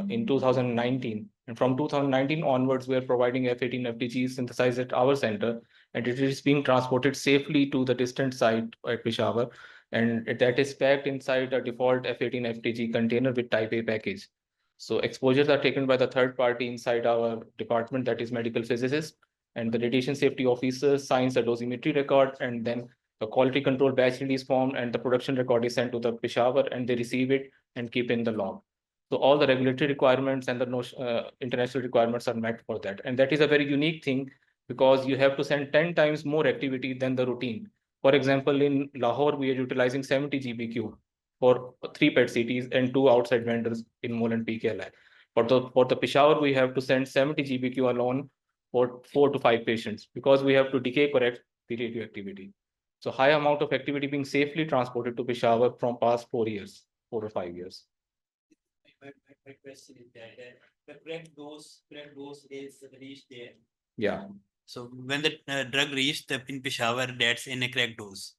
in 2019. And from 2019 onwards, we are providing F18 FTG synthesized at our center, and it is being transported safely to the distant site at Peshawar. And that is packed inside a default F18 FTG container with type A package. So exposures are taken by the third party inside our department, that is medical physicist, and the radiation safety officer signs a dosimetry record, and then The quality control batch release form and the production record is sent to the Peshawar, and they receive it and keep in the log. So all the regulatory requirements and the international requirements are met for that. And that is a very unique thing, because you have to send 10 times more activity than the routine. For example, in Lahore, we are utilizing 70 GBQ for 3 PET CTs and 2 outside vendors in Mol and PKLI. For the Peshawar, we have to send 70 GBQ alone for 4 to 5 patients, because we have to decay correct the radioactivity. So high amount of activity being safely transported to Peshawar from past 4 or 5 years. My question is that the correct dose is reached there. Yeah. So when the drug reached in Peshawar, that's in a correct dose,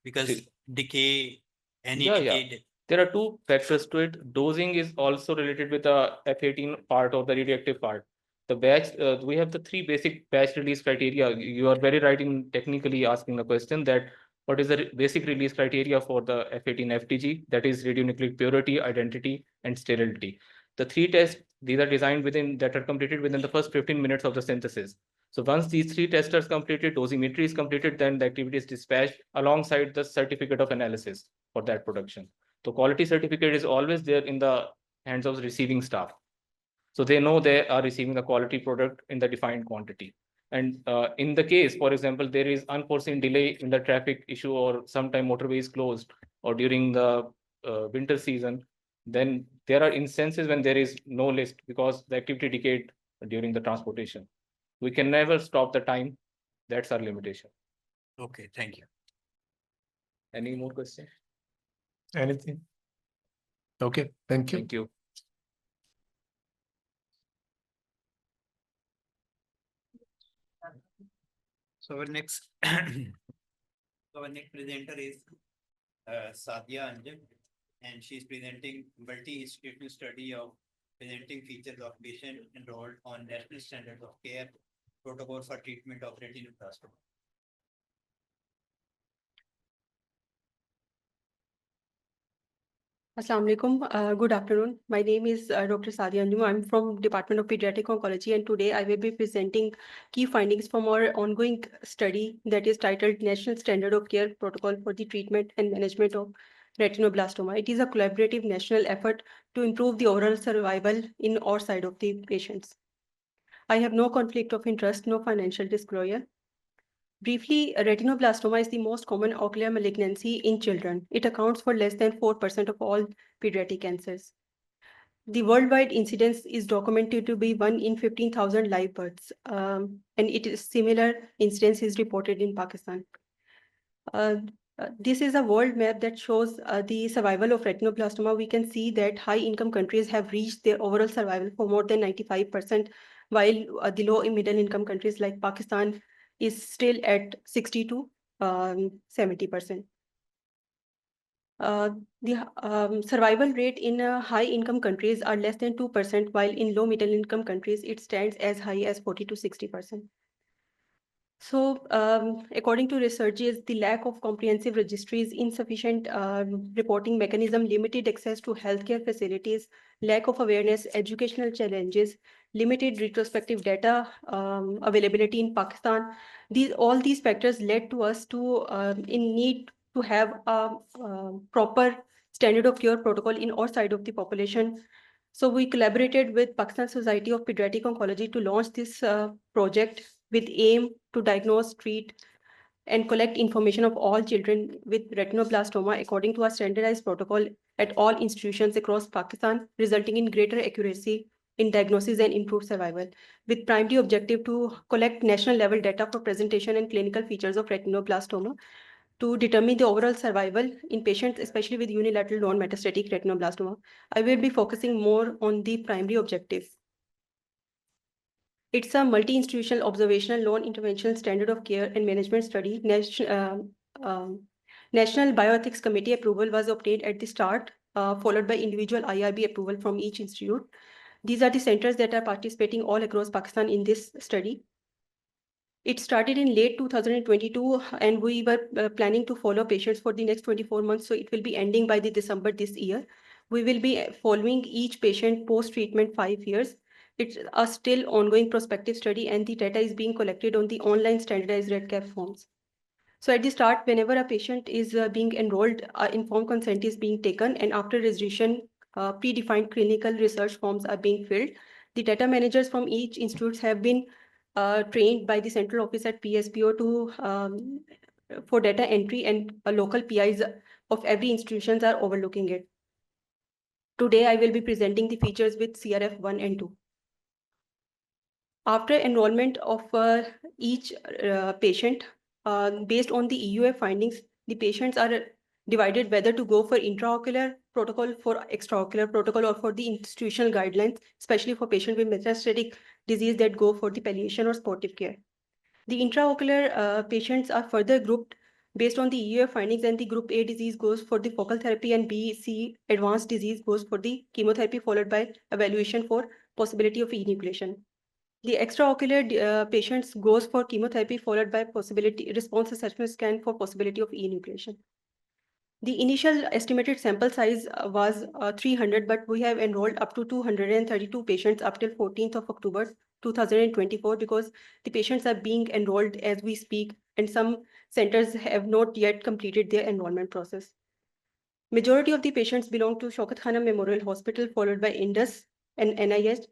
because decay, any decay. There are 2 factors to it. Dosing is also related with the F18 part or the radioactive part. The batch, we have the 3 basic batch release criteria. You are very right in technically asking the question that what is the basic release criteria for the F18 FTG? That is radionucleic purity, identity, and sterility. The 3 tests, these are designed that are completed within the first 15 minutes of the synthesis. So once these 3 tests are completed, dosimetry is completed, then the activity is dispatched alongside the certificate of analysis for that production. So quality certificate is always there in the hands of the receiving staff. So they know they are receiving the quality product in the defined quantity. And in the case, for example, there is unforeseen delay in the traffic issue, or sometime motorway is closed, or during the winter season, then there are instances when there is no list because the activity decayed during the transportation. We can never stop the time. That's our limitation. Okay, thank you. Any more questions? Anything? Okay, thank you. Thank you. So our next presenter is Sadia Anjan, and she is presenting multi-institutional study of presenting features of patient enrolled on national standards of care protocol for treatment of retinoblastoma. Assalamu alaikum. Good afternoon. My name is Dr. Sadia Anjum. I'm from Department of Pediatric Oncology, and today I will be presenting key findings from our ongoing study that is titled National Standard of Care Protocol for the Treatment and Management of Retinoblastoma. It is a collaborative national effort to improve the overall survival in our side of the patients. I have no conflict of interest, no financial disclosure. Briefly, retinoblastoma is the most common ocular malignancy in children. It accounts for less than 4% of all pediatric cancers. The worldwide incidence is documented to be 1 in 15,000 live births, and it is similar incidence is reported in Pakistan. This is a world map that shows the survival of retinoblastoma. We can see that high-income countries have reached their overall survival for more than 95%, while the low and middle-income countries like Pakistan is still at 60 to 70%. The survival rate in high-income countries are less than 2%, while in low-middle-income countries, it stands as high as 40 to 60%. So, according to researchers, the lack of comprehensive registries, insufficient reporting mechanism, limited access to healthcare facilities, lack of awareness, educational challenges, limited retrospective data availability in Pakistan. All these factors led to us to in need to have a proper standard of care protocol in our side of the population. So we collaborated with Pakistan Society of Pediatric Oncology to launch this project with aim to diagnose, treat, and collect information of all children with retinoblastoma according to a standardized protocol at all institutions across Pakistan, resulting in greater accuracy in diagnosis and improved survival, with primary objective to collect national level data for presentation and clinical features of retinoblastoma to determine the overall survival in patients, especially with unilateral non-metastatic retinoblastoma. I will be focusing more on the primary objective. It's a multi-institutional observational non-interventional standard of care and management study. National Bioethics Committee approval was obtained at the start, followed by individual IRB approval from each institute. These are the centers that are participating all across Pakistan in this study. It started in late 2022, and we were planning to follow patients for the next 24 months, so it will be ending by the December this year. We will be following each patient post-treatment 5 years. It's a still ongoing prospective study, and the data is being collected on the online standardized REDCap forms. So at the start, whenever a patient is being enrolled, informed consent is being taken, and after registration, predefined clinical research forms are being filled. The data managers from each institutes have been trained by the central office at PSPO to for data entry, and local PIs of every institutions are overlooking it. Today, I will be presenting the features with CRF 1 and 2. After enrollment of each patient, based on the EUA findings, the patients are divided whether to go for intraocular protocol, for extraocular protocol, or for the institutional guidelines, especially for patients with metastatic disease that go for the palliation or supportive care. The intraocular patients are further grouped based on the EUA findings, and the group A disease goes for the focal therapy, and B, C, advanced disease goes for the chemotherapy, followed by evaluation for possibility of enucleation. The extraocular patients goes for chemotherapy, followed by possibility response assessment scan for possibility of enucleation. The initial estimated sample size was 300, but we have enrolled up to 232 patients up till 14th of October 2024, because the patients are being enrolled as we speak, and some centers have not yet completed their enrollment process. Majority of the patients belong to Shaukat Khanum Memorial Hospital, followed by Indus and NIH.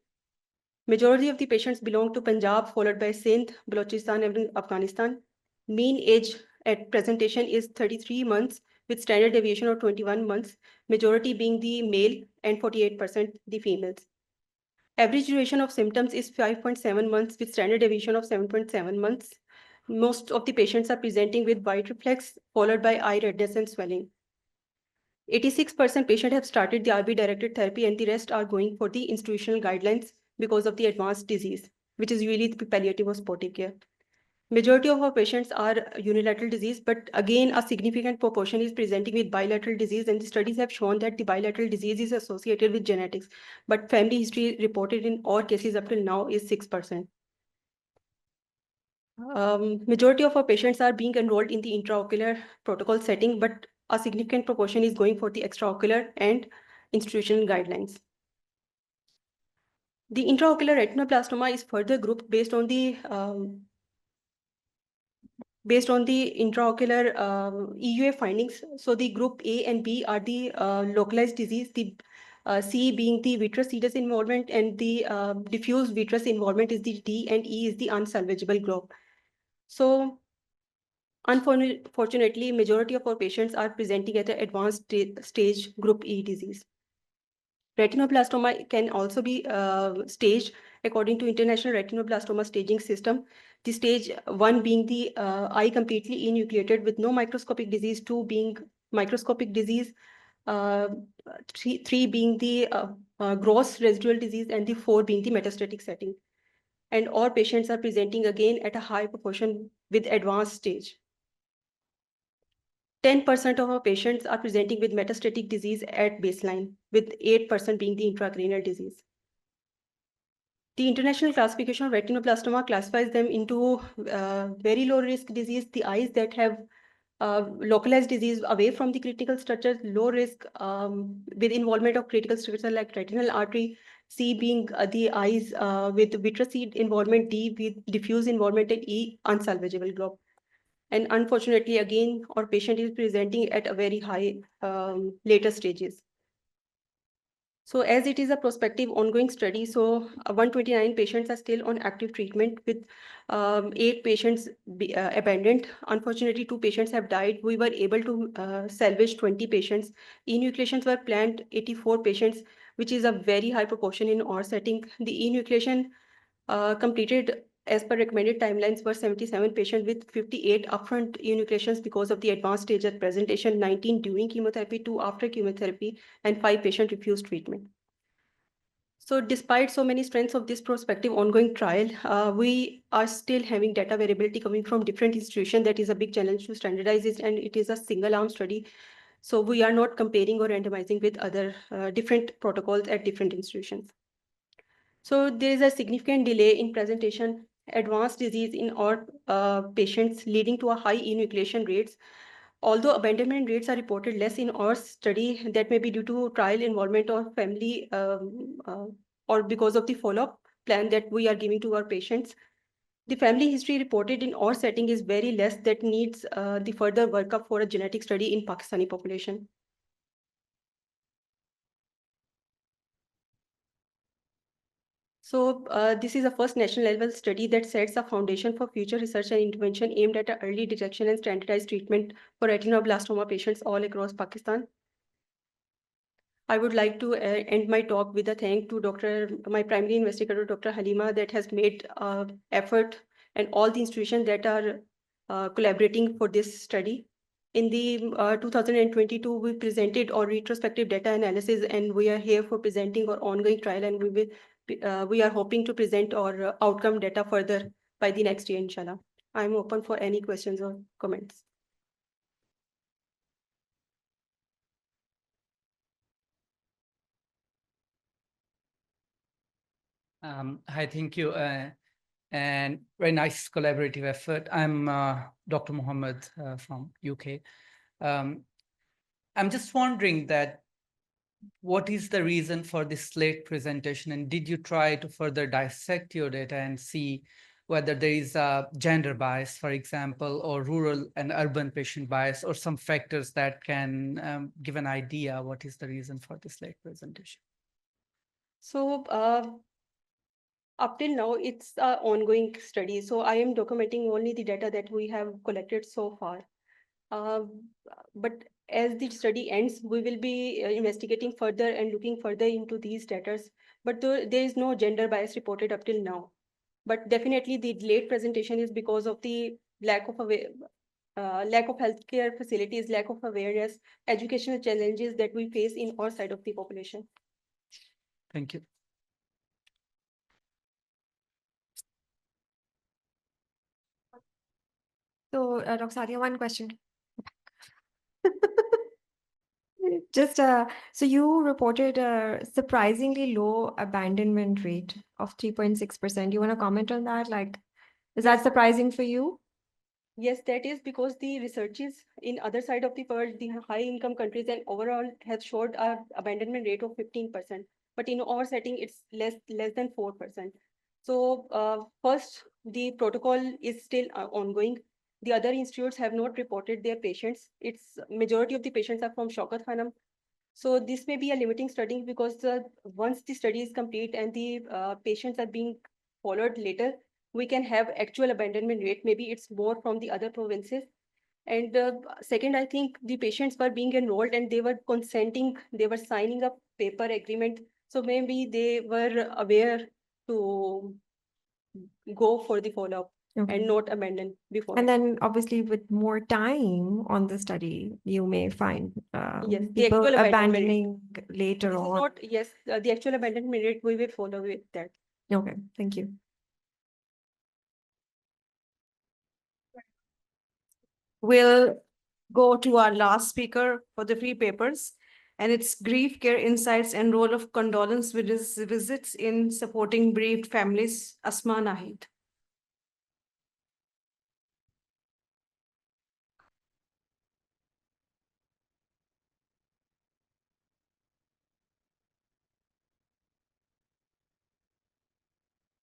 Majority of the patients belong to Punjab, followed by Sindh, Balochistan, and Afghanistan. Mean age at presentation is 33 months, with standard deviation of 21 months, majority being the male and 48% the females. Average duration of symptoms is 5.7 months, with standard deviation of 7.7 months. Most of the patients are presenting with white reflex, followed by eye redness and swelling. 86% patients have started the RB-directed therapy, and the rest are going for the institutional guidelines because of the advanced disease, which is usually the palliative or supportive care. Majority of our patients are unilateral disease, but again, a significant proportion is presenting with bilateral disease, and the studies have shown that the bilateral disease is associated with genetics, but family history reported in all cases up till now is 6%. Majority of our patients are being enrolled in the intraocular protocol setting, but a significant proportion is going for the extraocular and institutional guidelines. The intraocular retinoblastoma is further grouped based on the intraocular EUA findings. So the group A and B are the localized disease, the C being the vitreous sedus involvement, and the diffuse vitreous involvement is the D, and E is the unsalvageable globe. So unfortunately, majority of our patients are presenting at the advanced stage group E disease. Retinoblastoma can also be staged according to International Retinoblastoma Staging System. The stage 1 being the eye completely enucleated with no microscopic disease, 2 being microscopic disease, 3 being the gross residual disease, and the 4 being the metastatic setting. And all patients are presenting again at a high proportion with advanced stage. 10% of our patients are presenting with metastatic disease at baseline, with 8% being the intracranial disease. The International Classification of Retinoblastoma classifies them into very low risk disease, the eyes that have localized disease away from the critical structures, low risk with involvement of critical structures like retinal artery, C being the eyes with vitreous involvement, D with diffuse involvement, and E unsalvageable globe. And unfortunately, again, our patient is presenting at a very high later stages. So as it is a prospective ongoing study, so 129 patients are still on active treatment, with 8 patients abandoned. Unfortunately, 2 patients have died. We were able to salvage 20 patients. Enucleations were planned 84 patients, which is a very high proportion in our setting. The enucleation completed as per recommended timelines were 77 patients, with 58 upfront enucleations because of the advanced stage at presentation, 19 during chemotherapy, 2 after chemotherapy, and 5 patients refused treatment. So despite so many strengths of this prospective ongoing trial, we are still having data variability coming from different institutions. That is a big challenge to standardize it, and it is a single arm study. So we are not comparing or randomizing with other different protocols at different institutions. So there is a significant delay in presentation, advanced disease in all patients, leading to a high enucleation rates. Although abandonment rates are reported less in our study, that may be due to trial involvement or family or because of the follow-up plan that we are giving to our patients. The family history reported in our setting is very less that needs the further workup for a genetic study in Pakistani population. So this is a first national level study that sets a foundation for future research and intervention aimed at early detection and standardized treatment for retinoblastoma patients all across Pakistan. I would like to end my talk with a thank to my primary investigator, Dr. Halima, that has made effort, and all the institutions that are collaborating for this study. In the 2022, we presented our retrospective data analysis, and we are here for presenting our ongoing trial, and we are hoping to present our outcome data further by the next year, inshallah. I'm open for any questions or comments. Hi, thank you. And very nice collaborative effort. I'm Dr. Mohammed from UK. I'm just wondering that what is the reason for this late presentation, and did you try to further dissect your data and see whether there is a gender bias, for example, or rural and urban patient bias, or some factors that can give an idea what is the reason for this late presentation? So up till now, it's an ongoing study. So I am documenting only the data that we have collected so far. But as the study ends, we will be investigating further and looking further into these data. But there is no gender bias reported up till now. But definitely the late presentation is because of the lack of healthcare facilities, lack of awareness, educational challenges that we face in our side of the population. Thank you. So, Dr. Sadia, one question. Just so you reported a surprisingly low abandonment rate of 3.6%. You want to comment on that? Like, is that surprising for you? Yes, that is because the researches in other side of the world, the high income countries and overall have showed a abandonment rate of 15%. But in our setting, it's less than 4%. So first, the protocol is still ongoing. The other institutes have not reported their patients. It's majority of the patients are from Shaukat Khanum. So this may be a limiting study because once the study is complete and the patients are being followed later, we can have actual abandonment rate. Maybe it's more from the other provinces. And second, I think the patients were being enrolled and they were consenting, they were signing a paper agreement. So maybe they were aware to go for the follow-up and not abandon before. And then obviously with more time on the study, you may find yes, the people actual abandoning later on. Not, yes, the actual abandonment rate, we will follow with that. Okay, thank you. We'll go to our last speaker for the free papers, and it's Grief Care Insights and Role of Condolence Visits in Supporting Bereaved Families, Asma Nahid.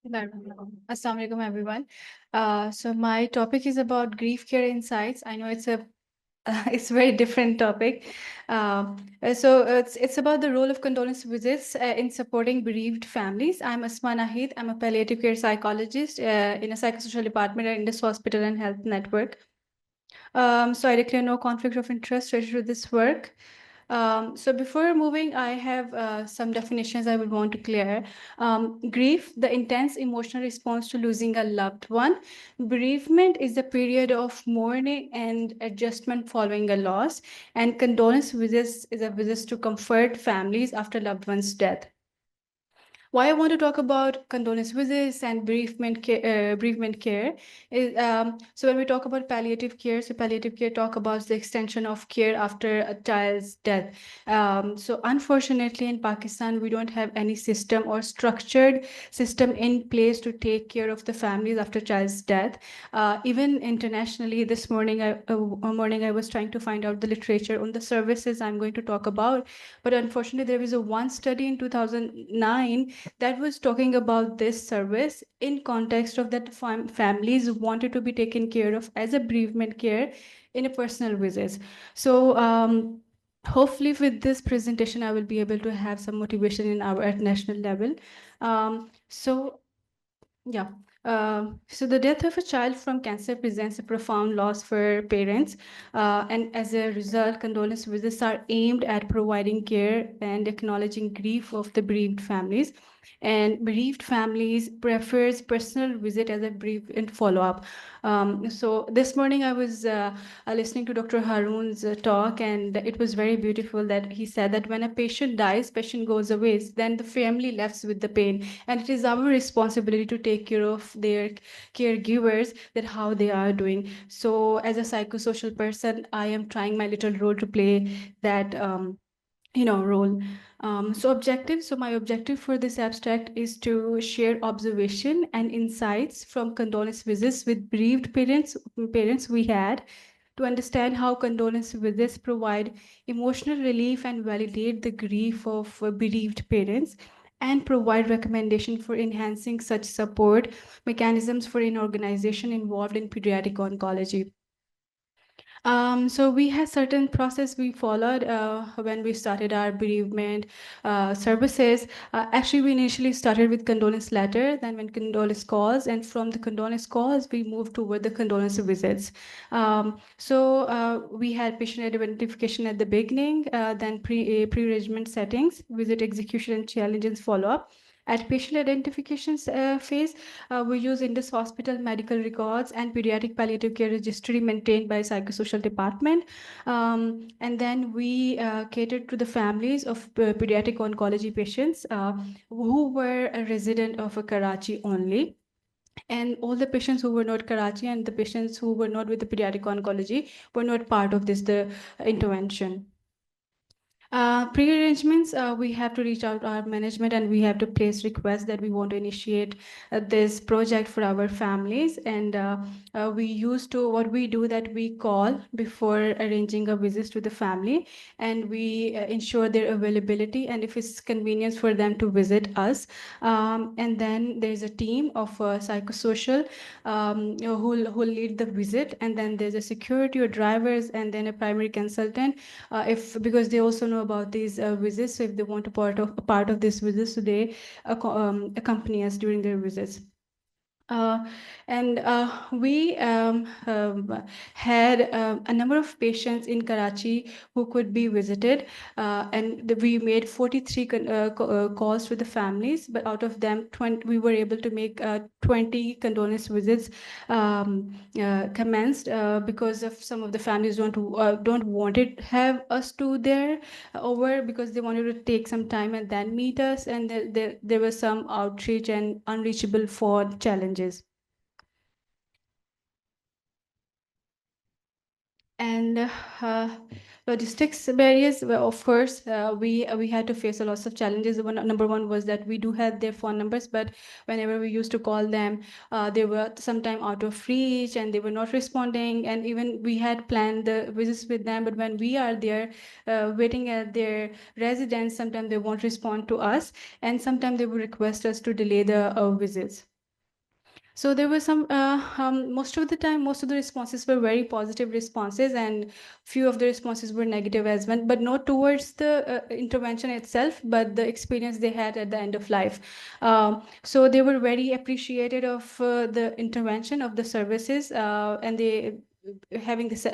Assalamu alaikum, everyone. So my topic is about grief care insights. I know it's a it's a very different topic. So it's about the role of condolence visits in supporting bereaved families. I'm Asma Nahid. I'm a palliative care psychologist in a psychosocial department at Indus Hospital and Health Network. So I declare no conflict of interest related to this work. So before moving, I have some definitions I would want to clear. Grief, the intense emotional response to losing a loved one. Bereavement is the period of mourning and adjustment following a loss. And condolence visits is a visit to comfort families after loved one's death. Why I want to talk about condolence visits and bereavement care is so when we talk about palliative care, so palliative care talk about the extension of care after a child's death. So unfortunately in Pakistan, we don't have any system or structured system in place to take care of the families after child's death. Even internationally, this morning I was trying to find out the literature on the services I'm going to talk about, but unfortunately there was one study in 2009 that was talking about this service in context of that families wanted to be taken care of as a bereavement care in a personal visits. So hopefully with this presentation, I will be able to have some motivation in our at national level. Yeah. So the death of a child from cancer presents a profound loss for parents, and as a result, condolence visits are aimed at providing care and acknowledging grief of the bereaved families. And bereaved families prefers personal visit as a bereavement follow-up. So this morning I was listening to Dr. Haroon's talk, and it was very beautiful that he said that when a patient dies, patient goes away, then the family left with the pain, and it is our responsibility to take care of their caregivers, that how they are doing. So as a psychosocial person, I am trying my little role to play that role. So my objective for this abstract is to share observation and insights from condolence visits with bereaved parents we had, to understand how condolence visits provide emotional relief and validate the grief of bereaved parents, and provide recommendation for enhancing such support mechanisms for an organization involved in pediatric oncology. So we had certain process we followed when we started our bereavement services. Actually, we initially started with condolence letter, then went condolence calls, and from the condolence calls, we moved toward the condolence visits. We had patient identification at the beginning, then pre-arrangement settings, visit execution and challenges follow-up. At patient identification phase, we use Indus Hospital medical records and pediatric palliative care registry maintained by psychosocial department. And then we catered to the families of pediatric oncology patients who were a resident of Karachi only. And all the patients who were not Karachi and the patients who were not with the pediatric oncology were not part of this intervention. Pre-arrangements, we have to reach out to our management and we have to place requests that we want to initiate this project for our families. And what we do that we call before arranging a visit to the family, and we ensure their availability and if it's convenience for them to visit us. And then there's a team of psychosocial who lead the visit, and then there's a security or drivers, and then a primary consultant because they also know about these visits. So if they want a part of this visit, so they accompany us during their visits. We had a number of patients in Karachi who could be visited, and we made 43 calls to the families, but out of them, we were able to make 20 condolence visits commenced because of some of the families don't wanted have us to there over, because they wanted to take some time and then meet us, and there was some outreach and unreachable phone challenges. And logistics barriers, well, of course, we had to face a lot of challenges. Number one was that we do have their phone numbers, but whenever we used to call them, they were sometime out of reach and they were not responding. And even we had planned the visits with them, but when we are there waiting at their residence, sometimes they won't respond to us, and sometimes they will request us to delay the visits. So there were some, most of the time, most of the responses were very positive responses, and few of the responses were negative as well, but not towards the intervention itself, but the experience they had at the end of life. So they were very appreciated of the intervention of the services, and they having this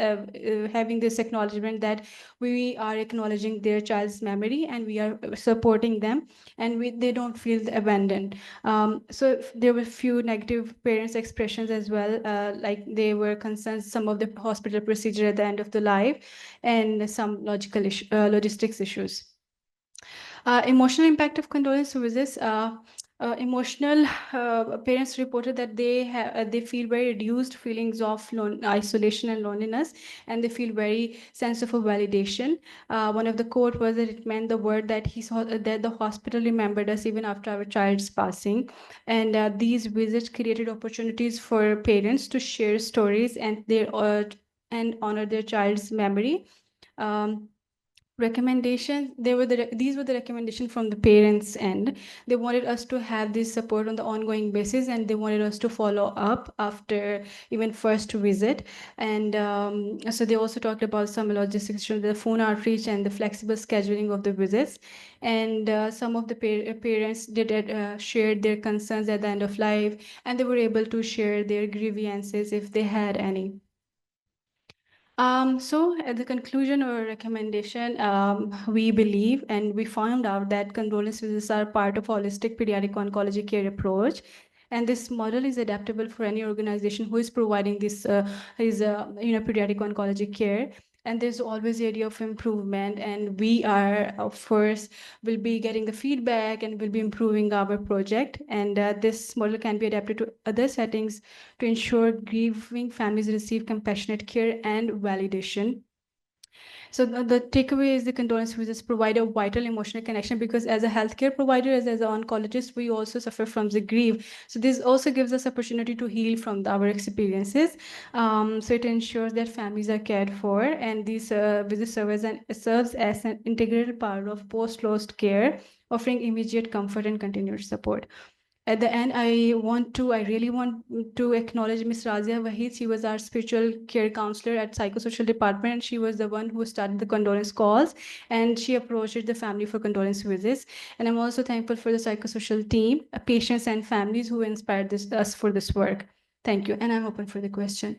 acknowledgement that we are acknowledging their child's memory and we are supporting them, and they don't feel abandoned. So there were few negative parents expressions as well, like they were concerned some of the hospital procedure at the end of the life, and some logistics issues. Emotional impact of condolence visits. Emotional parents reported that they feel very reduced feelings of isolation and loneliness, and they feel very sense of a validation. One of the quote was that it meant the word that he saw that the hospital remembered us even after our child's passing. And these visits created opportunities for parents to share stories and honor their child's memory. Recommendations, these were the recommendations from the parents' end. They wanted us to have this support on the ongoing basis, and they wanted us to follow up after even first visit. And so they also talked about some logistics, the phone outreach and the flexible scheduling of the visits. And some of the parents did shared their concerns at the end of life, and they were able to share their grievances if they had any. So at the conclusion or recommendation, we believe and we found out that condolence visits are part of holistic pediatric oncology care approach. And this model is adaptable for any organization who is providing this pediatric oncology care. And there's always area of improvement. And we are, of course, will be getting the feedback and will be improving our project. And this model can be adapted to other settings to ensure grieving families receive compassionate care and validation. So the takeaway is the condolence visits provide a vital emotional connection, because as a healthcare provider, as an oncologist, we also suffer from the grief. So this also gives us opportunity to heal from our experiences. So it ensures that families are cared for, and these visits serves as an integral part of post-loss care, offering immediate comfort and continued support. At the end, I really want to acknowledge Ms. Razia Wahid. She was our spiritual care counselor at psychosocial department. And she was the one who started the condolence calls, and she approached the family for condolence visits. And I'm also thankful for the psychosocial team, patients and families who inspired us for this work. Thank you. And I'm open for the question.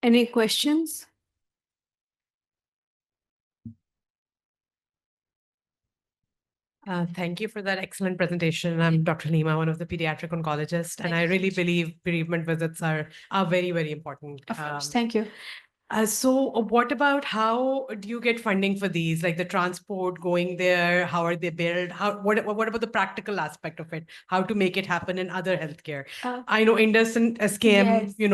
Any questions? Thank you for that excellent presentation. I'm Dr. Nima, one of the pediatric oncologists, and I really believe bereavement visits are very, very important. Of course, thank you. So what about how do you get funding for these, like the transport going there? How are they billed? What about the practical aspect of it? How to make it happen in other healthcare? I know Indus and SKM, Yes. we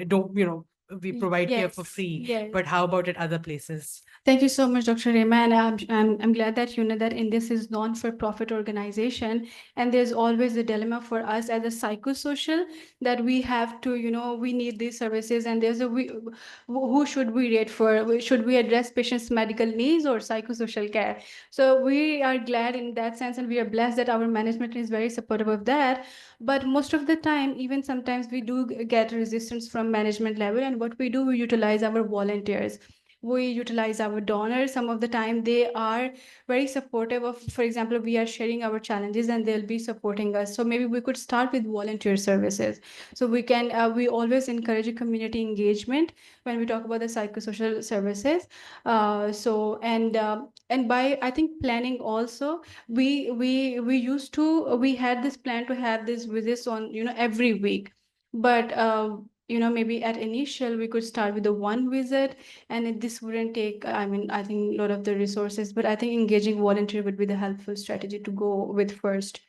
don't, we provide care for Yes, free, yes. but how about at other places? Thank you so much, Dr. Rehman. I'm glad that you know that Indus is non-for-profit organization, and there's always a dilemma for us as a psychosocial that we have to, we need these services, and there's who should we rate for? Should we address patients' medical needs or psychosocial care? So we are glad in that sense, and we are blessed that our management is very supportive of that. But most of the time, even sometimes we do get resistance from management level, and what we do, we utilize our volunteers. We utilize our donors. Some of the time they are very supportive of, for example, we are sharing our challenges and they'll be supporting us. So maybe we could start with volunteer services. So we always encourage a community engagement when we talk about the psychosocial services. And by, I think, planning also, we had this plan to have this visits on, every week. But maybe at initial we could start with the one visit, and this wouldn't take, I think, a lot of the resources, but I think engaging volunteer would be the helpful strategy to go with first.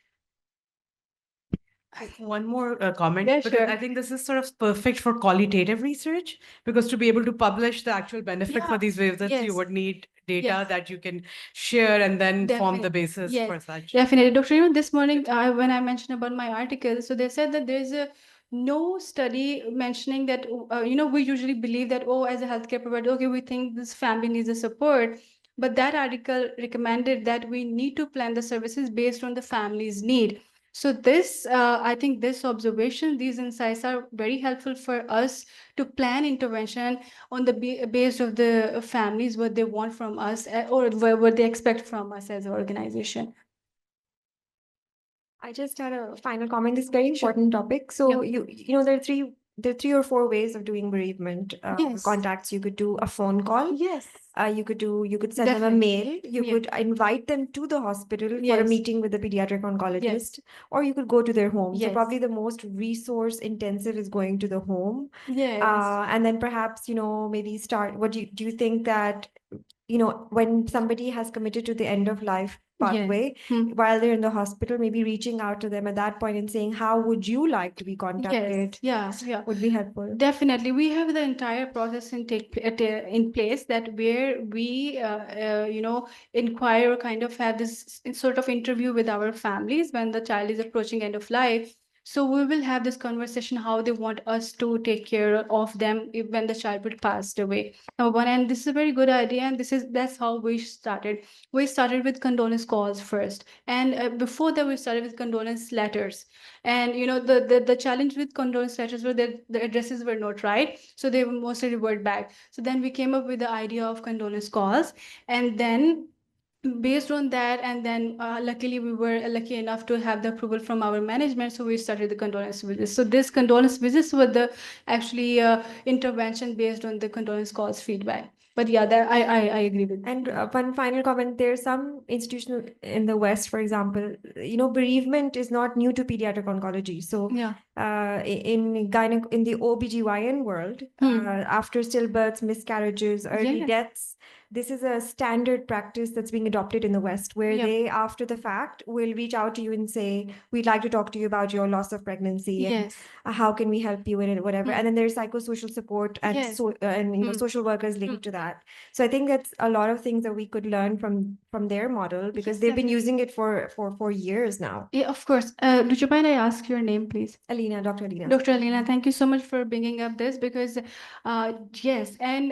One more comment, Yeah, because sure. I think this is sort of perfect for qualitative research, because to be able to publish the actual benefit for these visits, you Yes. would need data Yes. that you can share and then form the Definitely. basis Yes, for such. definitely. Doctor, this morning, when I mentioned about my article, so they said that there's no study mentioning that, we usually believe that, oh, as a healthcare provider, okay, we think this family needs a support. But that article recommended that we need to plan the services based on the family's need. So I think this observation, these insights are very helpful for us to plan intervention on the based of the families, what they want from us, or what they expect from us as an organization. I just had a final comment. This is very Sure. important topic. So Yeah. there are three or four ways of doing bereavement Yes. contacts. You could do a phone call. Yes. You could send them a Definitely. mail. You Yeah. could invite them to the hospital for a Yes. meeting with the pediatric oncologist, Yes. or you could go to their home. So Yes. probably the most resource intensive is going to the home. Yes. And then perhaps, maybe start, what do you think that, when somebody has committed to the end of life pathway, while they're in the hospital, maybe reaching out to them at that point and saying, how would you like to be contacted? Yes, yeah. Would be helpful. Definitely, we have the entire process in place, that where we inquire, or kind of have this sort of interview with our families when the child is approaching end of life. So we will have this conversation how they want us to take care of them when the child would passed away. Number one, and this is a very good idea, and that's how we started. We started with condolence calls first, and before that we started with condolence letters. And the challenge with condolence letters were that the addresses were not right, so they were mostly revert back. So then we came up with the idea of condolence calls, and then based on that, and then luckily we were lucky enough to have the approval from our management, so we started the condolence visits. So this condolence visits were the actually intervention based on the condolence calls feedback. But yeah, that I agree with. And one final comment, there's some institutional in the West, for example, bereavement is not new to pediatric oncology. So yeah, in the OBGYN world, after stillbirths, miscarriages, early Yes. deaths, this is a standard practice that's being adopted in the West, where Yep. they, after the fact, will reach out to you and say, we'd like to talk to you about your loss of pregnancy. And Yes. how can we help you in it, whatever. And then there's psychosocial support and Yes. social workers linked to that. So I think that's a lot of things that we could learn from their model, because they've been using it for years now. Yeah, of course. Would you mind I ask your name, please? Alina, Dr. Alina. Dr. Alina, thank you so much for bringing up this, because yes, and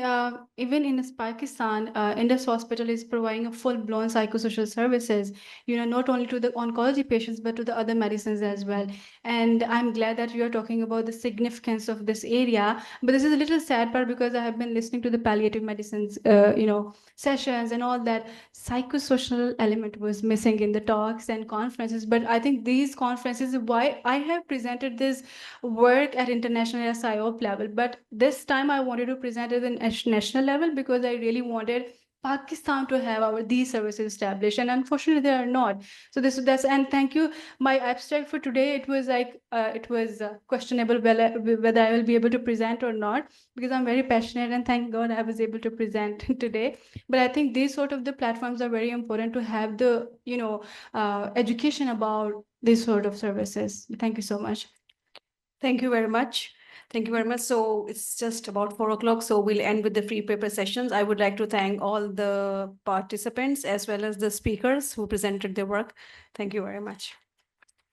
even in Pakistan, Indus Hospital is providing a full-blown psychosocial services, not only to the oncology patients, but to the other medicines as well. And I'm glad that you are talking about the significance of this area. But this is a little sad part, because I have been listening to the palliative medicines, sessions and all that. Psychosocial element was missing in the talks and conferences. But I think these conferences, why I have presented this work at international SIOP level, but this time I wanted to present it at national level, because I really wanted Pakistan to have these services established, and unfortunately they are not. So that's, and thank you. My abstract for today, it was like questionable whether I will be able to present or not, because I'm very passionate, and thank God I was able to present today. But I think these sort of the platforms are very important to have the education about these sort of services. Thank you so much. Thank you very much. Thank you very much. So it's just about 4 o'clock, so we'll end with the free paper sessions. I would like to thank all the participants as well as the speakers who presented their work. Thank you very much.